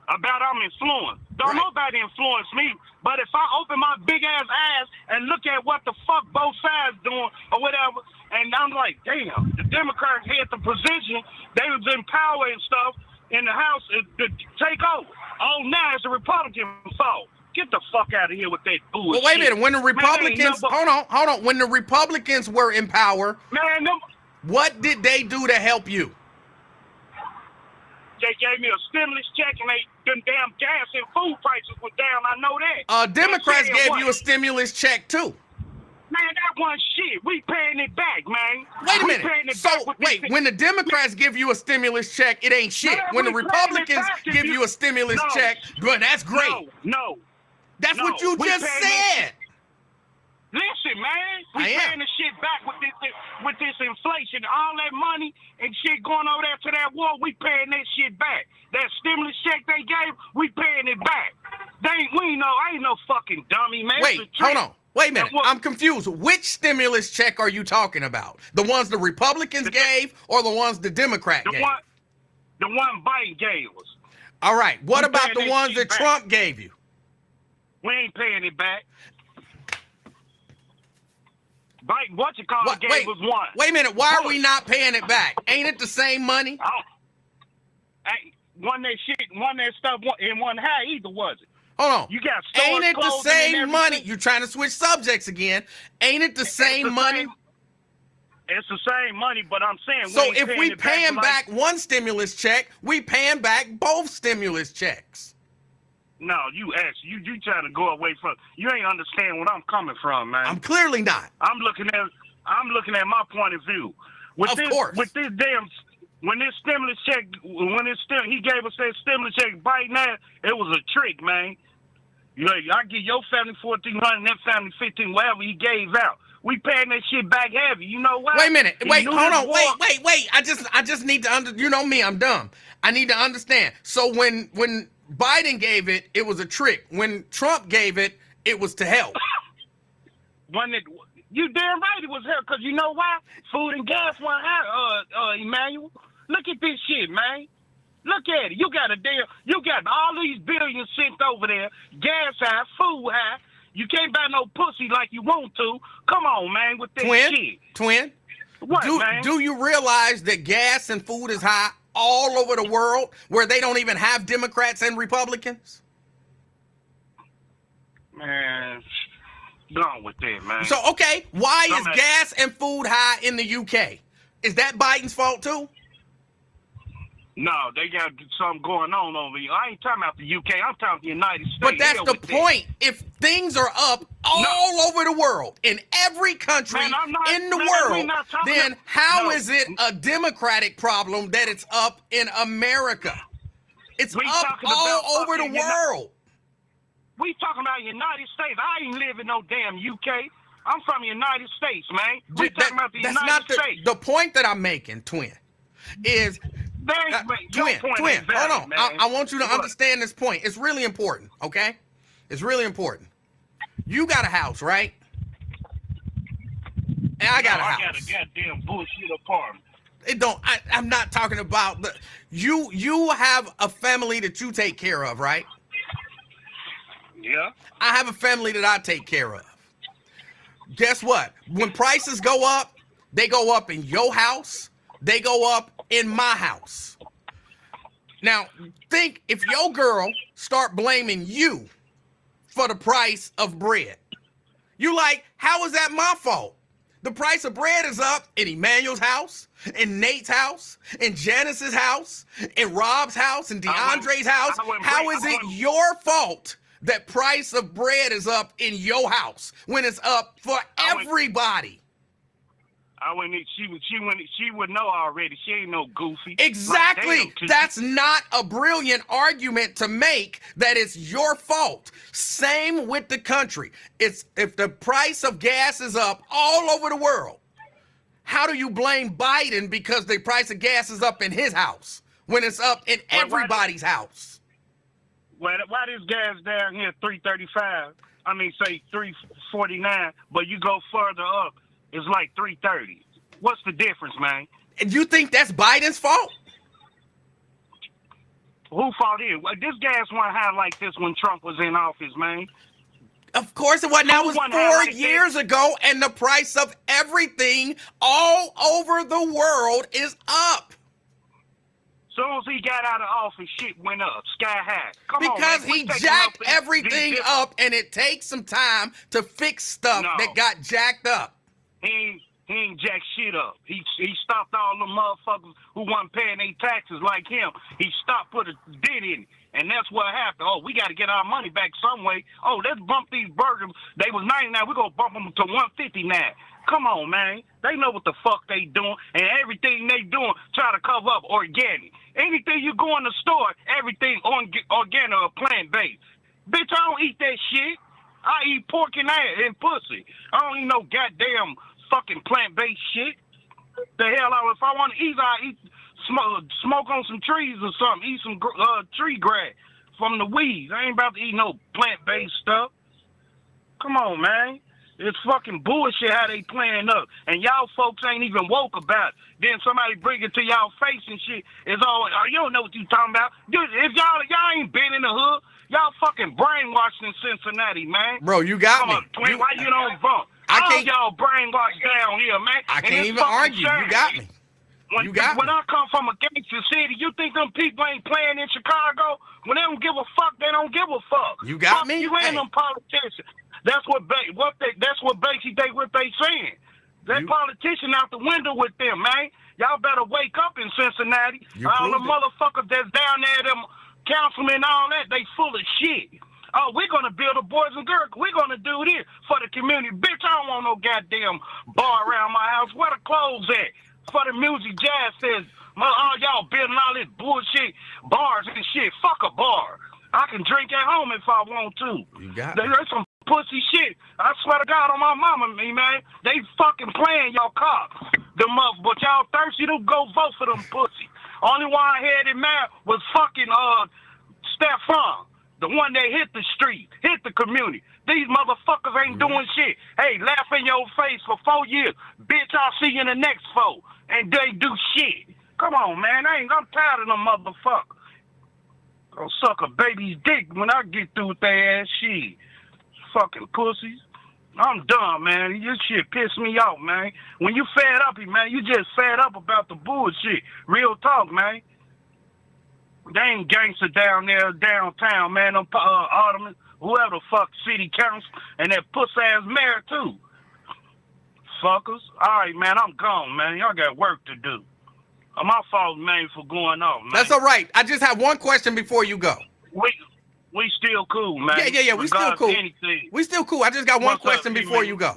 about I'm influenced. Don't nobody influence me. But if I open my big ass eyes and look at what the fuck both sides doing or whatever, and I'm like, damn, the Democrats had the position, they was in power and stuff in the House to take over. Oh, now it's the Republican fault. Get the fuck out of here with that bullshit. Well, wait a minute. When the Republicans, hold on. When the Republicans were in power, what did they do to help you? They gave me a stimulus check and them damn gas and food prices were down. I know that. Democrats gave you a stimulus check too. Man, that one shit. We paying it back, man. Wait a minute. So, when the Democrats give you a stimulus check, it ain't shit. Man, when the Republicans give you a stimulus check, bro, that's great. No. That's what you just said. Listen, man, we paying the shit back with this inflation, all that money and shit going over there to that war. We paying that shit back. That stimulus check they gave, we paying it back. I ain't no fucking dummy, man. Wait, hold on. Wait a minute. I'm confused. Which stimulus check are you talking about? The ones the Republicans gave or the ones the Democrat gave? The one Biden gave us. All right. What about the ones that Trump gave you? We ain't paying it back. Biden, gave us one. Wait a minute. Why are we not paying it back? Ain't it the same money? One that stuff in one high either, was it? Hold on. You got ain't it the same money? You're trying to switch subjects again. Ain't it the same money? It's the same money, but I'm saying so if we paying back one stimulus check, we paying back both stimulus checks. No, you trying to go away from. You ain't understand what I'm coming from, man. I'm clearly not. I'm looking at my point of view. With this damn. When this stimulus check, he gave us that stimulus check right now, it was a trick, man. I give your family $1,400 and that family $1,500, whatever he gave out. We paying that shit back heavy. You know what? Wait a minute. Hold on. Wait. I just need to you know me, I'm dumb. I need to understand. So when Biden gave it, it was a trick. When Trump gave it, it was to help. You damn right it was help, because you know why? Food and gas went high, Emanuel. Look at this shit, man. Look at it. You got all these billions sent over there, gas high, food high. You can't buy no pussy like you want to. Come on, man, with that shit. Twin, what, man? Do you realize that gas and food is high all over the world where they don't even have Democrats and Republicans? Man, gone with that, man. So, okay, why is gas and food high in the UK? Is that Biden's fault too? No, they got something going on over here. I ain't talking about the UK. I'm talking about the United States. But that's Hell the with that. point. If things are up all over the world, in every country Man, I'm not- in the man, we world, not talking- then how No. is it a democratic problem that it's up in America? It's We up talking all about over the fucking world. We talking about United States. I ain't live in no damn UK. I'm from the United States, man. We talking about the That's United not States. the point that I'm making, twin. Is Your point twin, ain't valid, hold on. man. I want you to What? understand this point. It's really important, okay? It's really important. You got a house, right? And I got a house. I got a goddamn bullshit apartment. I'm not talking about you have a family that you take care of, right? Yeah. I have a family that I take care of. Guess what? When prices go up, they go up in your house, they go up in my house. Now, think if your girl start blaming you for the price of bread. You like, how is that my fault? The price of bread is up in Emanuel's house, in Nate's house, in Janice's house, in Rob's house, in DeAndre's house. How is it your fault that price of bread is up in your house when it's up for everybody? She would know already. She ain't no goofy. Exactly. Like, damn, that's not a brilliant argument to make that it's your fault. Same with the country. It's if the price of gas is up all over the world, how do you blame Biden because the price of gas is up in his house when it's up in everybody's house? Why this gas down here $3.35? I mean, say $3.49, but you go further up, it's like $3.30. What's the difference, man? And you think that's Biden's fault? Who fault is? This gas wasn't high like this when Trump was in office, man. Of course it wasn't. That was 4 years ago, and the price of everything all over the world is up. Soon as he got out of office, shit went up, sky high. Because he jacked everything up, and it takes some time to fix stuff that got jacked up. He ain't jack shit up. He stopped all the motherfuckers who wasn't paying their taxes like him. He stopped, put a dent in it. And that's what happened. Oh, we got to get our money back some way. Oh, let's bump these burgers. They was 99. We're going to bump them to 159. Come on, man. They know what the fuck they doing. And everything they doing, try to cover up organic. Anything you go in the store, everything organic or plant-based. Bitch, I don't eat that shit. I eat pork and ass and pussy. I don't eat no goddamn fucking plant-based shit. The hell, if I want to eat, I eat smoke on some trees or something. Eat some tree grass from the weeds. I ain't about to eat no plant-based stuff. Come on, man. It's fucking bullshit how they playing up. And y'all folks ain't even woke about it. Then somebody bring it to y'all face and shit. It's all, you don't know what you talking about. Dude, if y'all ain't been in the hood, y'all fucking brainwashed in Cincinnati, man. Bro, you got me. Twin, why you don't vote? I can't. Y'all brainwashed down here, man. I can't even argue. You got me. When I come from a gangster city, you think them people ain't playing in Chicago? When they don't give a fuck, they don't give a fuck. You got me. You and them politicians. That's what basically what they saying. That politician out the window with them, man. Y'all better wake up in Cincinnati. All the motherfuckers that's down there, them councilmen and all that, they full of shit. Oh, we're going to build a Boys and Girls. We're going to do this for the community. Bitch, I don't want no goddamn bar around my house. Where the clothes at? For the music, jazz says, all y'all building all this bullshit bars and shit. Fuck a bar. I can drink at home if I want to. You got There's some pussy shit. I swear to God on my mama, man. They fucking playing y'all cops. But y'all thirsty to go vote for them pussy. Only one I had in mind was fucking Stefan. The one that hit the street, hit the community. These motherfuckers ain't doing shit. Hey, laugh in your face for 4 years. Bitch, I'll see you in the next 4. And they do shit. Come on, man. I'm tired of them motherfuckers. Gonna suck a baby's dick when I get through with their ass shit. Fucking pussies. I'm done, man. This shit piss me off, man. When you fed up, man, you just fed up about the bullshit. Real talk, man. They ain't gangster down there, downtown, man. Them aldermen, whoever the fuck, city council, and that puss-ass mayor, too. Fuckers. All right, man, I'm gone, man. Y'all got work to do. My fault, man, for going off, man. That's all right. I just have one question before you go. We still cool, man. Yeah. We still cool. We still cool. I just got one question before you go.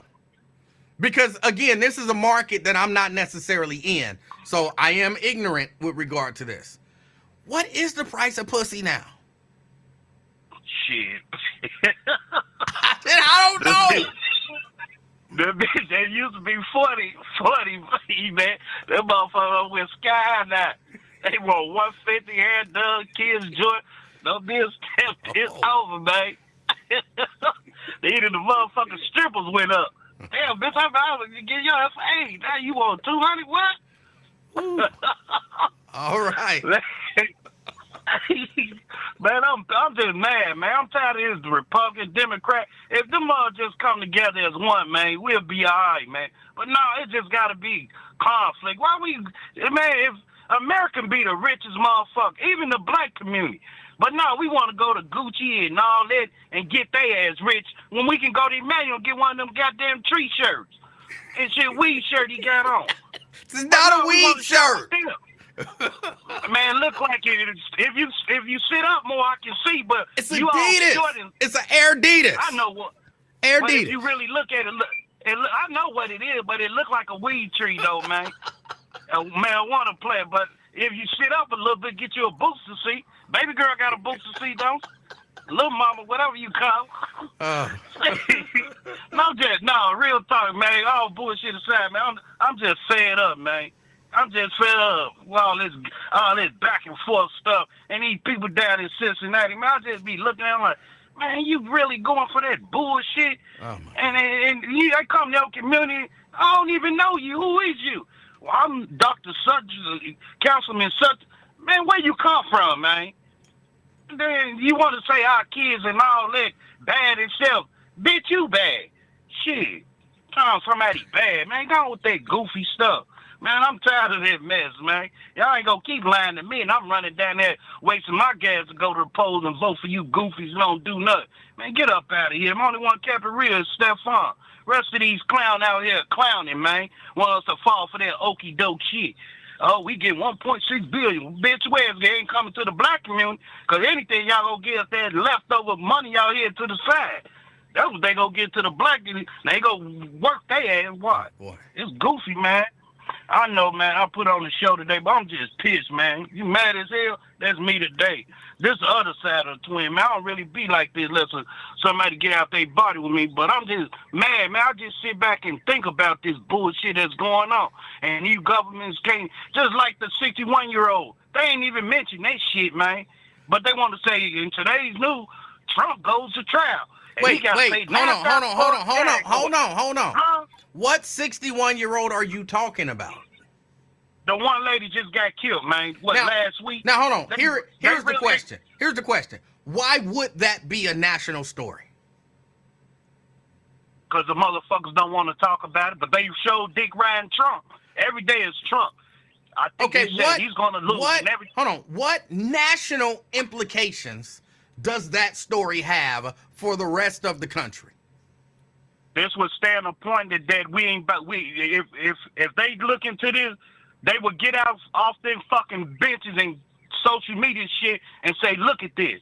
Because, again, this is a market that I'm not necessarily in. So I am ignorant with regard to this. What is the price of pussy now? Shit. I don't know. The bitch that used to be 40, man. That motherfucker went sky now. They want 150 hair done, kids joint. No this, it's over, man. Even the motherfucking strippers went up. Damn, bitch, I'm out to get your ass 80. Now you want 200? What? All right. Man, I'm just mad, man. I'm tired of this Republican, Democrat. If them all just come together as one, man, we'll be all right, man. But no, it just got to be conflict. Why man, if America be the richest motherfucker, even the black community. But no, we want to go to Gucci and all that and get their ass rich when we can go to Emanuel and get one of them goddamn tree shirts and shit weed shirt he got on. It's not a weed shirt. Man, look like it. If you sit up more, I can see. But it's you Adidas. all short. It's an Air Adidas. I know what. Air But Adidas. if you really look at it, I know what it is, but it look like a weed tree, though, man. A marijuana plant. But if you sit up a little bit, get you a booster seat. Baby girl got a booster seat, though. Little mama, whatever you call. No, real talk, man. All bullshit aside, man. I'm just fed up, man. I'm just fed up with all this back and forth stuff. And these people down in Cincinnati, man, I just be looking at them like, man, you really going for that bullshit? Oh, and they come to your community, I don't even know you. Who is you? Well, I'm Dr. Such, Councilman Such. Man, where you come from, man? Then you want to say our kids and all that bad itself. Bitch, you bad. Shit. Calling somebody bad, man. Go on with that goofy stuff. Man, I'm tired of that mess, man. Y'all ain't gonna keep lying to me, and I'm running down there wasting my gas to go to the polls and vote for you goofies who don't do nothing. Man, get up out of here. I'm only one kept it real is Stephon. Rest of these clowns out here clowning, man. Want us to fall for that okie doke shit. Oh, we get 1.6 billion. Bitch, where's they ain't coming to the black community? Because anything y'all gonna get up that leftover money y'all here to the side. That's what they gonna get to the black community. They gonna work their ass. What? Boy. It's goofy, man. I know, man. I put on the show today, but I'm just pissed, man. You mad as hell? That's me today. This the other side of the twin, man. I don't really be like this unless somebody get out their body with me, but I'm just mad, man. I just sit back and think about this bullshit that's going on. And these governments can't, just like the 61-year-old, they ain't even mention that shit, man. But they want to say, in today's news, Trump goes to trial. And Wait, hold on. Huh? What 61-year-old are you talking about? The one lady just got killed, man. Last week? Now, hold on. Here's the question. Here's the question. Why would that be a national story? Because the motherfuckers don't want to talk about it, but they showed Dick Ryan Trump. Every day is Trump. I think he's going to lose. Hold on. What national implications does that story have for the rest of the country? This would stand appointed that if they look into this, they would get out off them fucking benches and social media shit and say, look at this.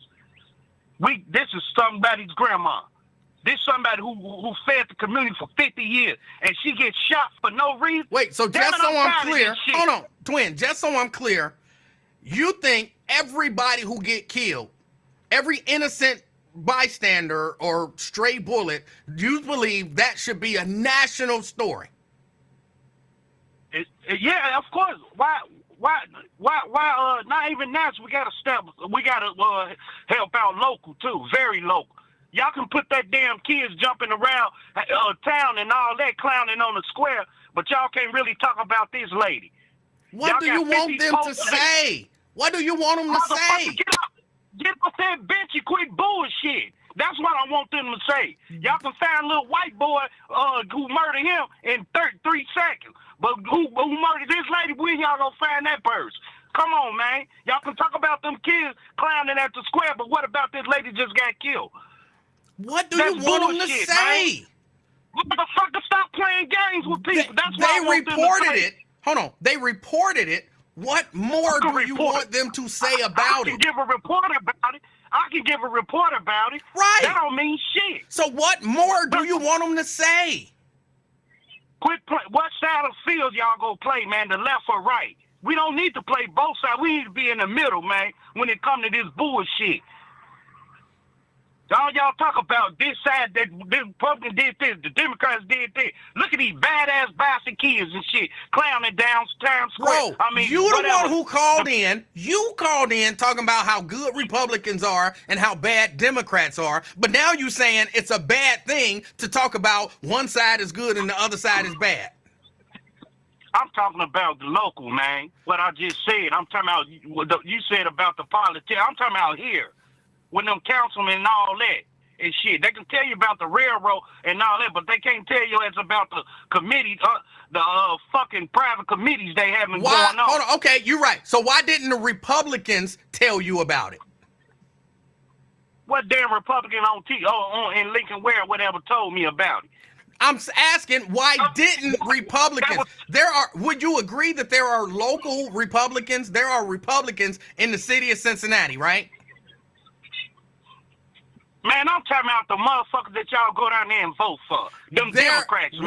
This is somebody's grandma. This is somebody who fed the community for 50 years and she gets shot for no reason. Wait, so just so I'm clear, hold on, twin, just so I'm clear, you think everybody who get killed, every innocent bystander or stray bullet, you believe that should be a national story? Yeah, of course. Why? Not even national. We gotta help out local too, very local. Y'all can put that damn kids jumping around town and all that clowning on the square, but y'all can't really talk about this lady. What do you want them to say? What do you want them to say? Get off that bench and quit bullshit. That's what I want them to say. Y'all can find a little white boy who murdered him in 33 seconds. But who murdered this lady? When y'all gonna find that person? Come on, man. Y'all can talk about them kids clowning at the square, but what about this lady just got killed? What do you want them to say? Motherfucker, stop playing games with people. That's why they reported it. Hold on. They reported it What more can do you report. want them to say about I can it? give a report about it. I can give a report about it. Right. That don't mean shit. So what more do you want them to say? Quit play. What side of the field y'all gonna play, man? The left or right? We don't need to play both sides. We need to be in the middle, man, when it comes to this bullshit. All y'all talk about this side, that the Republicans did this, the Democrats did this. Look at these badass bastard kids and shit clowning downtown square. Bro, I mean, you whatever. the one who called in. You called in talking about how good Republicans are and how bad Democrats are. But now you saying it's a bad thing to talk about one side is good and the other side is bad. I'm talking about the local, man. What I just said. I'm talking about what you said about the politics. I'm talking about here. With them councilmen and all that and shit. They can tell you about the railroad and all that, but they can't tell you it's about the committee, the fucking private committees they having going on. Hold on. Okay, you're right. So why didn't the Republicans tell you about it? What damn Republican on in Lincoln Ware, whatever, told me about it? I'm asking, why didn't Republicans? Would you agree that there are local Republicans? There are Republicans in the city of Cincinnati, right? Man, I'm talking about the motherfuckers that y'all go down there and vote for. Them Democrats, man.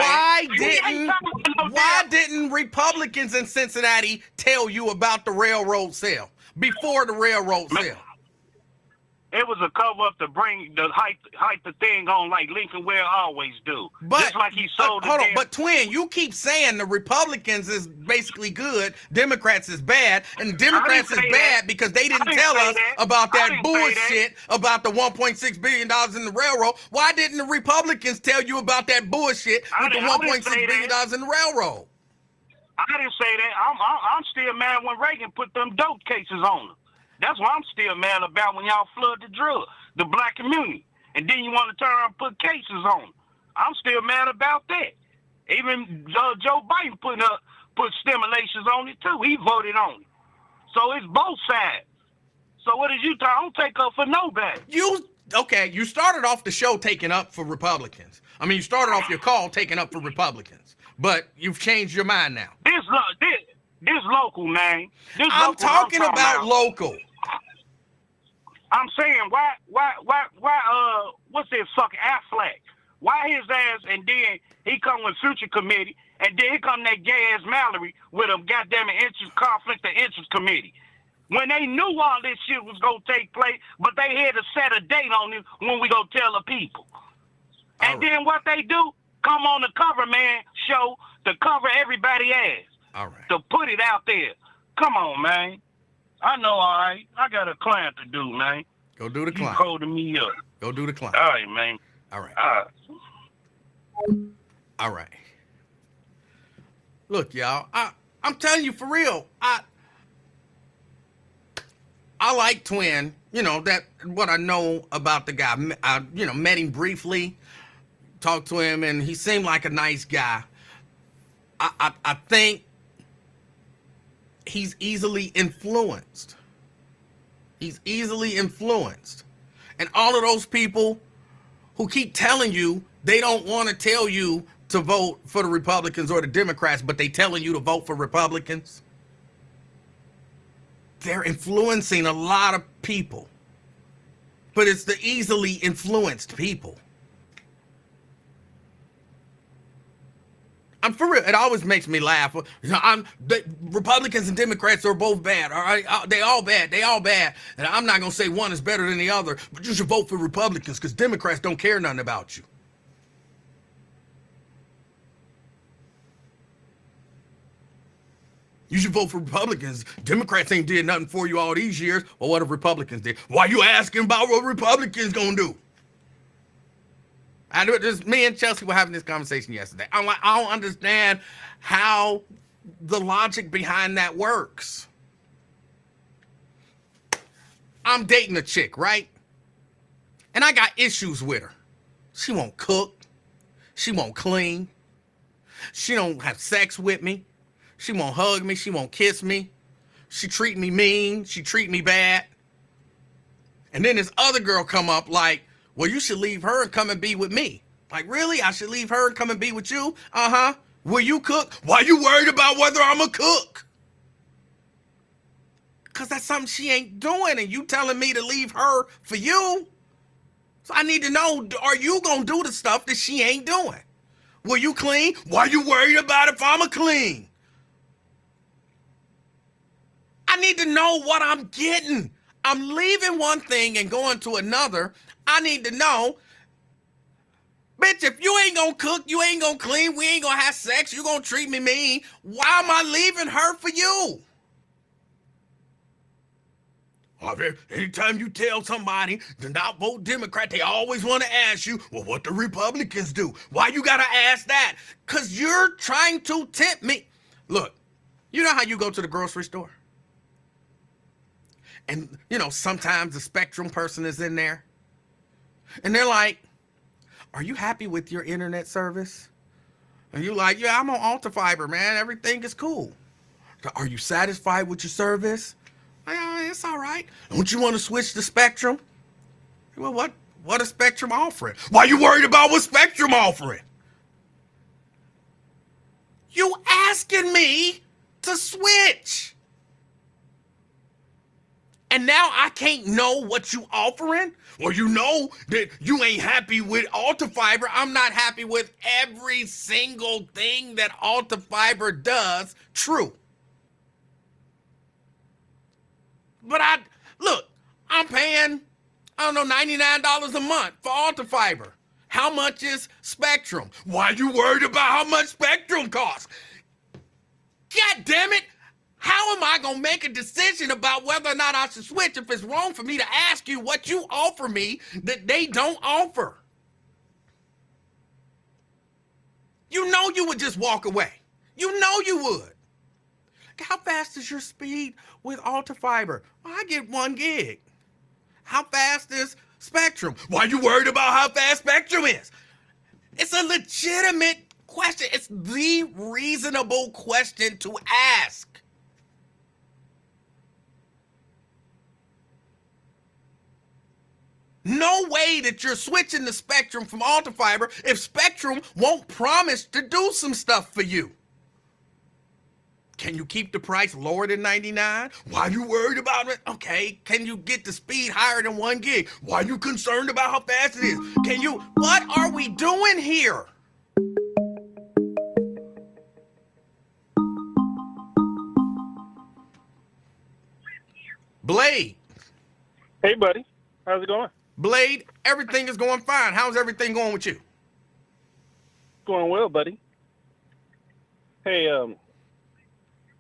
Why didn't Republicans in Cincinnati tell you about the railroad sale before the railroad sale? It was a cover up to bring the hype the thing on like Lincoln Ware always do. But just like he sold hold on, but Twin, you keep saying the Republicans is basically good, Democrats is bad, and Democrats is bad because they didn't tell us about that bullshit about the $1.6 billion in the railroad. Why didn't the Republicans tell you about that bullshit with the $1.6 billion in the railroad? I didn't say that. I'm still mad when Reagan put them dope cases on them. That's what I'm still mad about when y'all flood the black community. And then you want to turn around and put cases on them. I'm still mad about that. Even Joe Biden put stimulations on it too. He voted on it. So it's both sides. So what is you talking? I don't take up for nobody. You started off the show taking up for Republicans. I mean, you started off your call taking up for Republicans. But you've changed your mind now. This local, man. I'm talking about local. I'm saying why what's this fucking Affleck? Why his ass and then he come with Future Committee and then here come that gay ass Mallory with a goddamn conflict of interest committee. When they knew all this shit was gonna take place, but they had to set a date on it when we gonna tell the people. And then what they do? Come on the cover, man, show to cover everybody ass. All right. To put it out there. Come on, man. I know, all right. I got a client to do, man. Go do the client. You holding me up. Go do the client. All right, man. All right. All right. All right. Look, y'all. I'm telling you for real. I like Twin. You know that what I know about the guy. I met him briefly, talked to him, and he seemed like a nice guy. I think he's easily influenced. He's easily influenced. And all of those people who keep telling you they don't want to tell you to vote for the Republicans or the Democrats, but they telling you to vote for Republicans, they're influencing a lot of people. But it's the easily influenced people. I'm for real. It always makes me laugh. The Republicans and Democrats are both bad. All right, they all bad. They all bad. And I'm not gonna say one is better than the other, but you should vote for Republicans because Democrats don't care nothing about you. You should vote for Republicans. Democrats ain't did nothing for you all these years. Well, what have Republicans did? Why you asking about what Republicans gonna do? Me and Chelsea were having this conversation yesterday. I'm like, I don't understand how the logic behind that works. I'm dating a chick, right? And I got issues with her. She won't cook. She won't clean. She don't have sex with me. She won't hug me. She won't kiss me. She treat me mean. She treat me bad. And then this other girl come up like, well, you should leave her and come and be with me. Like, really? I should leave her and come and be with you? Uh-huh. Will you cook? Why you worried about whether I'm a cook? Because that's something she ain't doing, and you telling me to leave her for you. So I need to know, are you going to do the stuff that she ain't doing? Will you clean? Why you worried about if I'm a clean? I need to know what I'm getting. I'm leaving one thing and going to another. I need to know, bitch, if you ain't gonna cook, you ain't gonna clean, we ain't gonna have sex, you gonna treat me mean, why am I leaving her for you? Anytime you tell somebody to not vote Democrat, they always want to ask you, well, what the Republicans do? Why you gotta ask that? Because you're trying to tempt me. Look, you know how you go to the grocery store? And, sometimes the Spectrum person is in there. And they're like, are you happy with your internet service? And you're like, yeah, I'm on Alta Fiber, man. Everything is cool. Are you satisfied with your service? It's all right. Don't you want to switch to Spectrum? Well, what is Spectrum offering? Why you worried about what Spectrum offering? You asking me to switch. And now I can't know what you offering? Well, you know that you ain't happy with Alta Fiber. I'm not happy with every single thing that Alta Fiber does. True. But I'm paying, $99 a month for Alta Fiber. How much is Spectrum? Why you worried about how much Spectrum costs? God damn it. How am I going to make a decision about whether or not I should switch if it's wrong for me to ask you what you offer me that they don't offer? You know you would just walk away. You know you would. How fast is your speed with Alta Fiber? Well, I get 1 gig. How fast is Spectrum? Why are you worried about how fast Spectrum is? It's a legitimate question. It's the reasonable question to ask. No way that you're switching the Spectrum from Alta Fiber if Spectrum won't promise to do some stuff for you. Can you keep the price lower than 99? Why are you worried about it? Okay, can you get the speed higher than 1 gig? Why are you concerned about how fast it is? What are we doing here? Blade. Hey, buddy. How's it going? Blade, everything is going fine. How's everything going with you? Going well, buddy. Hey,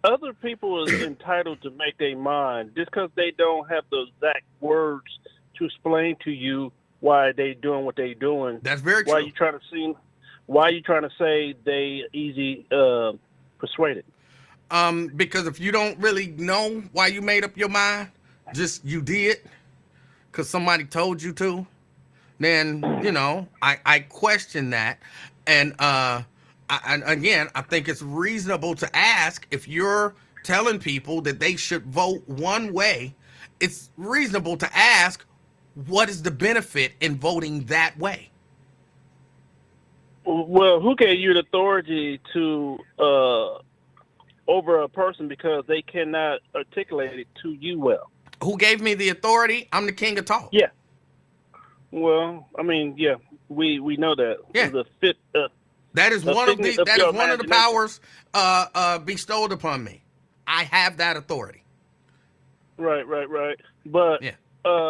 other people is entitled to make their mind just because they don't have the exact words to explain to you why they doing what they doing. That's very true. Why you trying to say they easy persuaded? Because if you don't really know why you made up your mind, just you did because somebody told you to, then I question that. And I think it's reasonable to ask if you're telling people that they should vote one way. It's reasonable to ask, what is the benefit in voting that way? Well, who gave you the authority to over a person because they cannot articulate it to you well? Who gave me the authority? I'm the king of talk. Yeah. Well, I mean, yeah, we know that. Yeah. That is one of the powers bestowed upon me. I have that authority. Right. But yeah.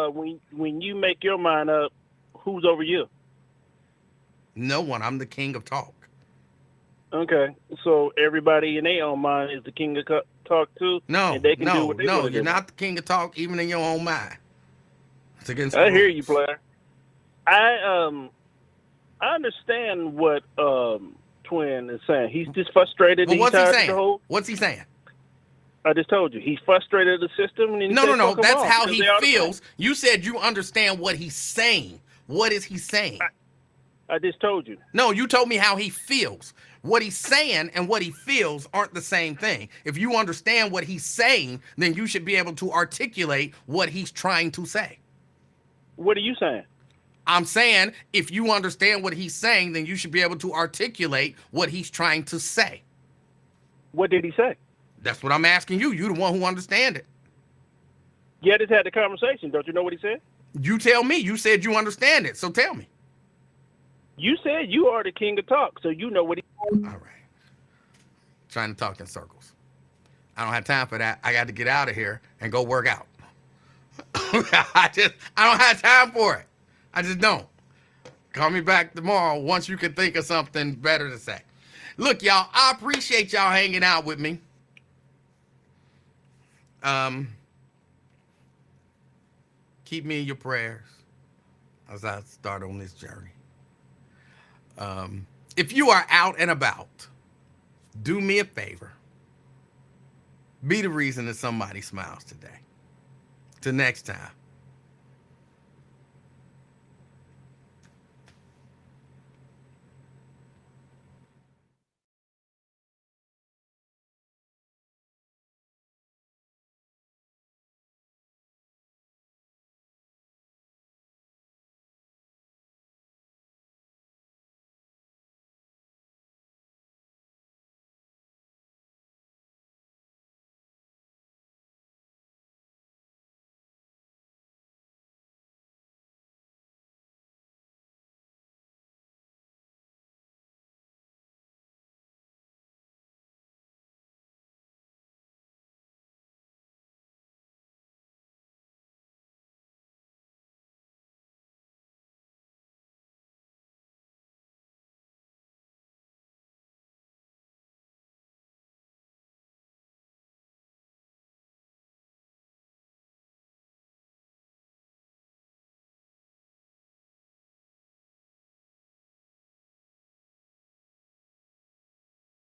When you make your mind up, who's over you? No one. I'm the king of talk. Okay, so everybody in their own mind is the king of talk too. No, and they can do what they you're not the king of talk, even in your own mind. It's against. I hear you, player. I understand what Twin is saying. He's just frustrated. Well, what's he saying? What's he saying? I just told you. He's frustrated at the system. And No. That's how he feels. You said you understand what he's saying. What is he saying? I just told you. No, you told me how he feels. What he's saying and what he feels aren't the same thing. If you understand what he's saying, then you should be able to articulate what he's trying to say. What are you saying? I'm saying if you understand what he's saying, then you should be able to articulate what he's trying to say. What did he say? That's what I'm asking you. You're the one who understands it. Yeah, just had the conversation. Don't you know what he said? You tell me. You said you understand it, so tell me. You said you are the king of talk, so you know what he. All right. Trying to talk in circles. I don't have time for that. I got to get out of here and go work out. I don't have time for it. I just don't. Call me back tomorrow once you can think of something better to say. Look, y'all, I appreciate y'all hanging out with me. Keep me in your prayers as I start on this journey. If you are out and about, do me a favor. Be the reason that somebody smiles today. Till next time.